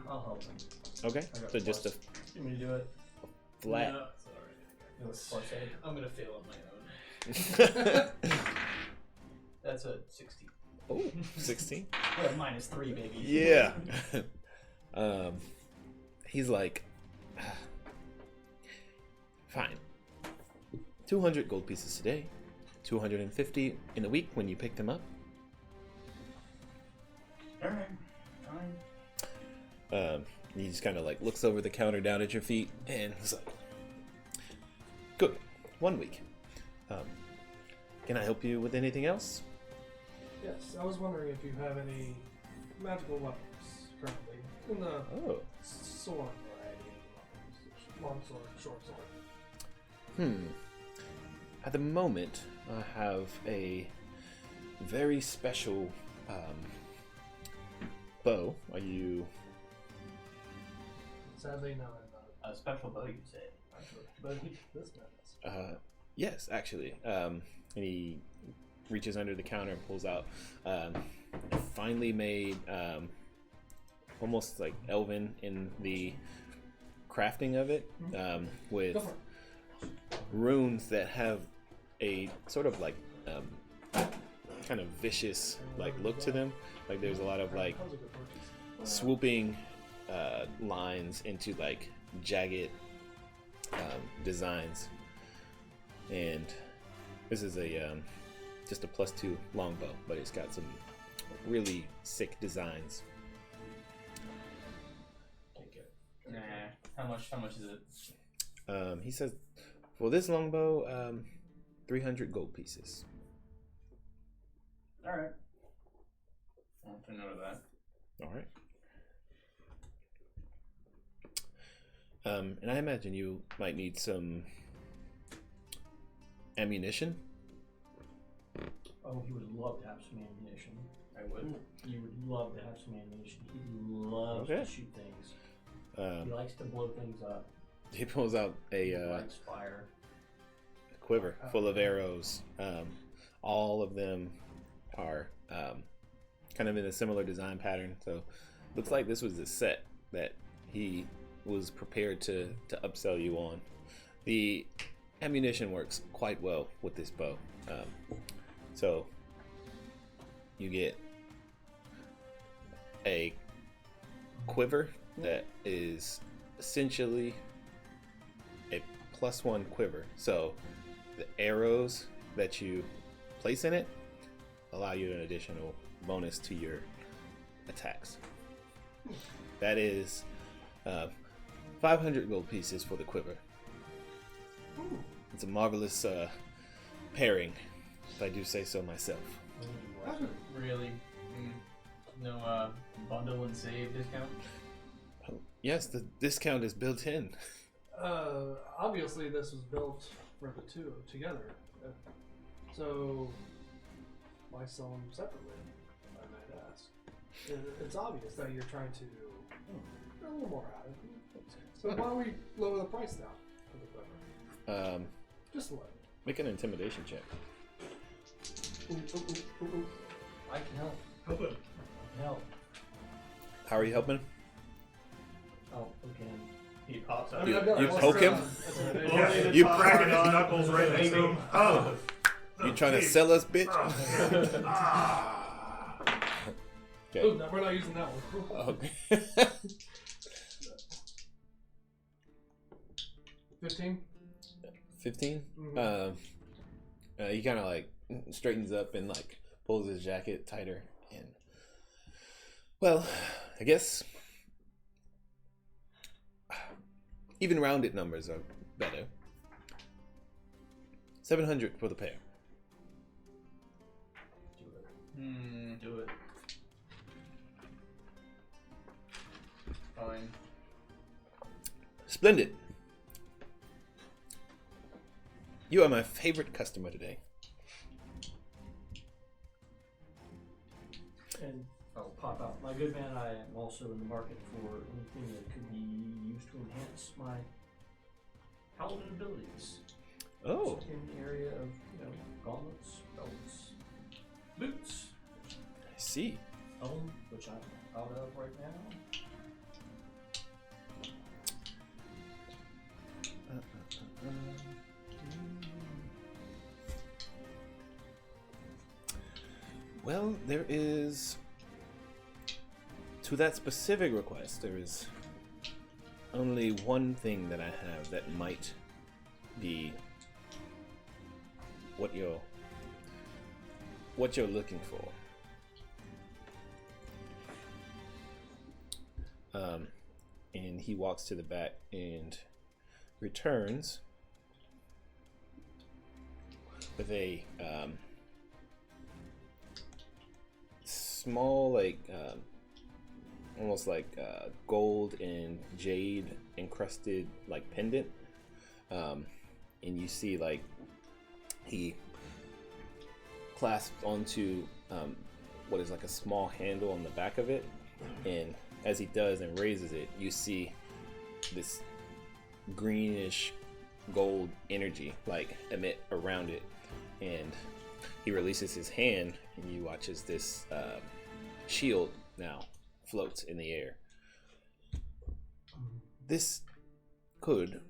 I'll help him. Okay, I got so just a You want me to do it? flat. No, sorry. Do it plus 8. I'm gonna fail on my own. That's a 16. Oh, 16. Yeah, minus 3, baby. Yeah. He's like, fine. 200 gold pieces today, 250 in a week when you pick them up. Alright, fine. He just kind of like looks over the counter down at your feet and he's like, good, 1 week. Can I help you with anything else? Yes, I was wondering if you have any magical weapons currently in the sword variety of weapons. Long sword, short sword. At the moment, I have a very special bow. Are you... Sadly, no, I'm not. A special bow, you say. But this man is. Yes, actually. And he reaches under the counter and pulls out a finely made, almost like elven in the crafting of it, with runes that have a sort of like kind of vicious like look to them. Like there's a lot of like swooping lines into like jagged designs, and this is a just a +2 longbow, but it's got some really sick designs. Nah. How much is it? He says for this longbow, 300 gold pieces. Alright. I'll have to note of that. All right. And I imagine you might need some ammunition. Oh, he would love to have some ammunition. I would. You would love to have some ammunition. He loves to shoot things. He likes to blow things up. He pulls out He a likes fire. quiver full of arrows. All of them are kind of in a similar design pattern. So looks like this was a set that he was prepared to upsell you on. The ammunition works quite well with this bow. So you get a quiver that is essentially a +1 quiver. So the arrows that you place in it allow you an additional bonus to your attacks. That is 500 gold pieces for the quiver. It's a marvelous pairing, if I do say so myself. Really? No bundle and save discount? Oh, yes, the discount is built in. Obviously, this was built for the two together. So, why sell them separately? I might ask. It's obvious that you're trying to get a little more out of it. So why don't we lower the price down for the quiver? Just a little. Make an intimidation check. I can help. Help him. I can help. How are you helping? Oh, okay. He pops I out. mean, I've got You a plus poke him? around. That's what it is. Yeah, You you cracking his knuckles right next to him. Oh. You trying to sell us, bitch? Oh, Okay. no, we're not using that one. Okay. 15? 15. Mhm. He kind of like straightens up and like pulls his jacket tighter, and well, I guess even rounded numbers are better. 700 for the pair. Do it. Fine. Splendid. You are my favorite customer today. And I'll pop out. My good man, I am also in the market for anything that could be used to enhance my paladin abilities. Oh, In the area of, gauntlets, belts, boots, I see. helm, which I'm out of right now. Well, there is, to that specific request, there is only one thing that I have that might be what you're looking for. And he walks to the back and returns with a small, like almost like gold and jade encrusted like pendant, and you see like he clasps onto what is like a small handle on the back of it, and as he does and raises it, you see this greenish gold energy like emit around it, and he releases his hand, and you watch as this shield now floats in the air. This could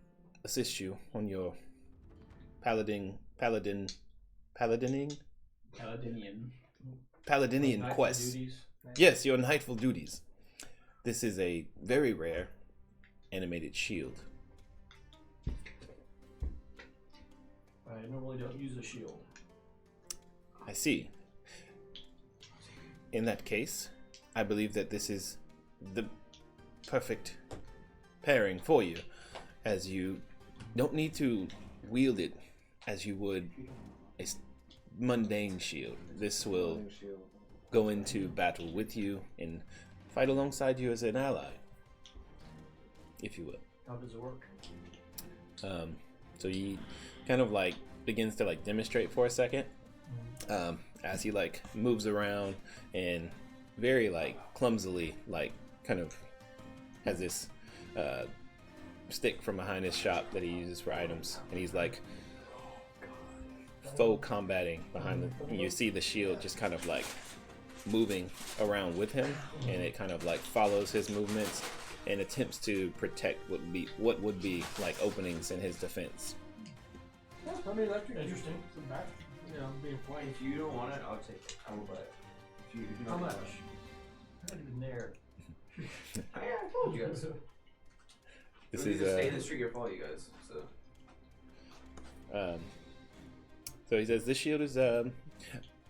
assist you on your paladinian Knightly quest. duties. Yes, your knightful duties. This is a very rare animated shield. I normally don't use a shield. I see. In that case, I believe that this is the perfect pairing for you, as you don't need to wield it as you would a mundane shield. This will go into battle with you and fight alongside you as an ally, if you will. How does it work? So he kind of like begins to like demonstrate for a second, as he like moves around and very like clumsily like kind of has this stick from behind his shop that he uses for items, and he's like faux combating behind the, and you see the shield just kind of like moving around with him, and it kind of like follows his movements and attempts to protect what would be like openings in his defense. Yeah, I mean, that's Interesting. The back, being flanked. If you don't want it, I'll take it. I will buy it. If you How don't much? want I'm not even there. it. I told you guys. This We is just stay in the street or follow you guys. So so he says this shield is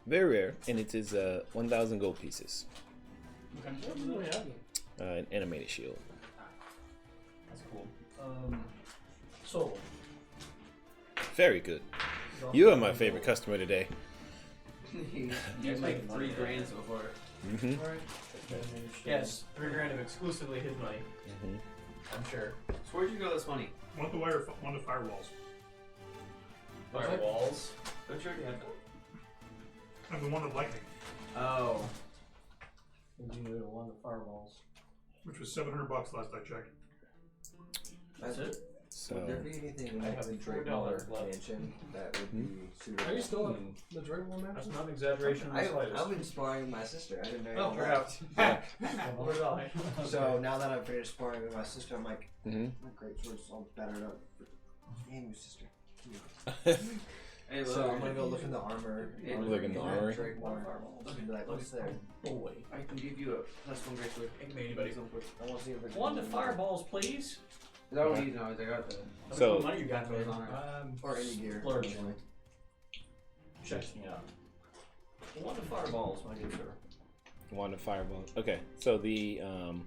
very rare, and it is 1,000 gold pieces. An animated shield. That's cool. Soul. Very good. You are my favorite customer today. you guys make $3,000 so far. Mm-hmm. Yes, $3,000 of exclusively his money. Mm-hmm. I'm sure. So where'd you go this money? Want the wire? Want the firewalls? Firewalls. Don't you already have that? I'm the one of lightning, Oh. You know, one of the fireballs. which was $700 last I checked. That's it? So Would there be anything in I like have the $4 Drake left. mansion that would be suitable? Are you still at the Dragon That's Mansion? not an exaggeration in the slightest. I've been sparring my sister. I didn't know. Oh, you perhaps. left. What did I? So now that I'm finished sparring with my sister, I'm like, Mhm. my great sword's all battered up. Damn you, sister. Hey, So look, I'm gonna go look in the armor. Yeah, on look in the armory. Drake War, and be like, what's there? Boy. I can give you a +1 great sword. It can be anybody. I want to see if there's One to fireballs, please. Is that what he's always? I got the. How So- much money you got, man? Or any gear. Splurge. actually. Checks me out. One of fireballs, my good sir. Wand of Fireballs. Okay, so the Wand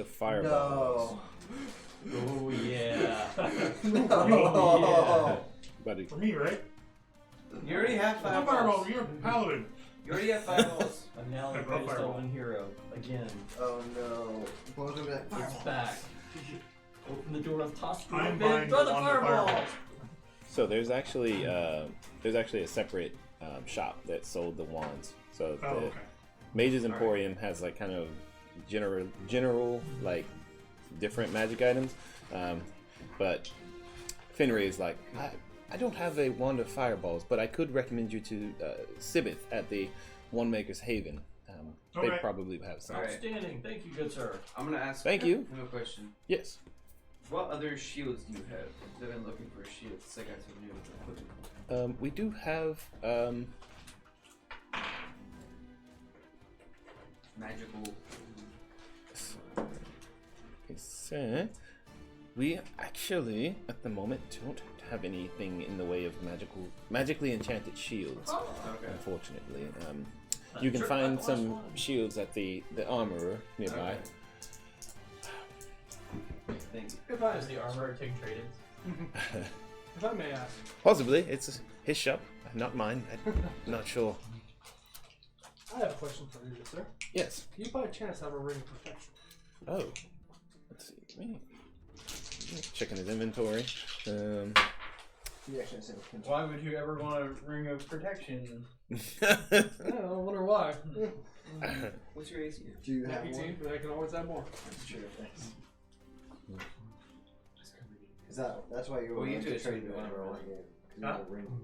of Fireballs. Oh yeah. No. Buddy. For me, right? You already have I'm a 5 fireball. balls. You're a paladin. You already have 5 balls. I'm now the I greatest fireball. elven hero. Again. Oh no. Blows over that It's fireball. back. Open the door of toss I'm and buying throw the the wand of fireball. fireballs. So there's actually a separate shop that sold the wands. So Oh, the okay. Mage's Alright. Emporium has like kind of general like different magic items, but Finray is like, I don't have a wand of fireballs, but I could recommend you to Sibith at the One Maker's Haven. They Okay. probably have some. Alright. Outstanding. Thank you, good sir. I'm gonna ask. Thank you. I have a question. Yes. What other shields do you have? Because I've been looking for shields. It's like I some new equipment. We do have Magical. so we actually at the moment don't have anything in the way of magically enchanted shields. Okay. Unfortunately, you can find some shields at the armorer nearby. Thank you. If I, Does the armor take trade-ins? if I may ask, Possibly, it's his shop, not mine. I'm not sure. I have a question for you, sir. Yes. Do you by chance have a ring of protection? Oh, let's see. Checking his inventory. He actually said Why would you ever want a ring of protection? I wonder why. What's your AC? Do you have 18, one? but I can always add more. Sure, thanks. Is that's why you were Well, you willing two to is trade gonna the do whatever I armor want. game? 'Cause you Huh? have a ring.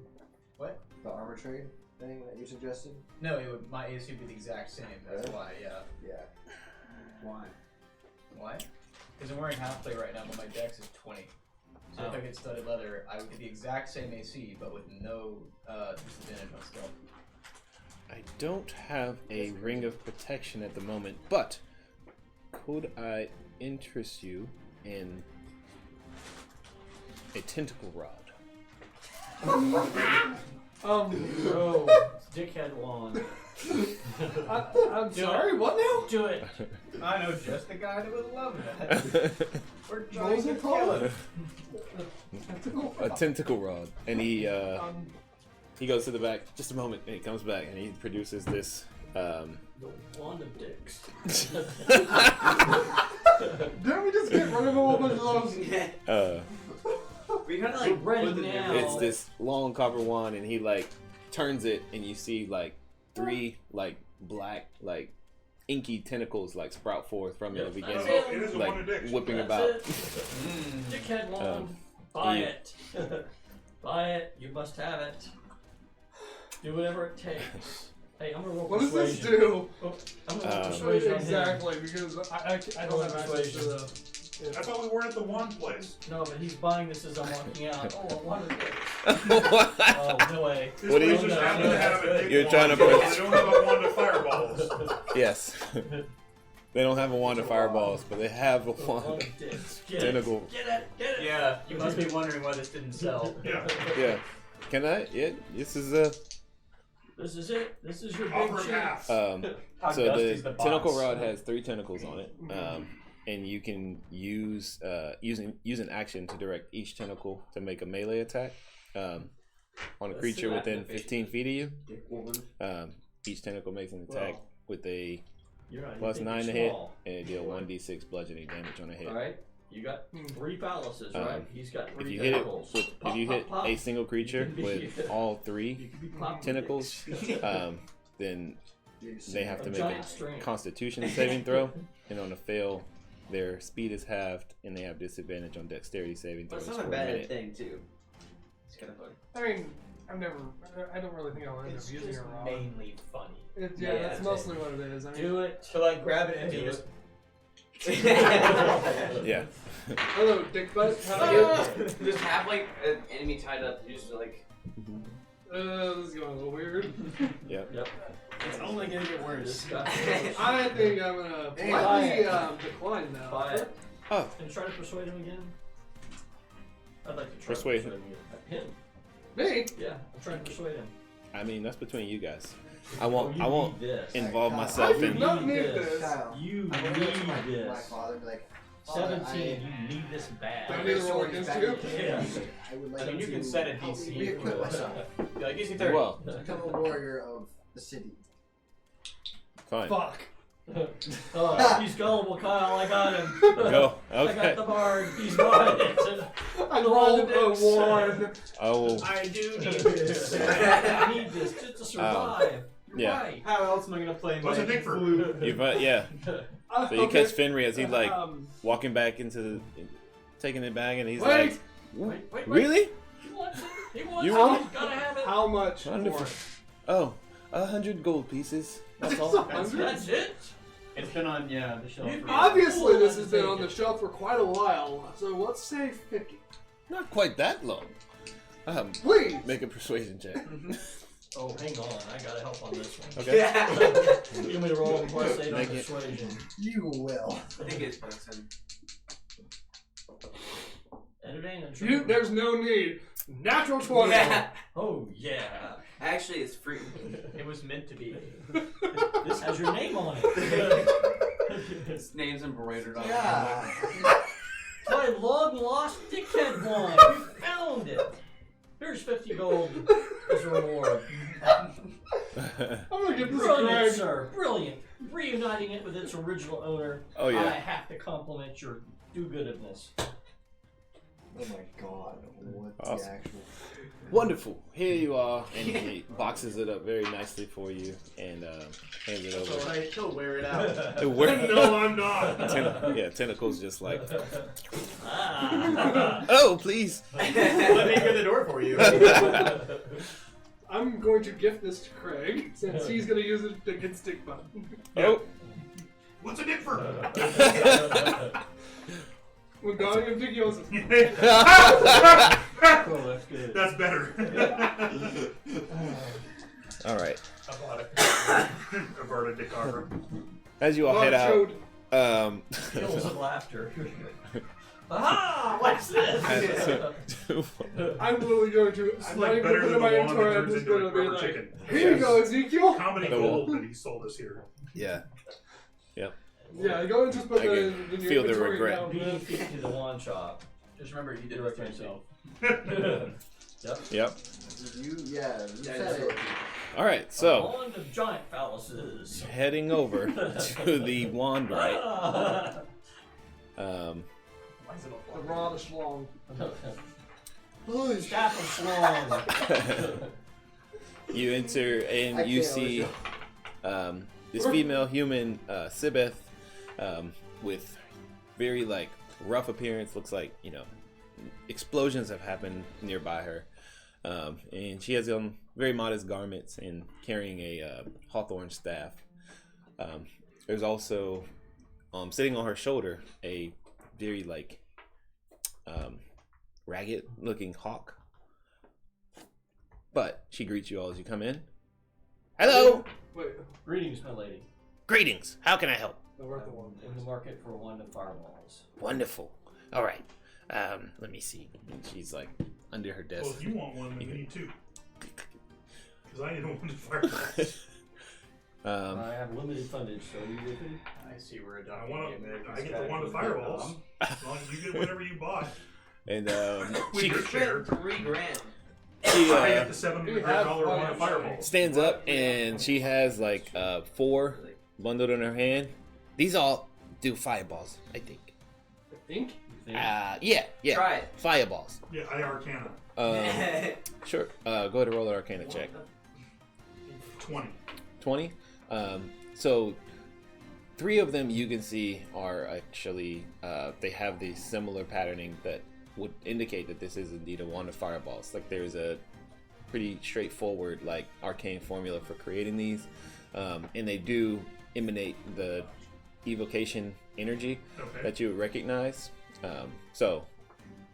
What? The armor trade thing that you suggested? No, it would, my AC would be the exact same. That's Really? why, yeah. Yeah. Why? Why? Because I'm wearing half plate right now, but my dex is 20. So if I get studded leather, I would get the exact same AC, but with no disadvantage on stealth. I don't have a ring of protection at the moment, but could I interest you in a tentacle rod? Bro, dickhead wand. I'm sorry, what now? Do it. I know just the guy that would love that. We're What trying was to it kill called? him. A tentacle rod, and he goes to the back. Just a moment, and he comes back, and he produces this. The wand of dicks. Didn't we just get rid of a whole bunch of those? We kind of We're like ready put them now. there. It's this long copper wand, and he like turns it, and you see like 3 like black like inky tentacles like sprout forth from it and Yep, begin that's It is a like one addiction. whipping That's about. it. Dickhead wand. Um, Buy you- it. Buy it. You must have it. Do whatever it takes. Hey, I'm gonna roll What does this persuasion. do? I'm gonna roll Um, persuasion on him. Exactly, because I don't have access to the. I thought we weren't at the one place. No, but he's buying this as I'm walking out. Oh, I wanted this. What? Oh, no way. This What do you- place just happened to have a dick You're wand, trying to but put- they don't have a wand of fireballs. Yes. They don't have a wand of fireballs, but they have a Wand wand of of dicks. Get tentacle. it. Get it. Get it. Yeah, you must be wondering why this didn't sell. Yeah. Yeah. Can I? Yeah. This is This is it. This is your big Offer him chance. half. How So dusty's the box? tentacle rod has 3 tentacles on it, and you can use use an action to direct each tentacle to make a melee attack on a Let's creature see that within activation. 15 feet of you. Dick wand. Each tentacle makes an attack Well, with a You're not. plus you 9 think to you're hit, small. and it deal 1d6 bludgeoning damage on a hit. All right. You got 3 phalluses, right? He's got 3 If you hit it tentacles. with, Pop, if you pop, hit pop. a single creature You can be- with all 3 You could be popping tentacles, dicks. then they have to A make giant a string. Constitution saving throw, and on a fail, their speed is halved, and they have disadvantage on Dexterity saving But throws it's for not a a bad minute. thing too. It's kind of funny. I mean, I don't really think I'll end It's up using just a rod. mainly funny. Yeah, Yeah, that's that's mostly what it is. I mean, Do it. To like grab it and Do just Yeah. hello, dick butt. How are you? Just have like an enemy tied up. You just like. This is going a little weird. Yep. Yep. It's only gonna get worse. Disgusting. I think I'm gonna Buy politely it. decline now. Buy it. Oh, And try to persuade him again. I'd like to try Persuade to persuade him. Me? Yeah, I'm trying to persuade him. I mean that's between you guys. I won't need this. involve Kyle, myself I do in. not You need need this. Kyle, You I'm gonna go to my this. father and be like, "Father, 17, you need this Do I bad. need to roll against you? Yeah. I would like I mean, you to can set a help DC. re-equip myself, Be like, DC 30. Well, become a warrior of the city." fine. Fuck. Oh, he's gullible, Kyle. I got him. Go. I got Okay. the bard. He's mine. I rolled a 1. Oh, I do need this. I need this just to survive. You're yeah. right. How else am I gonna play What's my a dick for? flute? you've yeah. So you catch Finry as he's like walking back into the, taking it back, and he's Wait! like, "Really? He wants it. He wants You it. want He's gotta have it. How much? Wonderful. For? Oh, 100 gold pieces. That's all." That's it. It's been on, the shelf. for- Obviously, this has been on the shelf for quite a while, so let's say 50. Not quite that long. Please! Make a persuasion check. Oh, hang on. I gotta help on this one. Okay. You want me to roll a plus 8 on Make it. persuasion? You will. I think it's +7. Advantage. There's no need. Natural 20. Yeah. Oh, yeah. Actually, it's free. It was meant to be. This has your name on it. His name's embroidered on Yeah. My long lost dickhead wand. We found it. Here's 50 gold as a reward. I'm gonna give this a Brilliant, Greg. sir. Brilliant. Reuniting it with its original owner. Oh, yeah. I have to compliment your do-goodness. Oh my god. What Awesome. the actual. Wonderful. Here you are, and he boxes it up very nicely for you and hands it It's over. alright, he'll wear it out. No, I'm not. Tentacles just like, Ah. oh, please. Let me get the door for you. I'm going to gift this to Craig, since he's gonna use it to get stick button. Oh. What's a dick for? Wingardium Leviosa. Oh, that's good. That's better. All right. Averted Dicara. As you all head out, Kills of laughter. Aha! What's this? I'm literally going to. It's I'm like not even better going to than put the in my wand that inventory. I'm turns just into a going to be rubber like, chicken. here you go, Ezekiel. Comedy The gold that he sold us here. yeah. Yeah, go and just put I that can in your feel the inventory regret. down Beating there. feet to the wand shop. Just remember, he did it for himself. Yep. You said that's it. All right. A So wand of giant phalluses. heading over to the wand right. Why is it The rod is long. Staff of Slong. You enter and I you can't see this female human, Sibeth, with very like rough appearance. Looks like explosions have happened nearby her, and she has on very modest garments and carrying a hawthorn staff. There's also sitting on her shoulder a very like ragged looking hawk. But she greets you all as you come in. Hello! Wait, Greetings, my lady. Greetings! How can I help? no, we're at the one. In the market for a wand of fireballs. Wonderful. Alright. Let me see. And she's like under her desk. Well, if you want one, then we need two. Because I need one to fire. I have limited fundage, so are you with me? I see we're I adopting want the American I get the strategy one to with fireballs. Vietnam. As long as you get whatever you bought. And With she your share. $3,000. I got the $700 one of fireballs. stands up and she has like 4 bundled in her hand. These all do fireballs, I think. I think. Yeah. Try it. Fireballs. Yeah, I Arcana. Sure. Go ahead and roll an Arcana check. 20. 20. So 3 of them you can see are actually they have the similar patterning that would indicate that this is indeed a wand of fireballs. Like there's a pretty straightforward like arcane formula for creating these, and they do emanate the evocation energy Okay. that you would recognize. So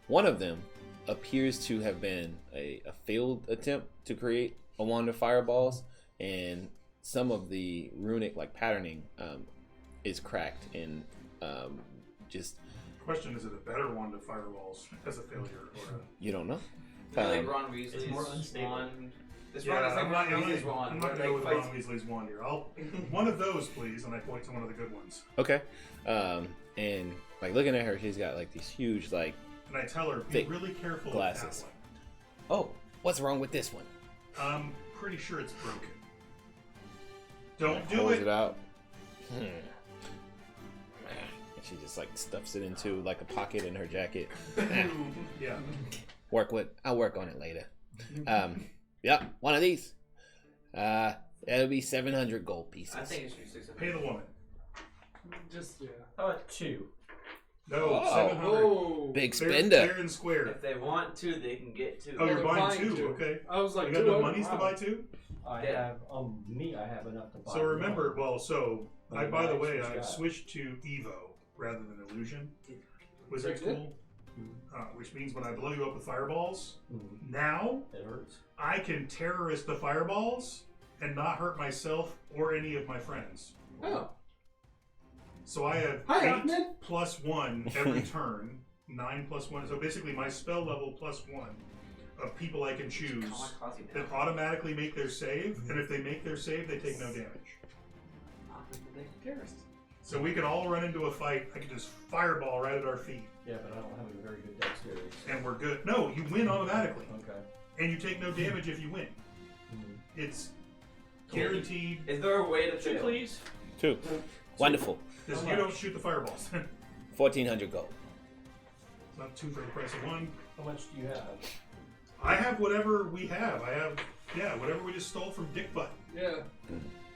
one of them appears to have been a failed attempt to create a wand of fireballs, and some of the runic like patterning is cracked and just Question: is it a better one to fireballs as a failure, or a... You don't know. I feel like Ron Weasley's more unstable. wand. This Yeah, one is like I'm Ron not, Weasley's wand. I'm not where gonna go it, with like, Ron fights- Weasley's wand here. One of those, please, and I point to one of the good ones. Okay. And like looking at her, she's got like these huge like, And I tell her, be Thick really careful glasses. with that oh, what's wrong with this one? one. I'm pretty sure it's broken. Don't do Pulls it. it out. And she just like stuffs it into like a pocket in her jacket. Yeah. I'll work on it later. Yeah, one of these. That'll be 700 gold pieces. I think it's just 600. Pay the woman. Just yeah. How about 2? No, Oh. 700. Oh, Big Fair- spender. Fair and square. If they want to, they can get two. Oh, you're they're buying buying 2. two. Okay. I was like, You got no 200, monies to wow. buy 2? I Yeah. have, I have enough to buy. So remember, one. well, so But I, the by the knives way, was I got. switched to Evo rather than Illusion. Wizard Is that good? School. Which means when I blow you up with fireballs, Mhm. now It hurts. I can terrorist the fireballs and not hurt myself or any of my friends. Oh, So I have Hi, 8 Ahmed. plus 1 every turn, 9 plus 1. So basically, my spell level plus 1 of people I can choose that automatically make their save, and if they make their save, they take no damage. So we can all run into a fight. I can just fireball right at our feet, Yeah, but I don't have a very good dexterity. and we're good. No, you win automatically, Okay. and you take no damage if you win. Mhm. It's guaranteed. Is there a way to 2, fail? please. 2. Wonderful. Because How you don't much? shoot the fireballs. 1,400 gold. Not 2 for the price of 1. How much do you have? I have whatever we have. I have, whatever we just stole from Dick Butt. yeah.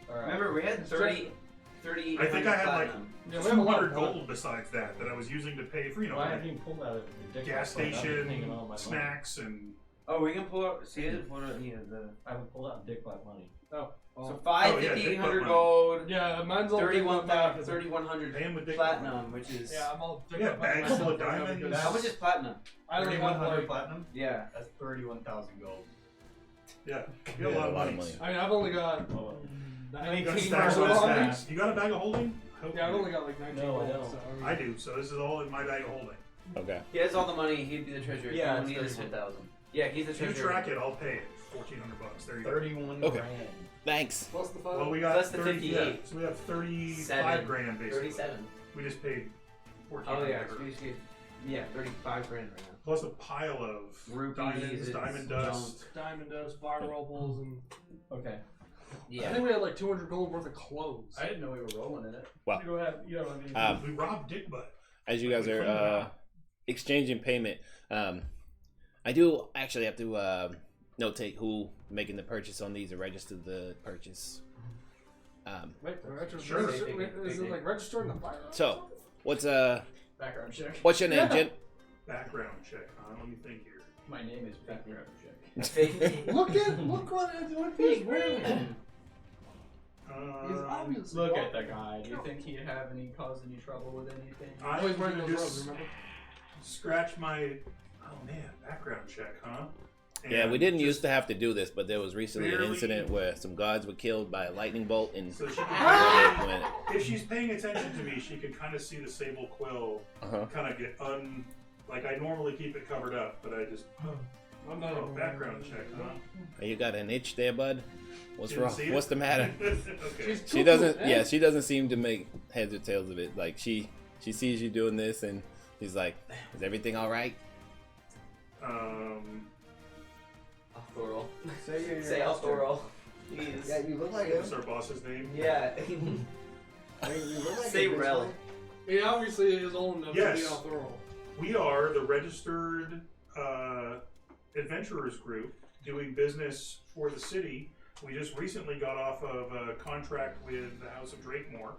All right. Remember, we had 30. I think I had like platinum. Yeah, we have a lot 200 of gold besides that I was using to pay for, Well, I haven't even pulled out of the deck. gas I've been hanging station, on my money. snacks, and Oh, we can pull out. See, I didn't pull out any of the. I haven't pulled out dick butt money. Oh, well, So 5, Oh, yeah, 50, big 800 butt gold, yeah, mine's all 31,000, big 3,100 pay 'em with Dick platinum, which is. Yeah, I'm all Yeah, bags full of diamonds. How much is platinum? I only have 3,100 like, platinum? Yeah. That's 31,000 gold. yeah, you got a lot of money. I mean, I've only got Oh, You got 19 stacks gold on on me. stacks. You got a bag of holding? Hope Yeah, I've you only got like 19 No, I gold, don't. so do. I do, so this is all in my bag of holding. Okay. He has all the money. He'd be the treasurer. Yeah, He it's needs it. 31,000. Yeah, he's the If you treasurer. track it, I'll pay it. $1,400. There you go. 31 Okay. grand. Thanks. Plus the 5. Well, we got That's the 30, 58. yeah, so we have 35 7. grand basically. 37. We just paid 14. Oh yeah, so we just get 35 grand right now. Plus a pile of Rupees, diamonds, it's diamond dust. Diamond dust, fire rolls, and okay. I Yeah. think we had like 200 gold worth of clothes. I didn't know we were rolling in it. Well, you don't have, you don't have any. um, We robbed Dick Butt. as you guys are exchanging payment, I do actually have to notate who making the purchase on these and register the purchase. Wait, register, Sure. is it like registering the fire? So, what's Background check. what's your name, Yeah. Jen? Background check, huh? Let me think here. My name is background check. Fake. Look what he's wearing. He's Um, obviously Look at the guy. Do you think he'd have any cause any trouble with anything? I'm always wearing gonna those just robes, remember? scratch my. Oh man, background check, huh? Yeah, we And didn't just- used to have to do this, but there was recently an barely- incident where some guards were killed by a lightning bolt, and So she can uh if she's paying attention to me, she can kind of see the sable quill huh. kind of get like I normally keep it covered up, but I just I'm not even background wearing check, those. huh? You got an itch there, bud? What's Didn't wrong? see it? What's the matter? Okay. She's She cool, doesn't. man. Yeah, she doesn't seem to make heads or tails of it. Like she sees you doing this, and she's like, "Is everything all right?" Authorol. Say your Say master. Authorol. Please. Yeah, you look like him. What's our boss's name? Yeah. I mean, you look like Say him, Rel. He obviously is old enough Yes. to be off the roll. We are the registered adventurers group doing business for the city. We just recently got off of a contract with the House of Drakemore.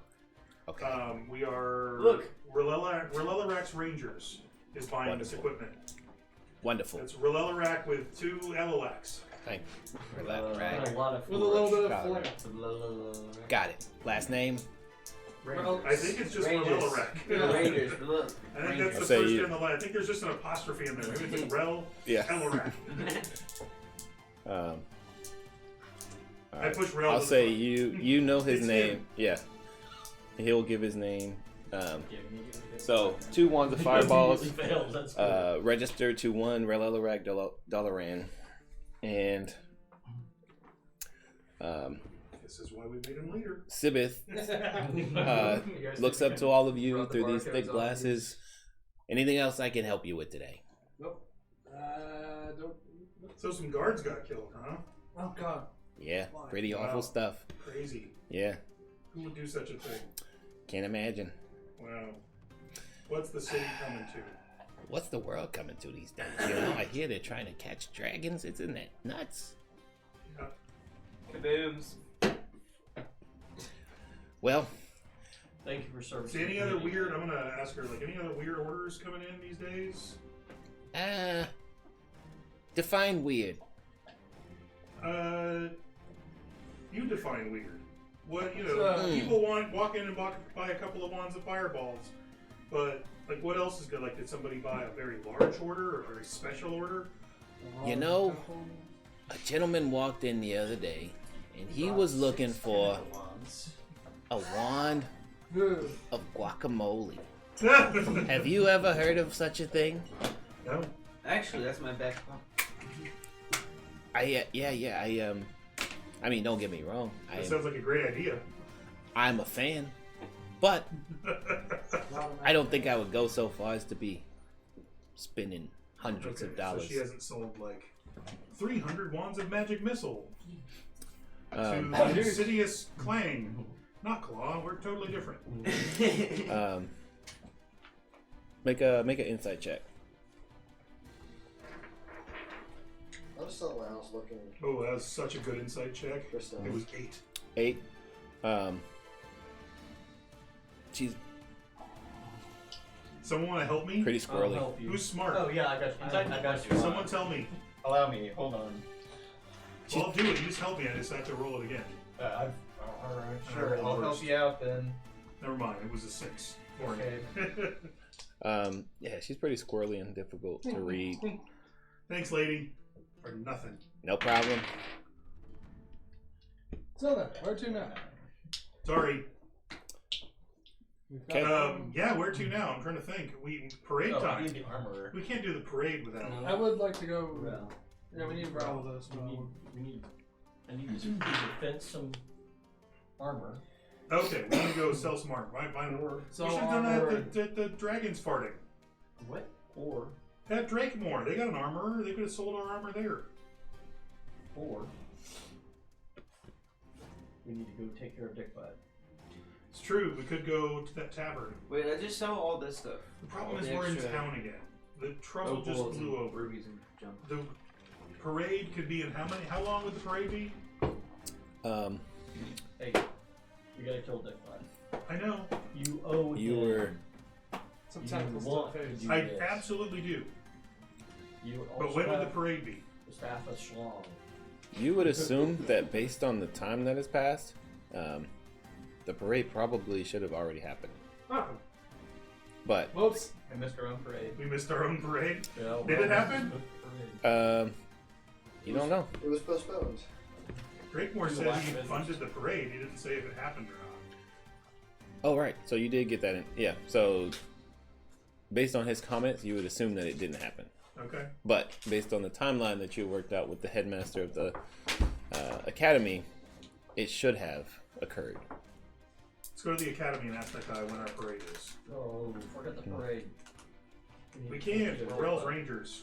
Okay. We are Look. Relelarax Rangers is buying this Wonderful. equipment. Wonderful. It's Relelarac with 2 Elalax. Thank you. And Right. a lot of With a little bit of Got it. flair. Got it. Last name? Well, I think it's just Rangers. Relelarac. Yeah. Rangers. But look. I think that's the I'll say first you- and the last. I think there's just an apostrophe in there. Maybe it's Rel Yeah. Elarac. All I right. push Rel. I'll to the say front. you know his It's name. him. Yeah. He'll give his name. So 2 wands of fireballs. Immediately fails, that's good. Register to 1 Relelarak Dolaran, and This is why we made him leader. Sibith You guys looks think up to all of you brought the through these barcodes thick on glasses. Anything else I can help you with today? Nope. Don't. So some guards got killed, huh? Oh God. Yeah, pretty Wow. awful stuff. Crazy. Yeah, Who would do such a thing? can't imagine. Wow. What's the city coming to? What's the world coming to these days? You know, I hear they're trying to catch dragons. Isn't that nuts? Kabooms. Well, Thank you for serving. See any other weird? I'm gonna ask her like any other weird orders coming in these days? define weird. You define weird. What people walk in and buy a couple of wands of fireballs, but like what else is good? Like did somebody buy a very large order or a very special order? You know, a gentleman walked in the other day, and he was looking for a wand of guacamole. Have you ever heard of such a thing? No. Actually, that's my back pocket. I mean, don't get me wrong. That sounds like a great idea. I'm a fan, but I don't think I would go so far as to be spending hundreds of dollars. So she hasn't sold like 300 wands of magic missile to Um, the insidious clang. Not claw. We're totally different. make an insight check. I'm just at my house looking Oh, that was such a good insight check. for stuff. It was 8. 8. She's Someone want to help me? pretty I'll squirrely. help you. Who's smart? Oh yeah, I got you. I got you. Someone tell me. Allow me. Hold on. Well, I'll do it. You just help me. I just have to roll it again. I've, All right. sure, I'll help you out then. Never mind. It was a 6. Okay. Yeah, she's pretty squirrely and difficult to read. Thanks, lady. For nothing. No problem. So then, where to now? Sorry. We've Okay. Yeah, where to now? I'm trying to think. Parade Oh, I time. need the armor. We can't do the parade without. I would like to go. Well, Yeah, we need Ral with us. I need to defense some armor. Okay, we need to go sell some armor. Why we So should have done that at the dragon's farting. What? Or At Drakemore, they got an armorer. They could have sold our armor there. we need to go take care of Dick Butt. It's true. We could go to that tavern. Wait, I just saw all this stuff. The problem All is the we're in extra town again. The trouble just opals blew and over. rubies and junk. The parade could be in how long would the parade be? Hey, we gotta kill Dick Butt. I know. You owe You him. were Some You technical want stuff. to Phase. do I this. absolutely do. You But also when would the have parade be? the staff of Schlong. you would assume that based on the time that has passed, the parade probably should have already happened. Oh, But whoops. I missed our own parade. We missed our own parade. Yeah, Did it happen? you don't know. It was postponed. Drakemore The said lack he of interest. funded the parade. He didn't say if it happened or not. Oh right, so you did get that in. Yeah, so based on his comments, you would assume that it didn't happen. Okay. But based on the timeline that you worked out with the headmaster of the academy, it should have occurred. Let's go to the academy and ask that guy when our parade is. Oh, forget the parade. We can't. We're Rel's Rangers.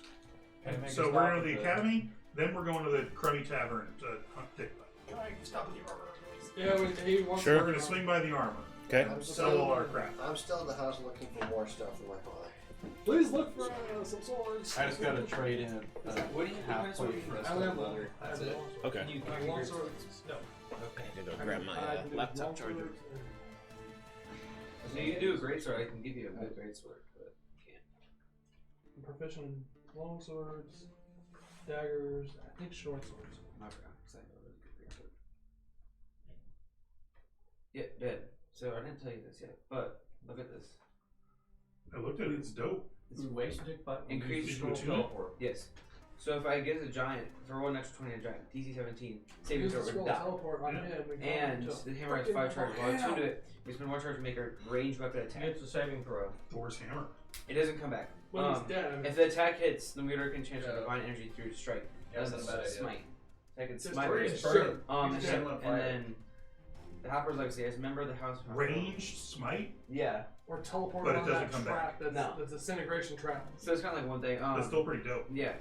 Gotta make So a we're stop going to the at academy, then we're going to the crummy tavern to hunt Dick Butt. Can I stop with your armor, please? Yeah, he wants Sure. We're going to swing by the armor. Okay. I'm Sell all our crap. I'm still at the house looking for more stuff for my father. Please look for some swords. I just got to trade in What do you half plate for I a have leather. one. That's I have it. one. Okay. Can you I have give long your swords. No. Okay. I gotta grab my I can do laptop long charger. swords So you can do a greatsword. I can give you a good greatsword, but can't. I'm proficient in long swords, daggers, I think short swords. I'm not around because I know there's a good greatsword. Yeah, dead. So I didn't tell you this yet, but look at this. I looked at it. It's dope. We waste Dick Butt. we Increase use control. teleport. Yes. So if I get a giant, if I roll an extra 20 on a giant, DC 17, saving Use the throw scroll would die. teleport on Yeah. him. And the hammer has 5 charges. While it's tuned to it, we spend 1 charge to make a ranged weapon attack. It's a saving throw. Thor's hammer. It doesn't come back. When he's dead. If the attack hits, the wielder can chance a divine energy through to strike. Yeah, that's not a bad idea. Smite. I can Just smite. burn it. it. Burn it. And He's dead. then the Hopper's legacy as a member of the House of Ranged smite? Yeah. Or teleport But it on doesn't that come back. trap. That's No. that's a disintegration trap. So it's kind of like one thing. That's still pretty dope. Yeah.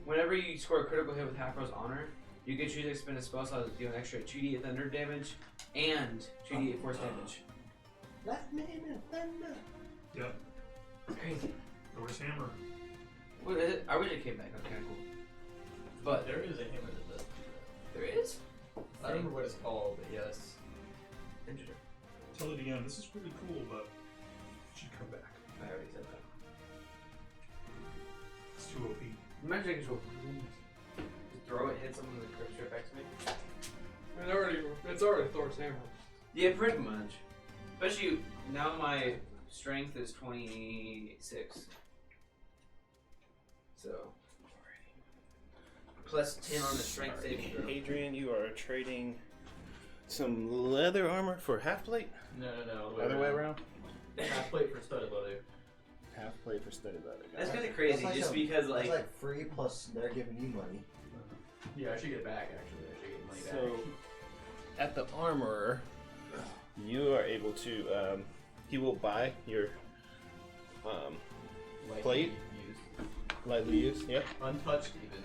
Whenever you score a critical hit with Half Rose Honor, you can choose to expend a spell slot to deal an extra 2d8 thunder damage and 2d8 force damage. Left man in thunder. Yep. It's crazy. Thor's hammer. What is it? I wish it came back. That's kind of cool. But There is a hammer that does. there is. I don't remember what it's called, but yes. Interesting. Tell it again. This is really cool, but it should come back. I already said that. It's too OP. Imagine I can just throw it, hit someone, and it straight back to me. It's already Thor's hammer. Yeah, pretty much. Especially now my strength is 26. So. Plus 10 on the strength saving throw. Adrian, you are trading some leather armor for half plate? No. Other way around? Half plate for studded leather. Half plate for studded leather. That's kind of That's crazy, like just some- because It's like like free plus they're giving you money. Yeah, I should get it back actually. I should get money back. So, at the armorer, you are able to. He will buy your Like plate? used. lightly used. Yep. Untouched even.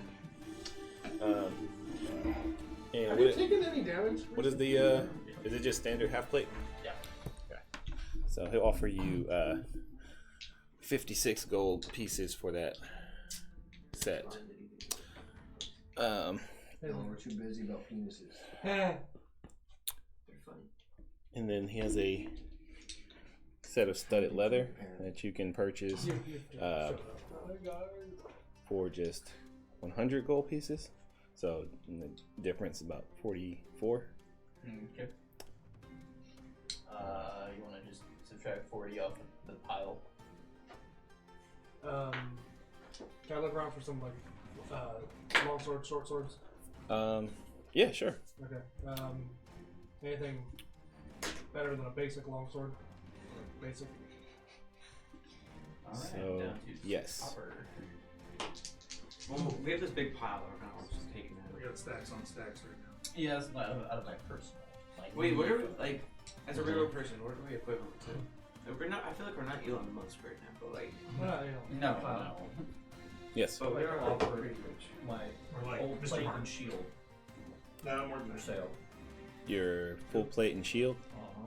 And Have you taken any damage? what is the? Is it just standard half plate? Yeah. Okay. So he'll offer you 56 gold pieces for that set. No, we're too busy about penises. they're funny. And then he has a set of studded leather that you can purchase for just 100 gold pieces. So the difference about 44. Okay. You want to just subtract 40 off the pile? Can I look around for some like long swords, short swords? Yeah, sure. Okay. Anything better than a basic longsword? Basic. Alright, So, down to yes. copper. Well, we have this big pile that we're kind of just taking We out. got stacks on stacks right now. Yeah, that's not out of my personal. Like, Wait, what are we, like, as a real person, what are we equivalent to? Like, we're not, I feel like we're not Elon Musk right now, but like, Well, you know. No. Yes. but we are all pretty rich. My We're like old Mr. plate Martin. and shield No, more for than sale. Your full plate and shield.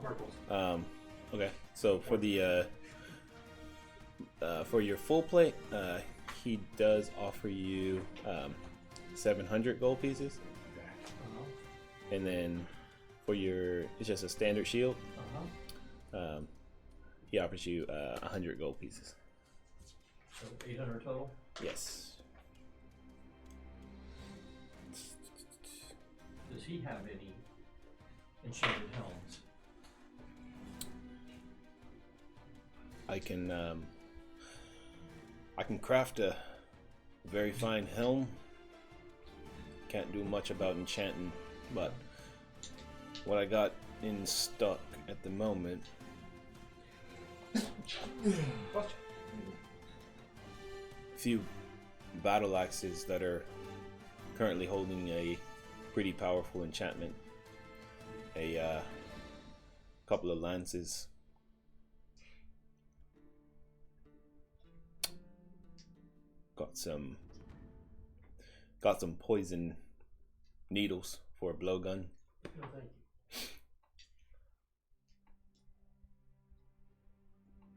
Marbles. Okay. So for your full plate, he does offer you 700 gold pieces, and then for your it's just a standard shield. He offers you 100 gold pieces. So 800 total. Yes. Does he have any enchanted helms? I can craft a very fine helm. Can't do much about enchanting, but what I got in stock at the moment. Few battle axes that are currently holding a pretty powerful enchantment. A couple of lances. Got some poison needles for a blowgun. No, thank you.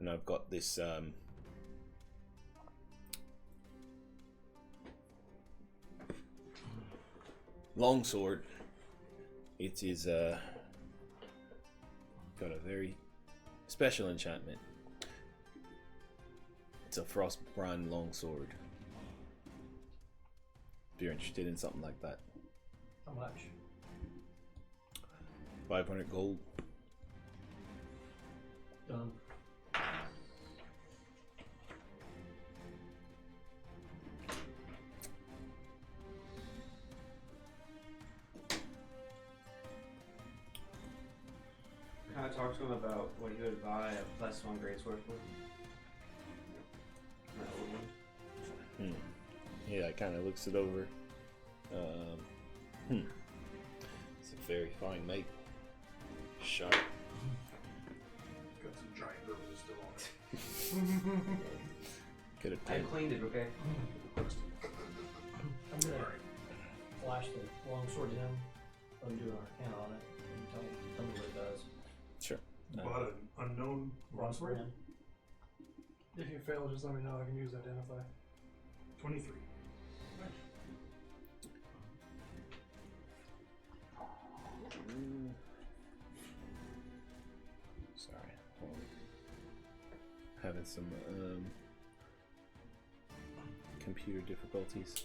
And I've got this longsword. It is got a very special enchantment. It's a frostbrand longsword. If you're interested in something like that. How much? 500 gold. Done. talk to him about what he would buy a +1 greatsword for? That old one. Yeah, kind of looks it over. It's a very fine make. Sharp. Got some giant girdles still on it. Could have I taken. cleaned it, okay? I'm gonna flash the longsword to him. Let him do an arcana on it. And tell me what it does. Sure. You bought an unknown longsword? Brand. If you fail, just let me know. I can use identify. 23. Sorry. Hold on. Having some computer difficulties.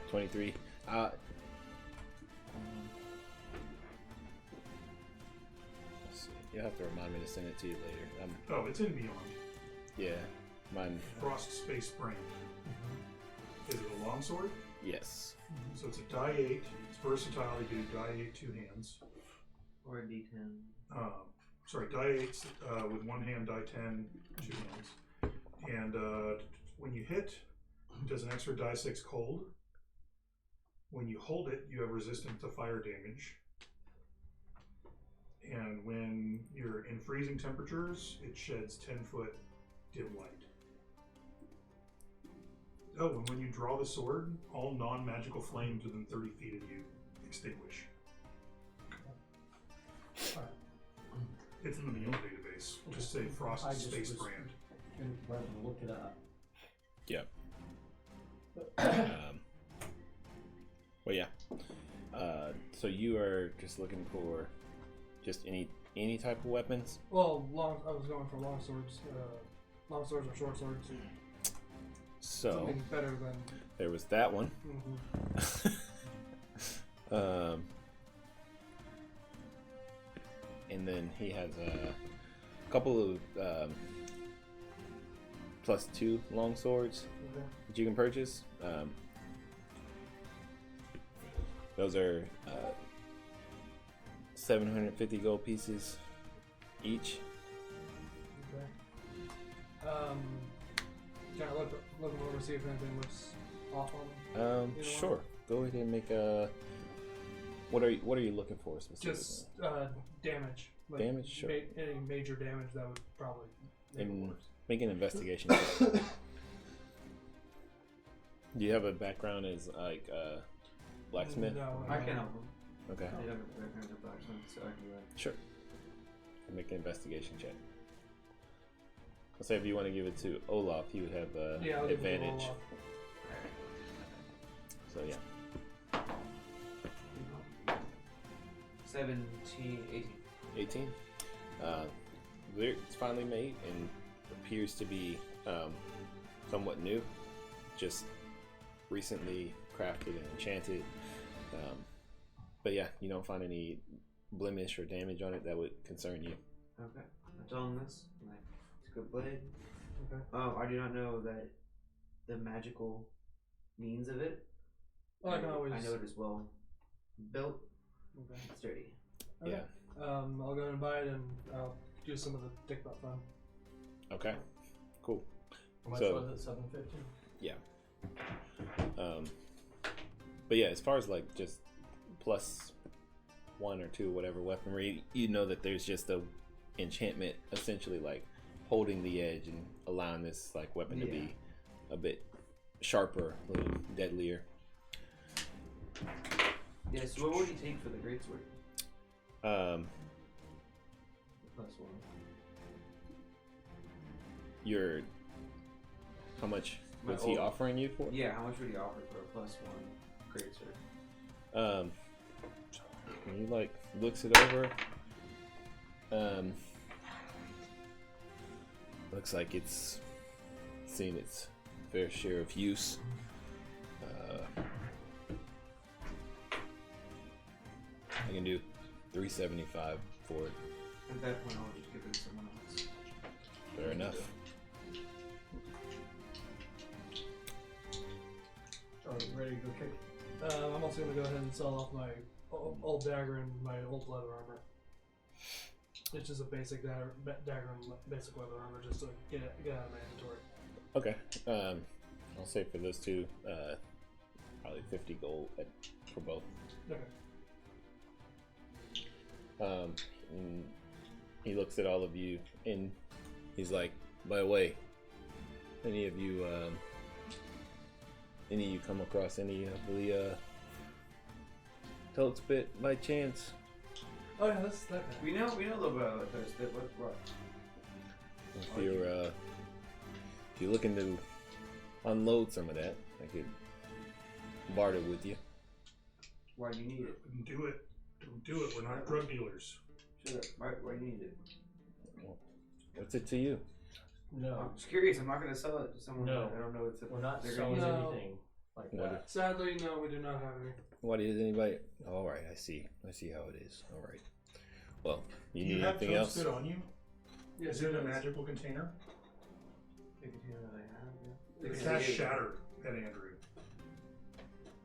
23. Let's see. You'll have to remind me to send it to you later. Oh, it's in Beyond. Yeah, mine. Frost Space Brand. Is it a longsword? Yes. So it's a die 8. It's versatile. You do die 8 2 hands. Or a D10. Sorry, die 8 with one hand, die 10 2 hands. And when you hit, it does an extra die 6 cold. When you hold it, you have resistance to fire damage. And when you're in freezing temperatures, it sheds 10-foot dim light. Oh, and when you draw the sword, all non-magical flames within 30 feet of you extinguish. Alright. It's in the Beyond database. Just say Frost I just Space was- Brand. Rather than look it up. Yep. Well, yeah. So you are just looking for just any type of weapons? Well, I was going for long swords. Long swords or short swords. So Something better than. there was that one. And then he has a couple of +2 long swords Okay. that you can purchase. Those are 750 gold pieces each. Okay. Can I look them over, see if anything looks off on them? You know Sure. Go ahead and make a. What are you looking for specifically? Just damage. Like Damage, sure. Any major damage that would probably make it And worse. make an investigation check. Do you have a background as like blacksmith? No, I can help him. Okay. I have a background of blacksmith, so I can do that. Sure. Make an investigation check. Let's say if you want to give it to Olaf, he would have Yeah, I'll give it to advantage. Olaf. So yeah. 17, 18. 18. It's finally made and appears to be somewhat new. Just recently crafted and enchanted. But yeah, you don't find any blemish or damage on it that would concern you. Okay. I tell him this. Like, it's a good blade. Okay. I do not know that the magical means of it. Well, I can always. I know it is well built, Okay. sturdy. Okay. Yeah. I'll go and buy it, and I'll do some of the dick butt fun. Okay. Cool. How much So- was it? 750? Yeah. But yeah, as far as like just +1 or 2, whatever weaponry, you know that there's just a enchantment essentially like holding the edge and allowing this like weapon to be a bit sharper, a little deadlier. Yeah, so what would he take for the greatsword? Um, +1. your how much My was he old- offering you for? Yeah, how much would he offer for a +1 greatsword? When he like looks it over, looks like it's seen its fair share of use. I can do 375 for it. At that point, I'll just give it to someone else. Fair enough. Are you ready to go kick? I'm also gonna go ahead and sell off my old dagger and my old leather armor. It's just a basic dagger and basic weapon armor just to get out of my inventory. Okay. I'll say for those two, probably 50 gold for both. Okay. And he looks at all of you and he's like, by the way, any of you come across any of the toad spit by chance? Oh yeah, that's that guy. We know a little bit about those. What? If you're looking to unload some of that, I could barter with you. Why do you need it? Don't do it. Don't do it. We're not drug dealers. Shut up. Why do you need it? What's it to you? No, I'm just curious. I'm not going to sell it to someone No. that I don't know what's. we're not They're selling gonna use it. anything like What that. Sadly, no, we do not have any. What is anybody? All right, I see how it is. All right. Well, you Do need you have anything toad else? spit on you? Yes, Is it it a is. magical container? They could do that, yeah. The They cast could- shatter at Andrew.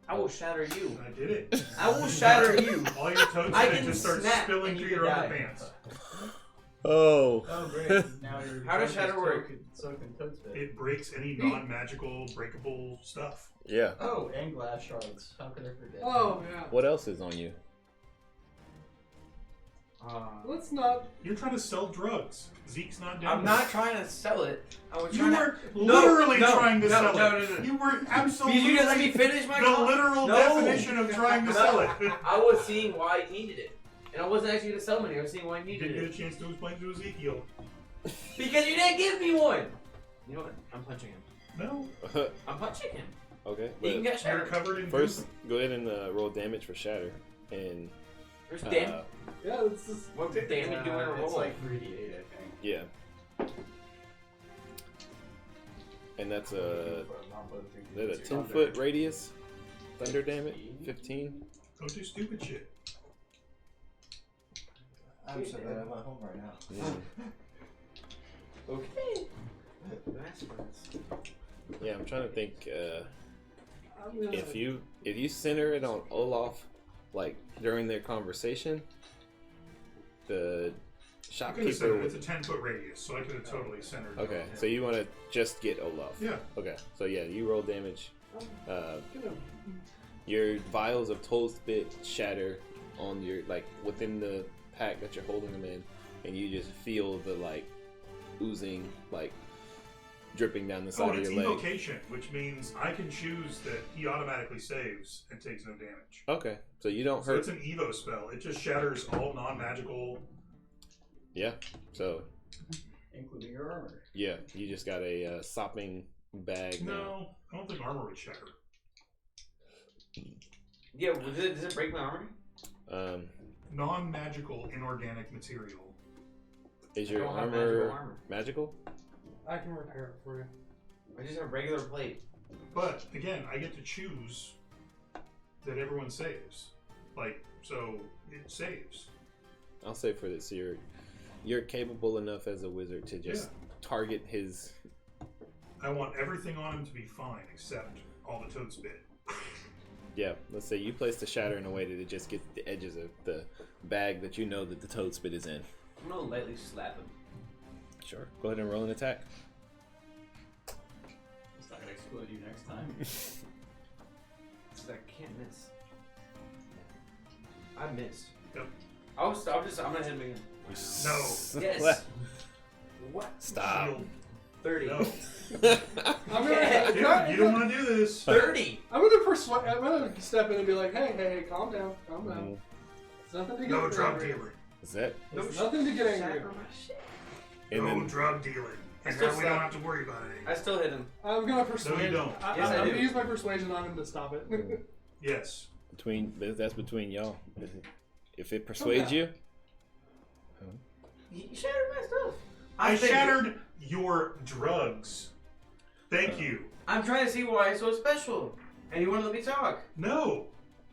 I will shatter you. I did it. I will shatter you. All your toad I spit can just starts snap spilling and through you your can die. underpants. Oh. Oh great! Now you're How does shatter work? Soaked in toad spit. It breaks any non-magical breakable stuff. Yeah. Oh, and glass shards. How could I forget? Oh yeah. What else is on you? Let's not. You're trying to sell drugs. Zeke's not down. I'm not trying to sell it. I was You trying were to. literally no, trying to no, sell no, it. no, no. You were Because absolutely you didn't let me finish my the comment. literal No. definition of trying to sell it. I was seeing why I needed it. And I wasn't actually going to sell money. I was seeing why I You needed didn't get it. a chance to explain to Ezekiel. Because you didn't give me one. You know what? I'm punching him. No, I'm punching him. Okay. He can But get you're shattered. covered in first, go ahead and roll damage for shatter. And There's damn. Yeah, it's just. What damn you doing a roll? It's like 3d8, I think. yeah. And that's a 10-foot radius. Thunder damage. 15. Don't do stupid shit. I'm so glad I'm at home right now. Yeah. Okay. That's fast. Yeah, I'm trying to think. I'm gonna, If you center it on Olaf, like during their conversation, the I could have said shopkeeper. it's a 10-foot radius, so I could have totally centered it. Okay, so you want to just get Olaf. Yeah. Okay, so yeah, you roll damage. gonna, Your vials of toad spit shatter on your within the pack that you're holding them in, and you just feel the oozing dripping down the side Oh, of it's your leg. evocation, which means I can choose that he automatically saves and takes no damage. Okay, so you don't So hurt. it's an evo spell. It just shatters all non-magical. Yeah, so Including your armor. yeah, you just got a sopping bag now. No, I don't think armor would shatter. Yeah, does it break my armor? Non-magical inorganic material. Is I your don't have armor magical magical? I can repair it for you. I just have a regular plate. But again, I get to choose that everyone saves. So it saves. I'll say for this, you're capable enough as a wizard to just target his. I want everything on him to be fine except all the toad spit. Yeah, let's say you place the shatter in a way that it just gets the edges of the bag that you know that the toad spit is in. I'm gonna lightly slap him. Sure. Go ahead and roll an attack. It's not gonna explode you next time. I can't miss. I missed. Yep. I'm gonna hit him again. No. Yes. What? Stop. Shield. 30. No. I'm gonna. Yeah. Dude, you don't want to do this. 30. I'm gonna step in and be like, hey, calm down. Mm, It's nothing to get No angry drug over. dealing. is that? It's nothing to get angry over. And No then drug dealing. And still now we don't suck. have to worry about it. I still hit him. I'm gonna persuade. No, you don't. Yes, I I'm do. gonna use my persuasion on him to stop it. Yes. that's between y'all. If it persuades you, You shattered my stuff. I think- shattered your drugs. Thank you. I'm trying to see why it's so special. And you want to let me talk? No.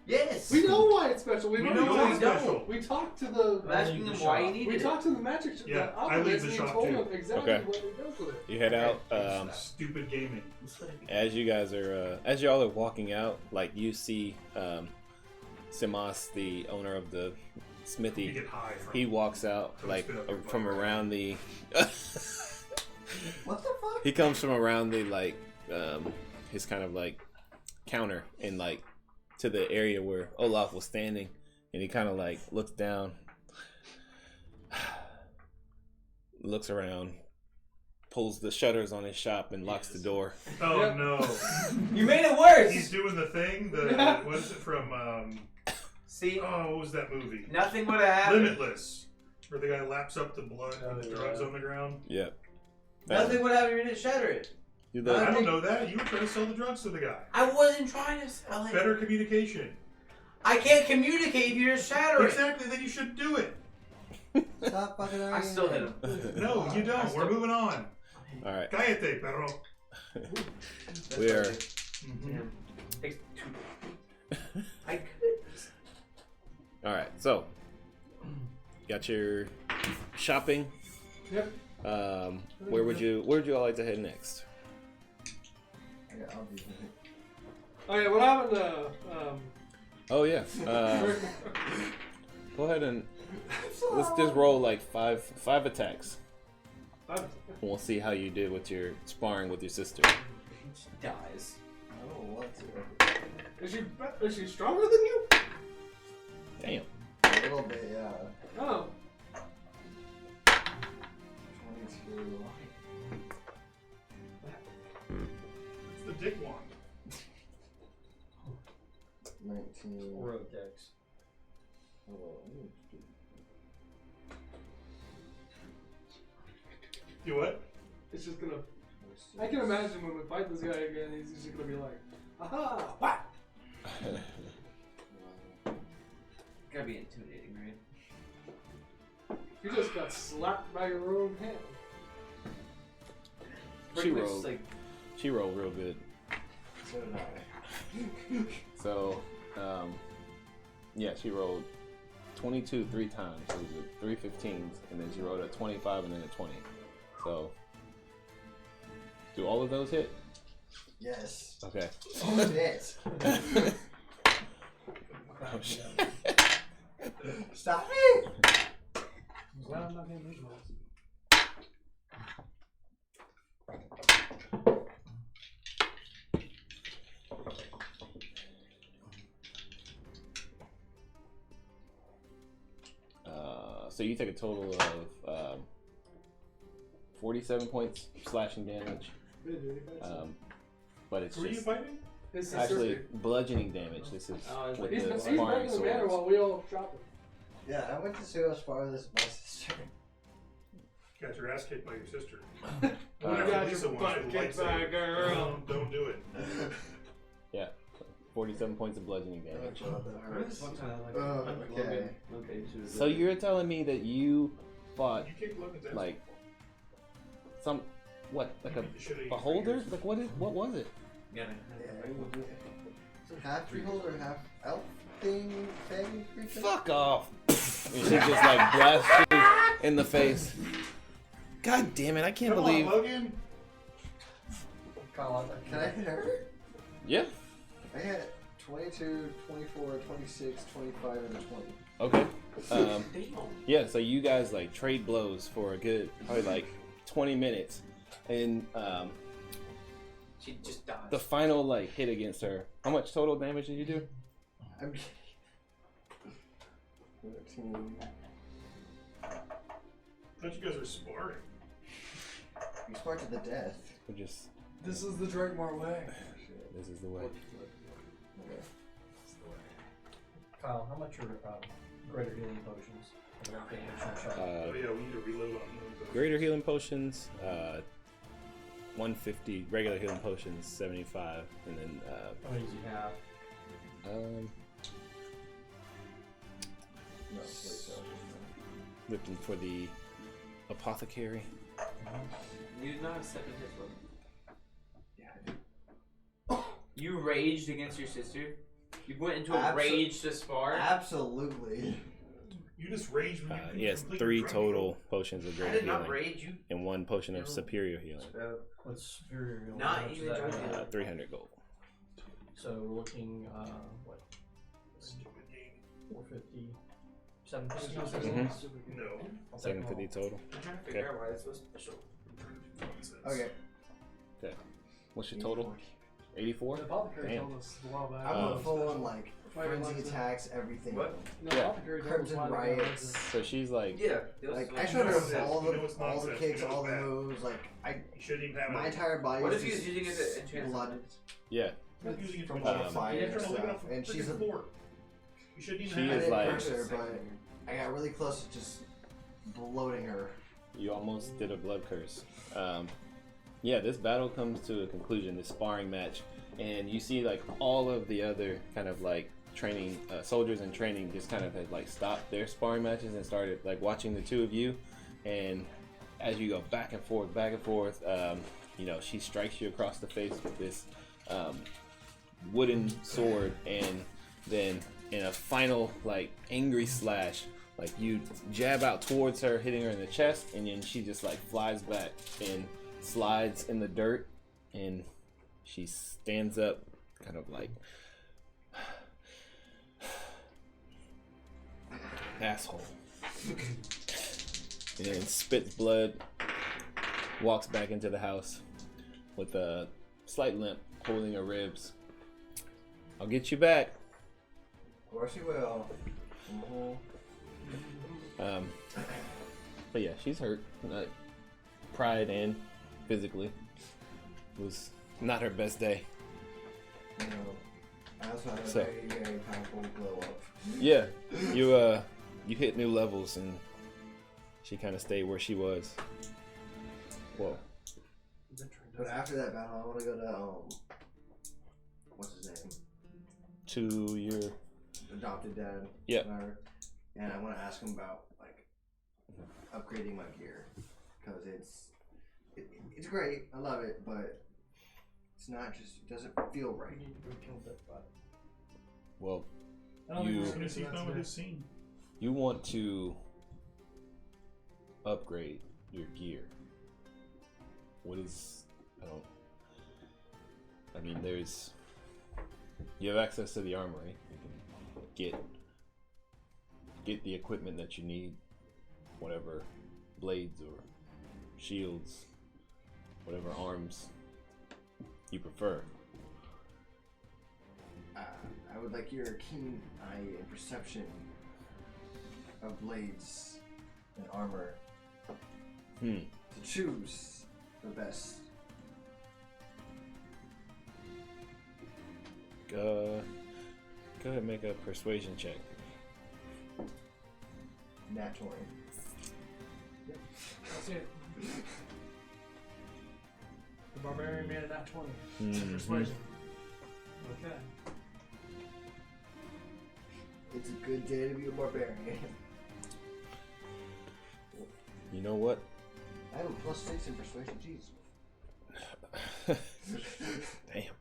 Yes. We know why it's special. We already know talked- why it's don't. special. We talked to I'm the. asking him why he needed We it. talked to the magic. Yeah, the I leave alchemist, the and he shop told too. him exactly Okay. what it goes with it. you head out. Stupid gaming. As you guys are, as y'all are walking out, you see Simas, the owner of the You Smithy, get high from he walks out Don't like spit up your from butt, right? around the. What the fuck? He comes from around the like his kind of like counter and like to the area where Olaf was standing, and he kind of like looks down, looks around, pulls the shutters on his shop and locks the door. Oh Yep. no. You made it worse. He's doing the thing. What is it from? See, What was that movie? nothing would have happened. Limitless, where the guy laps up the blood Oh, with the yeah. drugs on the ground. Yep. Nothing would happen if you didn't shatter it. You I look, don't know that. You were trying to sell the drugs to the guy. I wasn't trying to sell it. Better communication. I can't communicate if you just shatter it. Exactly. Then you shouldn't do it. Stop fucking I arguing. still hit him. No, you don't. We're moving on. all right. Cállate, perro. That's We are- what I did. Mhm. Damn. Takes 2. I could. All right. So, got your shopping. Yep. Where would you all like to head next? I'll be Oh yeah, what happened to Oh yeah. Go ahead and let's just roll like five attacks. And we'll see how you did with your sparring with your sister. She dies. I don't want to. is she stronger than you? Damn. A little bit, yeah. Oh. 22. It's the dick wand. 19. Rotex. You what? It's just gonna. I can imagine when we fight this guy again, he's just gonna be like, aha, whack! Gotta be intimidating, right? You just got slapped by your own hand. She Pretty much rolled. like She rolled real good. So did I. So, yeah, she rolled 22 3 times. So it was 3 15s, and then she rolled a 25 and then a 20. So, do all of those hit? Yes. Okay. Oh, shit. Oh, shit. Stop it! I'm glad I'm not getting these rolls. So you take a total of 47 points slashing damage, but it's Who are you just fighting? His sister. actually bludgeoning damage. This is Oh, it's with like- He's the breaking sparring the manor swords. while we all shopping. Yeah, I went to see how far this my sister. Got your ass kicked by your sister. Uh, Whenever got Lisa your wants butt to kicked lightsaber, by a girl. Don't do it. 47 points of bludgeoning damage. Oh, that hurts. One time, like, Oh, okay. Logan, she was So you're telling me that you fought You kicked Logan's ass. like some like You a beat the shit out of your beholder? fingers. Like what was it? Yeah. Half beholder, half elf thing creature? Fuck off! And she just like blasts you in the face. God damn it! I can't Come believe. on, Logan. Kyle, I Can I hit her? Yeah. I hit 22, 24, 26, 25, and 20. Okay. Damn. Yeah. So you guys like trade blows for a good probably like 20 minutes, and She just died. the final like hit against her. How much total damage did you do? I'm kidding. 13. I thought you guys were sparring. You sparred to the death. Or just This is the Drakemar way. this is the way. Okay. Kyle, how much are greater healing potions? I don't think it's in the shop. Oh yeah, we need to reload on those. Greater healing potions, 150. Regular healing potions, 75, and then How many do you have? No, wait, so. looking for the apothecary. You did not have 7 hits, Logan. Yeah, I did. You raged against your sister? You went into a Abso- rage to spar? Absolutely. You just raged when you Yes, completely 3 drunk total potions of I greater did not healing, rage. You. and 1 potion of No. superior healing. What's superior healing? Not How much even is that joking. gonna- 300 gold. So we're looking, what? Stupid game. 450, 750. Mhm. No. I'll take them 750 all. total. I'm trying to figure out why it's so special. Okay. What's your total? 84? The apothecary Damn. told us a while back. I went full on special. like Right, frenzy like- attacks, everything. What? No, Yeah. apothecary told us Crimson why they riots. So she's like, Yeah. Like I Like, showed her nonsense. all You know it's the nonsense. kicks, You know all the it's bad. moves. Like You shouldn't even have my it. entire body what was if he was just using it to enchant blood something? yeah, You're not using it from for all the Um, fire You and have to look it up stuff. from And she's freaking a fort. You shouldn't even She have is it. like- curse her, but I got really close to just bloating her. you almost did a blood curse. Yeah, this battle comes to a conclusion, this sparring match, and you see like all of the other kind of like training soldiers in training just kind of had like stopped their sparring matches and started like watching the two of you. And as you go back and forth, you know, she strikes you across the face with this wooden sword, and then in a final like angry slash, like you jab out towards her, hitting her in the chest, and then she just like flies back and slides in the dirt, and she stands up kind of like asshole, and then spits blood, walks back into the house with a slight limp, holding her ribs. I'll get you back. Of course you will. But yeah, she's hurt. Like, pride and physically. It was not her best day. You know, I also had a So- very, very powerful glow up. Yeah, you hit new levels, and she kind of stayed where she was. Whoa. But after that battle, I want to go to what's his name? To your Adopted dad. Yep. Whatever. And I want to ask him about like upgrading my gear because it's great. I love it, but it's not just it doesn't feel right. well, I don't think You- we're As gonna soon get as to he's that done with today. his scene. you want to upgrade your gear. What is I mean, you have access to the armory. You can get the equipment that you need, whatever blades or shields, whatever arms you prefer. I would like your keen eye and perception of blades and armor to choose the best. Go ahead and make a persuasion check. Nat 20. That's it. The barbarian made it at 20. Mhm. Persuasion. Okay. It's a good day to be a barbarian. You know what? I have a +6 in persuasion. Jeez. Damn.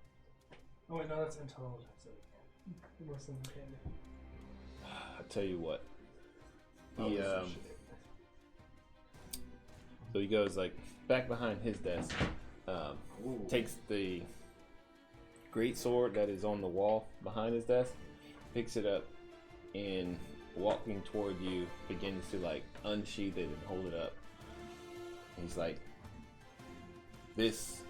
Oh wait, no, that's intelligence. Worse than candy. I tell you what. Oh, He this is shit. so he goes like back behind his desk, Ooh. takes the great sword that is on the wall behind his desk, picks it up, and walking toward you begins to like unsheath it and hold it up. He's like, this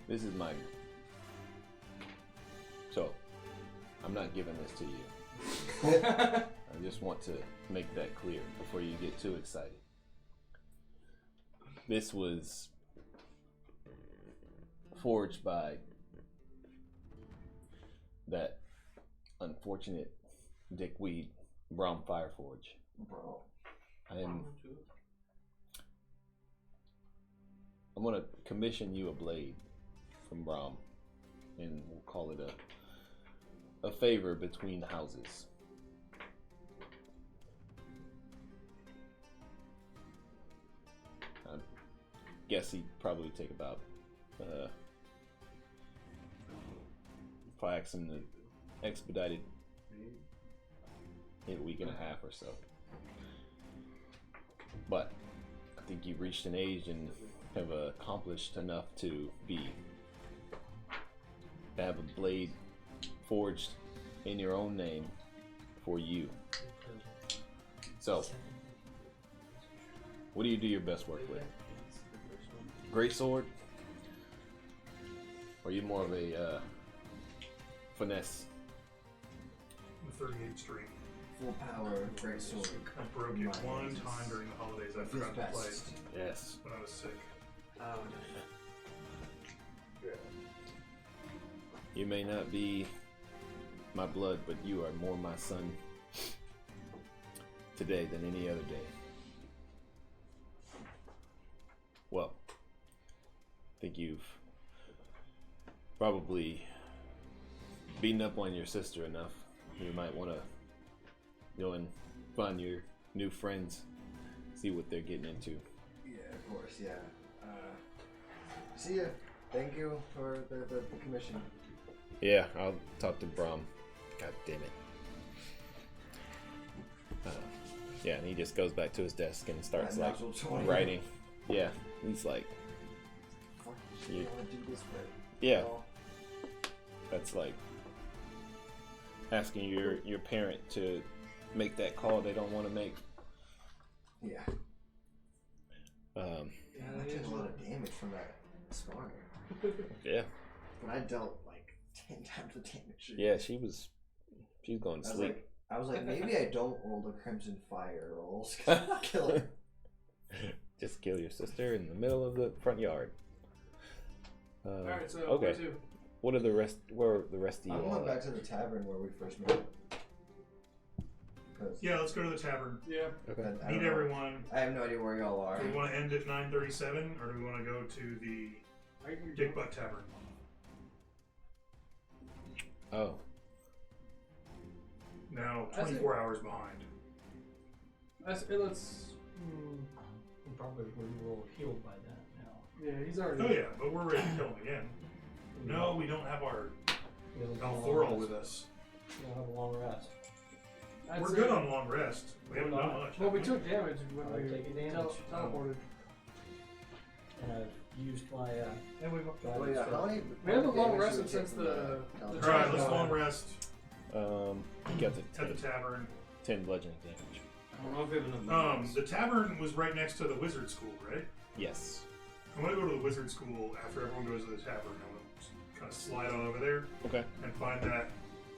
is my. So, I'm not giving this to you. I just want to make that clear before you get too excited. This was forged by that unfortunate dickweed, Brom Fireforge. Bro. I'm gonna commission you a blade from Brom, and we'll call it a favor between houses. I guess he'd probably take about if I ask him to expedite it, a week and a half or so. But I think you've reached an age and have accomplished enough to have a blade forged in your own name for you. So, what do you do your best work with? Great sword? Or are you more of a finesse? The 38th Street. Full power, great sword. I broke it one time during the holidays. I Feels forgot to play best. Yes. when I was sick. You may not be my blood, but you are more my son today than any other day. Well, I think you've probably beaten up on your sister enough. You might want to go and find your new friends, see what they're getting into. Yeah, of course, yeah. See ya. Thank you for the commission. Yeah, I'll talk to Brahm. God damn it. Yeah, and he just goes back to his desk and starts like writing. Yeah, he's like, Fuck, You- I want to do this, but yeah, no. that's like asking your parent to make that call they don't want to make. Yeah. Yeah, I took a lot of damage from that scar. Yeah, But I dealt like 10 times the damage. yeah, she's going to sleep. I was like, maybe I don't roll the Crimson Fire rolls. 'Cause I'll kill her. Just kill your sister in the middle of the front yard. Alright, so okay. where to? What are the rest? Where are the rest of I you went all? back to the tavern where we first met. 'Cause Yeah, let's go to the tavern. Yeah. Okay. I don't Meet know. everyone. I have no idea where y'all are. Do we want to end at 9:37, or do we want to go to the Dick Butt Tavern? Oh, Now, I see. 24 hours behind. Let's. We probably were a little healed by that now. Yeah, he's already. Oh yeah, but we're ready to kill him again. No, we don't have our We have a Alforal long with rest. us. We don't have a long rest. I'd We're say- good on long rest. We haven't We're done not. much. Well, we have took damage when I've we taken damage. teleported. And I've used my And we've. Oh yeah, how many? We haven't long damage rested did we since take from the All right, let's long rest you got the at the tavern. 10 bludgeoning damage. I don't know if we have enough minutes. The tavern was right next to the wizard school, right? Yes. I want to go to the wizard school after everyone goes to the tavern. I want to kind of slide on over there Okay. and find that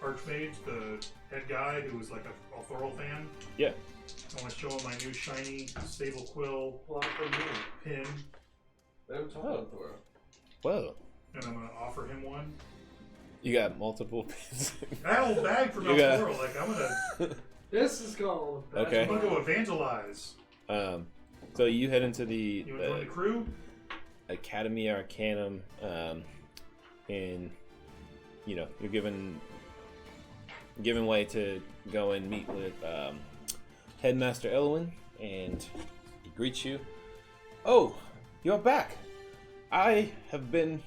archmage, the head guy who was like a Thorol fan. Yeah. I want to show him my new shiny stable quill pin, Oh. Well, and I'm going to offer him one. you got multiple pins. That old bag from You got- Thorol, like I'm gonna This is called. Okay. I'm gonna go evangelize. So you head into the You want to join the crew? Academy Arcanum, and you're given way to go and meet with Headmaster Elwyn, and he greets you. Oh, you're back! I have been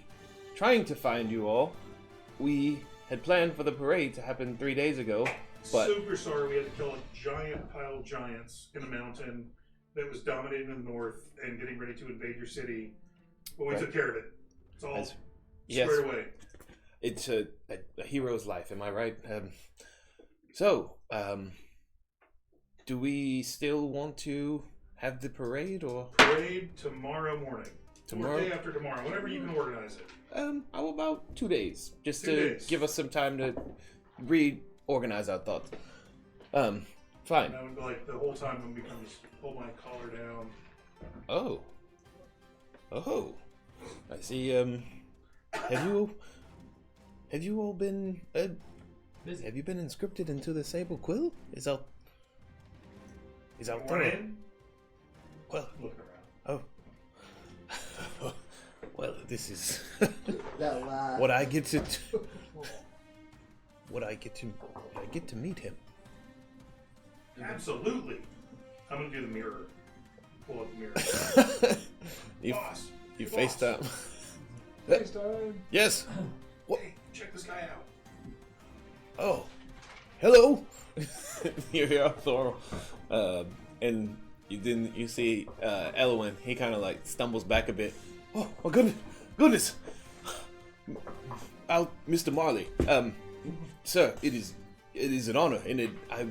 trying to find you all. We had planned for the parade to happen 3 days ago, but Super sorry we had to kill a giant pile of giants in a mountain that was dominating the north and getting ready to invade your city. But we Right. took care of it. It's all As- squared away. it's a hero's life, am I right? Do we still want to have the parade, or Parade tomorrow morning. Tomorrow? Or day after tomorrow, whenever you can organize it. how about 2 days, just 2 to days. give us some time to reorganize our thoughts. Fine. And that would be like the whole time when becomes hold my collar down. Oh, I see. Have you all been? busy. Have you been inscripted into the Sable Quill? Is out Want there? in? Well, Look around. oh. Well, this is That laugh. what I get to. I get to meet him. Absolutely. I'm gonna do the mirror. Pull up the mirror. you Boss. you boss. FaceTime. FaceTime. Yes. Hey, check this guy out. Oh, hello. You hear Thor, and you see Elwyn. He kind of like stumbles back a bit. Oh my goodness! Mr. Marley. Sir, it is it is an honor, and I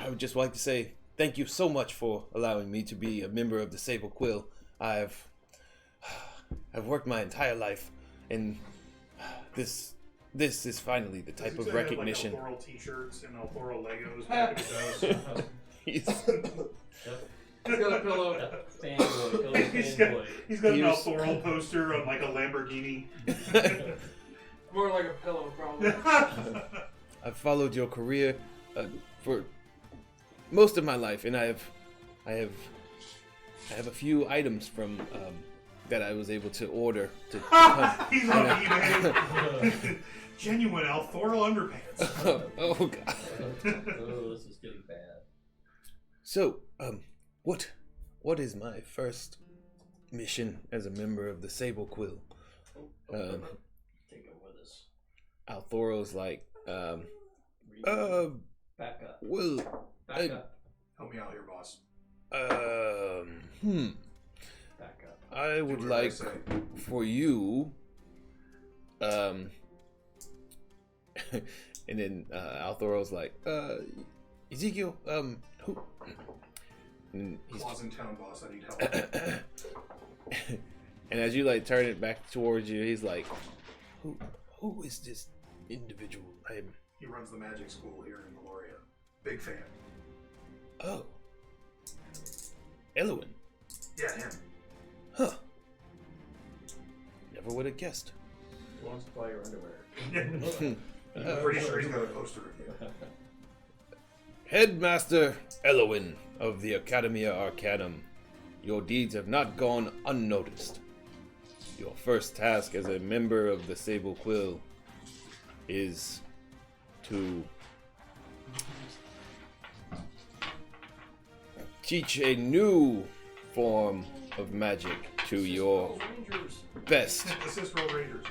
would just like to say thank you so much for allowing me to be a member of the Sable Quill. I've worked my entire life, and this is finally the type of recognition. Like Althorol t-shirts and Althorol Legos back in his house. He's got a pillow. Fanboy. He's got an Althorol poster on like a Lamborghini. More like a pillow, probably. I've followed your career for most of my life, and I have a few items from that I was able to order to come. He's on eBay. Genuine Althorol underpants. Oh god. Oh, this is getting bad. So, what is my first mission as a member of the Sable Quill? Take it with us. Althoro's like, Back up. well, Back up. Help me out here, boss. Back up. I would Do whatever I like say. for you, and then Althoro's like, Ezekiel, who? And he's Claws in town, boss. I need help. and as you like turn it back towards you, he's like, who is this individual? He runs the magic school here in Valoria. Big fan. Oh, Elwin. Yeah, him. Huh. Never would have guessed. He wants to buy your underwear. I'm pretty sure he's got a poster of you. Headmaster Elwin of the Academia Arcanum, your deeds have not gone unnoticed. Your first task as a member of the Sable Quill is to teach a new form of magic to your best. Assist Roll Rangers.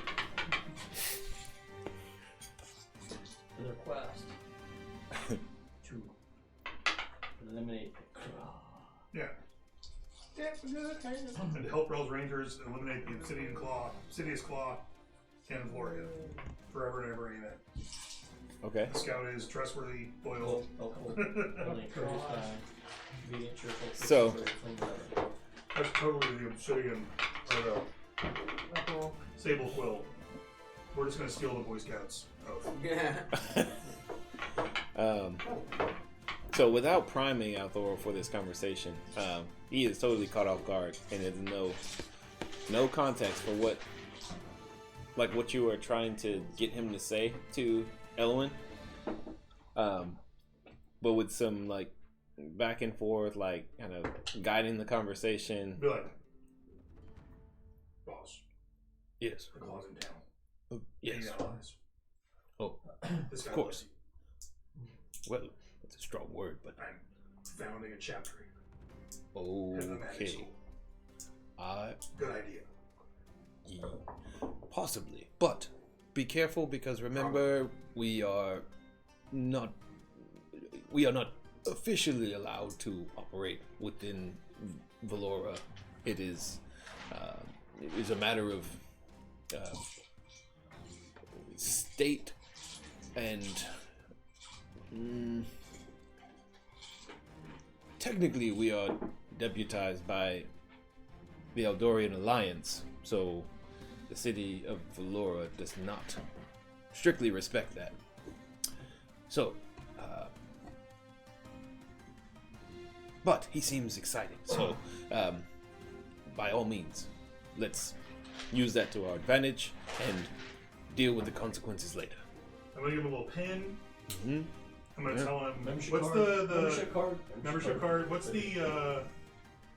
For their quest. To eliminate the Yeah. And to help Rell's Rangers eliminate the Obsidious Claw, and Valoria. Forever and ever, amen. Okay. The scout is trustworthy, loyal. helpful, only encourages by convenient, cheerful, So- very clean weather. That's totally the Obsidian, or the Sable Quill. We're just gonna steal the Boy Scouts oath. Yeah. So without priming Althor for this conversation, he is totally caught off guard, and there's no context for what you were trying to get him to say to Elwin. But with some like back and forth, like kind of guiding the conversation. Be like, boss, Yes. the claws in town. Yes. Any allies? Oh, This guy of course. loves Well, that's a strong word, but you. I'm founding a chapter here. Head of the magic okay. school. Good idea. Possibly, but be careful because remember we are not officially allowed to operate within Valora. It is a matter of state and technically we are deputized by the Eldorian Alliance, so the city of Valora does not strictly respect that. So, but he seems excited, so by all means, let's use that to our advantage and deal with the consequences later. I'm gonna give him a little pin. Mm-hmm. I'm gonna tell him Membership what's card. the Membership card. What's the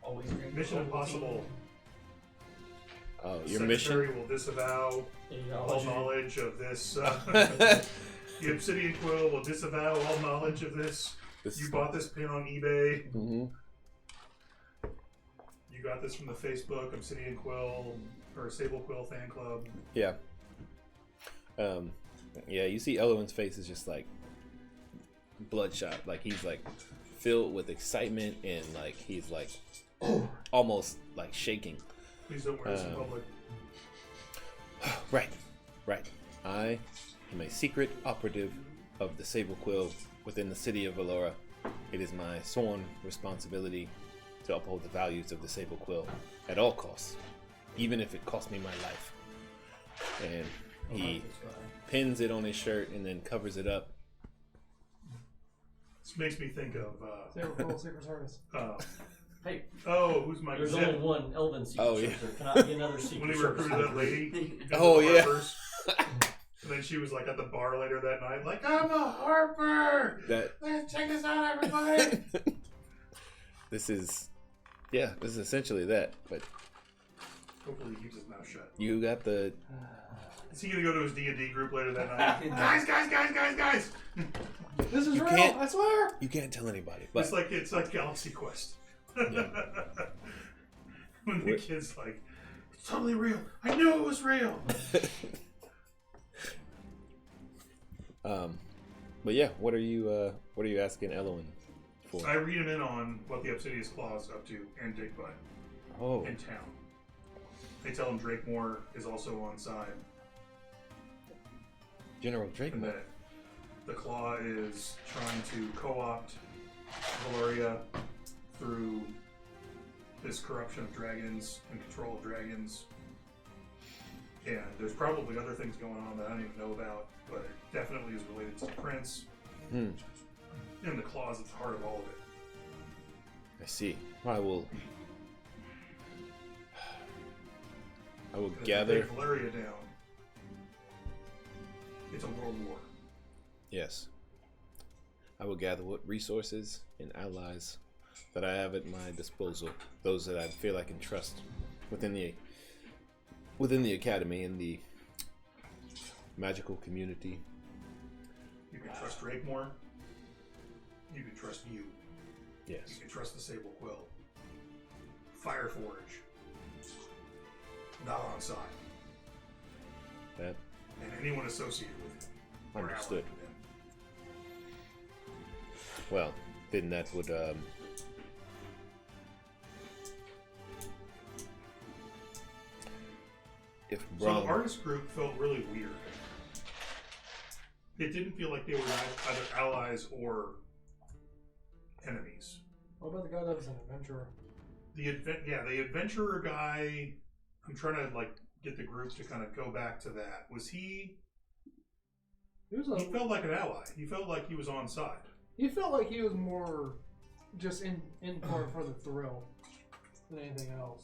Always drink Mission Ovaltine. Impossible? Oh, your Secretary mission? will disavow all $80. knowledge of this. The Obsidian Quill will disavow all knowledge of this. You bought this pin on eBay. Mm-hmm. You got this from the Facebook Obsidian Quill or Sable Quill fan club. Yeah. Yeah, you see Elwin's face is just like bloodshot. Like he's like filled with excitement and like he's like almost like shaking. Please don't wear this in public. Right. I am a secret operative of the Sable Quill within the city of Valora, it is my sworn responsibility to uphold the values of the Sable Quill at all costs, even if it costs me my life. And he pins it on his shirt and then covers it up. This makes me think of Saber Quill, Secret Service. Hey, who's my there's Zip? only one Elven secret. Oh, yeah. Service. There cannot be another secret. When he service. recruited that lady. Oh, yeah. Harpers. And then she was like at the bar later that night, like, I'm a Harper! Let's check this out, everybody! This is essentially that. But Hopefully he keeps his mouth shut. you got the. Is he gonna go to his D&D group later that night? guys! This is You real, can't- I swear! You can't tell anybody. But It's like Galaxy Quest. Yeah. When the kid's like, it's totally real. I knew it was real. But yeah, what are you asking Elwyn for? I read him in on what the Obsidious Claw is up to and Dickbutt Oh, in town. They tell him Drakemore is also on side. General Drake. And that the Claw is trying to co-opt Valoria through this corruption of dragons and control of dragons. And there's probably other things going on that I don't even know about, but it definitely is related to the Prince. Hmm. And the Claw's at the heart of all of it. I see. I will And if they gather. take Valoria down, it's a world war. Yes. I will gather what resources and allies that I have at my disposal. Those that I feel I can trust within the academy and the magical community. You can trust Drakemore. You can trust you. Yes. You can trust the Sable Quill. Fireforge. Not on side. That And anyone associated with him. or allied understood. with him. Well, then that would if So the Brom artist group felt really weird. It didn't feel like they were either allies or enemies. What about the guy that was an adventurer? The adventurer guy. I'm trying to get the group to kind of go back to that. Was he? He was He felt like an ally. He felt like he was on side. He felt like he was more just in for the thrill than anything else.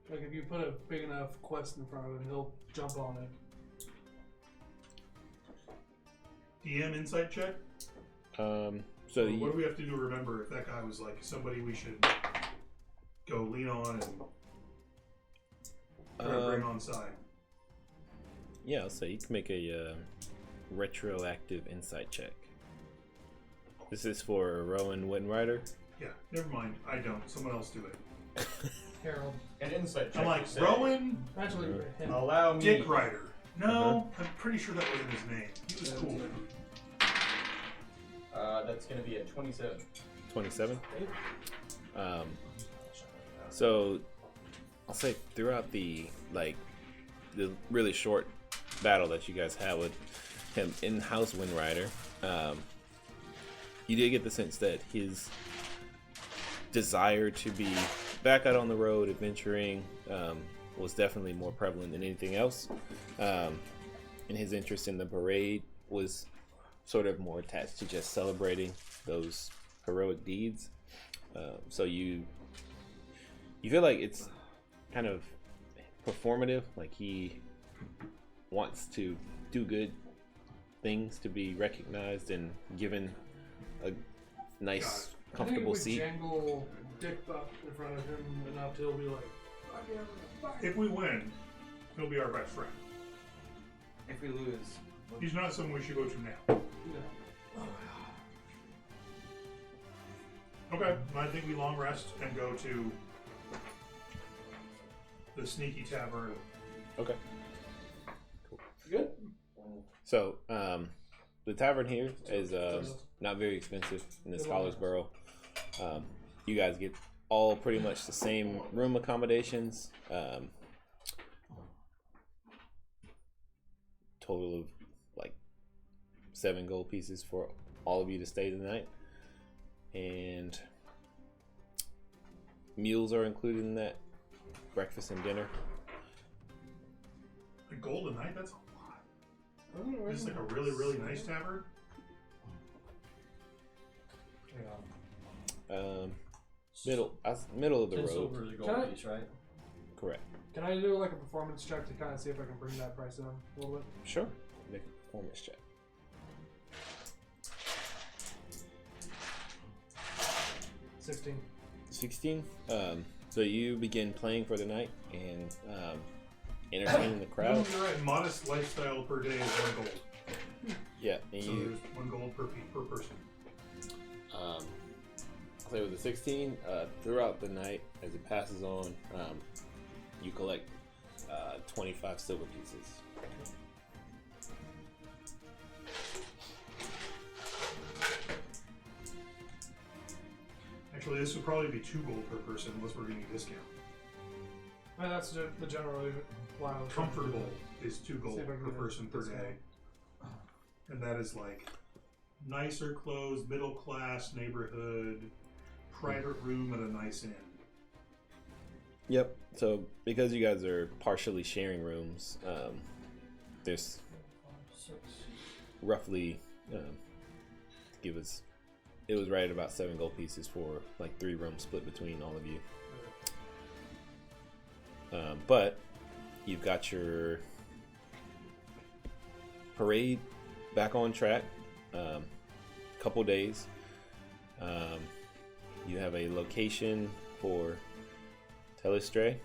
Like if you put a big enough quest in front of him, he'll jump on it. DM insight check. so What do you, we have to do to remember if that guy was like somebody we should go lean on and try to bring on side? yeah, I'll say you can make a retroactive insight check. This is for Rowan Windrider. Yeah, never mind. I don't. Someone else do it. Harold. An insight check. I'm like, you say. Rowan Actually, him. Allow me. Dick Rider. No, I'm pretty sure that wasn't his name. He was cool. That's gonna be a 27. 27. So I'll say throughout the really short battle that you guys had with him in House Windrider, you did get the sense that his desire to be back out on the road adventuring was definitely more prevalent than anything else, and his interest in the parade was sort of more attached to just celebrating those heroic deeds. So you feel like it's kind of performative, like he wants to do good things to be recognized and given a nice, comfortable I think seat. we jangle Dick Buck in front of him enough till he'll be like, "Fuck yeah, fuck." If we win, he'll be our best friend. If we lose, He's not someone we should go to now. Yeah. Okay, I think we long rest and go to the Sneaky Tavern. Okay. Good? So, the tavern here is not very expensive in the Scholarsboro. You guys get all pretty much the same room accommodations. Total of like 7 gold pieces for all of you to stay the night. And meals are included in that, breakfast and dinner. A gold a night? That's a lot. This is like a really, really nice tavern. Middle of the 10 road. silver is a gold Can I- piece, right? Correct. Can I do like a performance check to kind of see if I can bring that price down a little bit? Sure. Make a performance check. 16. 16. So you begin playing for the night and entertaining the crowd. You're right. Modest lifestyle per day is 1 gold. Yeah, and So you there's 1 gold per person. play with the 16. Throughout the night, as it passes on, you collect 25 silver pieces. Actually, this would probably be 2 gold per person unless we're getting a discount. I mean, that's the general why I was trying to do Comfortable that. is 2 gold See if I can per get a person per discount. day. And that is like nicer clothes, middle class neighborhood, private room at a nice inn. Yep. So because you guys are partially sharing rooms, there's roughly give us. It was right at about 7 gold pieces for like 3 rooms split between all of you. But you've got your parade back on track. Couple days. You have a location for Telestray,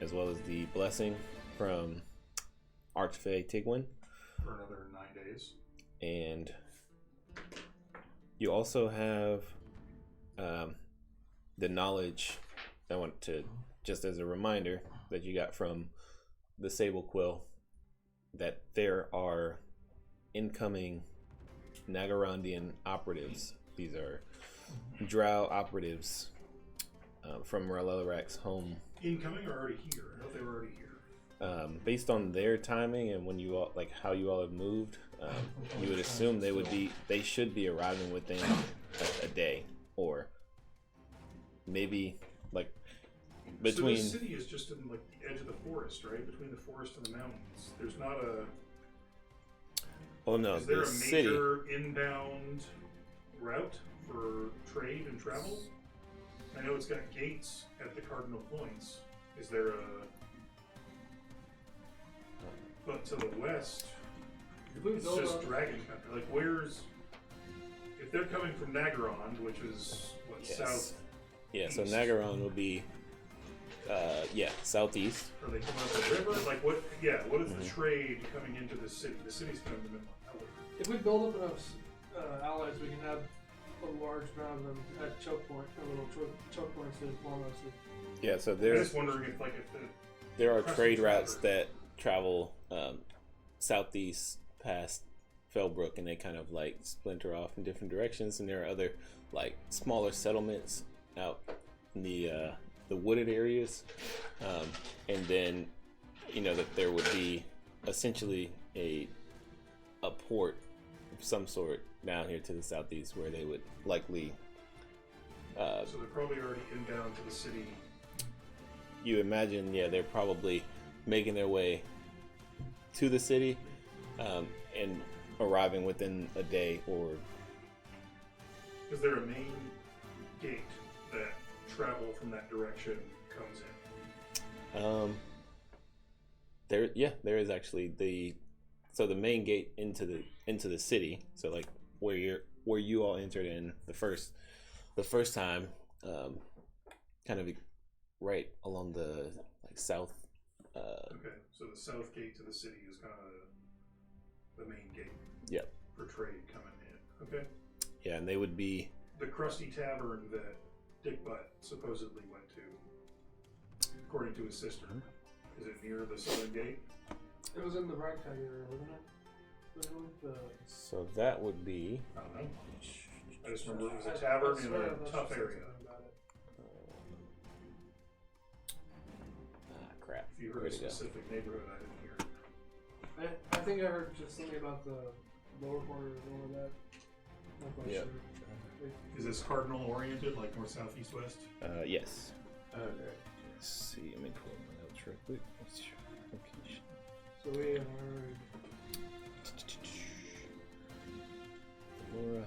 as well as the blessing from Archfey Tigwin. For another 9 days. And you also have the knowledge, I want to, just as a reminder, that you got from the Sable Quill, that there are incoming Nagarondian operatives. These are Drow operatives from Relelarak's home. Incoming or already here? I thought they were already here. Based on their timing and when you all, like how you all have moved, you would assume they should be arriving within a day, or maybe like between. So this city is just in like the edge of the forest, right? Between the forest and the mountains. There's not a. Oh no, Is there the a city. major inbound route for trade and travel? I know it's got gates at the cardinal points. Is there a? But to the west, If we it's build just up, dragon country. Like where's? If they're coming from Nagarond, which is what Yes. south? Yeah, so east. Nagaron will be, southeast. Are they coming up the river? Like what? Yeah. What is the trade coming into the city? The city's kind of in the middle. if we build up enough allies, we can have a large amount of them at choke point, a little choke points to almost. Yeah, so I'm there's just wondering if like if the there are Press trade the routes trapper. that travel southeast past Fellbrook, and they kind of like splinter off in different directions. And there are other like smaller settlements out in the wooded areas, and then that there would be essentially a port of some sort down here to the southeast where they would likely. so they're probably already inbound to the city. You imagine, they're probably making their way to the city and arriving within a day or. Is there a main gate that travel from that direction comes in? There is actually the main gate into the city. So like where you all entered in the first time, kind of right along the like south. Okay, so the south gate to the city is kind of the main gate. Yep. For trade coming in. Okay. Yeah, and they would be. The crusty tavern that Dick Butt supposedly went to, according to his sister, is it near the southern gate? It was in the ragtag area, wasn't it? So that would be. I don't know. I just remember it was a tavern in a tough area. Crap. If you heard Where'd a it go? specific neighborhood, I didn't hear. I think I heard just something about the lower part or lower that. Not quite Yep. sure. Is this cardinal oriented, like north, south, east, west? Yes. Okay. Let's see. Let me pull my notes real quick. What's your location? So we are. Laura.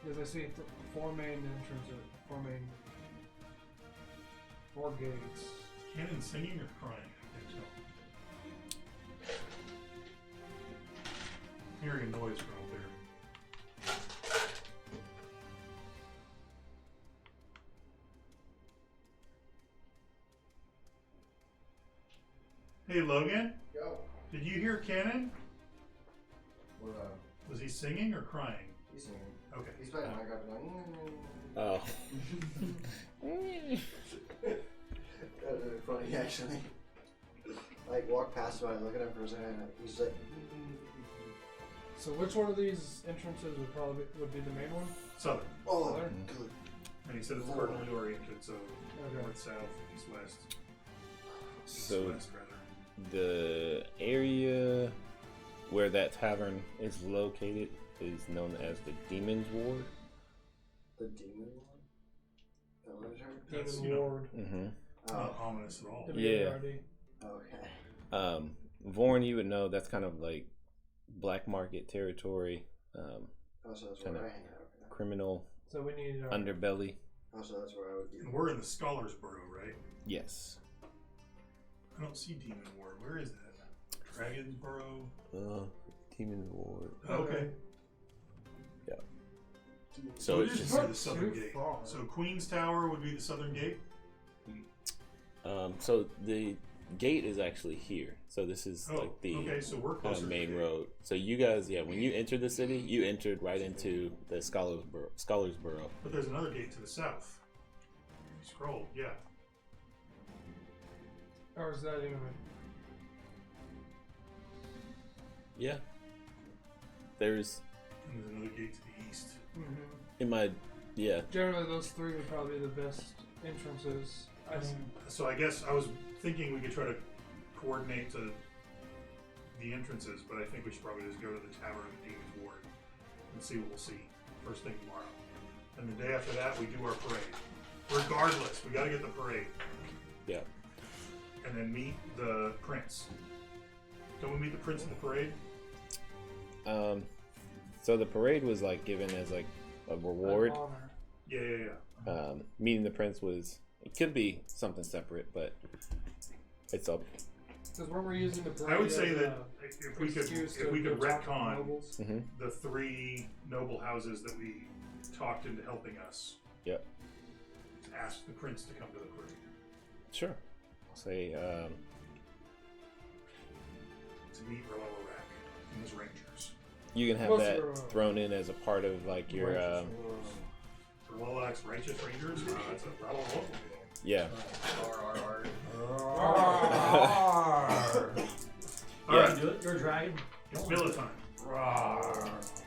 Because I see 4 main entrances, 4 gates. Cannon singing or crying? I can't tell. Hearing a noise from up there. Hey Logan, Go. did you hear Cannon? What Was he singing or crying? he's singing. Okay. He's playing Minecraft going. Oh. That was really funny, actually. Like, walk past him, I look at him for a second, and he's like. So which one of these entrances would be the main one? Southern. Oh, Southern? good. And he said it's cardinally oriented, so Okay. north, south, east, west. So West, rather. the area where that tavern is located is known as the Demon's Ward. The demon one? That what I heard? That's, Demon you know, Ward. Mm-hmm. Not ominous at all. Yeah. WRD. Okay. Vorn, you would know that's kind of like black market territory, Oh, so that's Kinda. where I hang out. Okay. criminal So we need underbelly. Oh, so that's where I would be. And we're in the Scholars Borough, right? Yes. I don't see Demon Ward. Where is that? Dragon's Borough? Demon's Ward. Okay. So it's this just is the southern too gate. far. So Queen's Tower would be the southern gate? so the gate is actually here. So this is Oh, like the okay, so we're kind closer of to main the gate. road. So you guys, when you entered the city, you entered right into the Scholars Borough. But there's another gate to the south. You scroll, yeah. Or is that even? Yeah. There's And there's another gate to the east. in my Generally, those 3 would probably be the best entrances. So I guess I was thinking we could try to coordinate to the entrances, but I think we should probably just go to the Tavern of the Demon's Ward and see what we'll see first thing tomorrow. And the day after that, we do our parade. Regardless, we gotta get the parade. Yeah. And then meet the prince. Don't we meet the prince in the parade? So the parade was like given as like a reward. Honor. Yeah. Meeting the prince it could be something separate, but it's up. Because when we're using the parade I would say as that a if we could excuse to retcon go talk to the nobles. the 3 noble houses that we talked into helping us, Yep. ask the prince to come to the parade. Sure. Say To meet Rolorak and his rangers. you can have Most that are, thrown in as a part of like your Rolorak's righteous rangers? That's a Rolorak. yeah. Alright, Do it. You're a dragon. it's Mila time.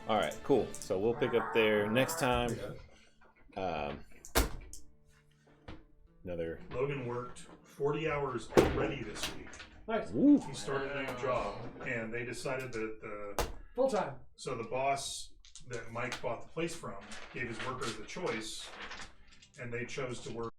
All right, cool. So we'll pick up there next time. Another. Logan worked 40 hours already this week. Nice. Woo. He started a new job, and they decided that Full time. so the boss that Mike bought the place from gave his workers the choice, and they chose to work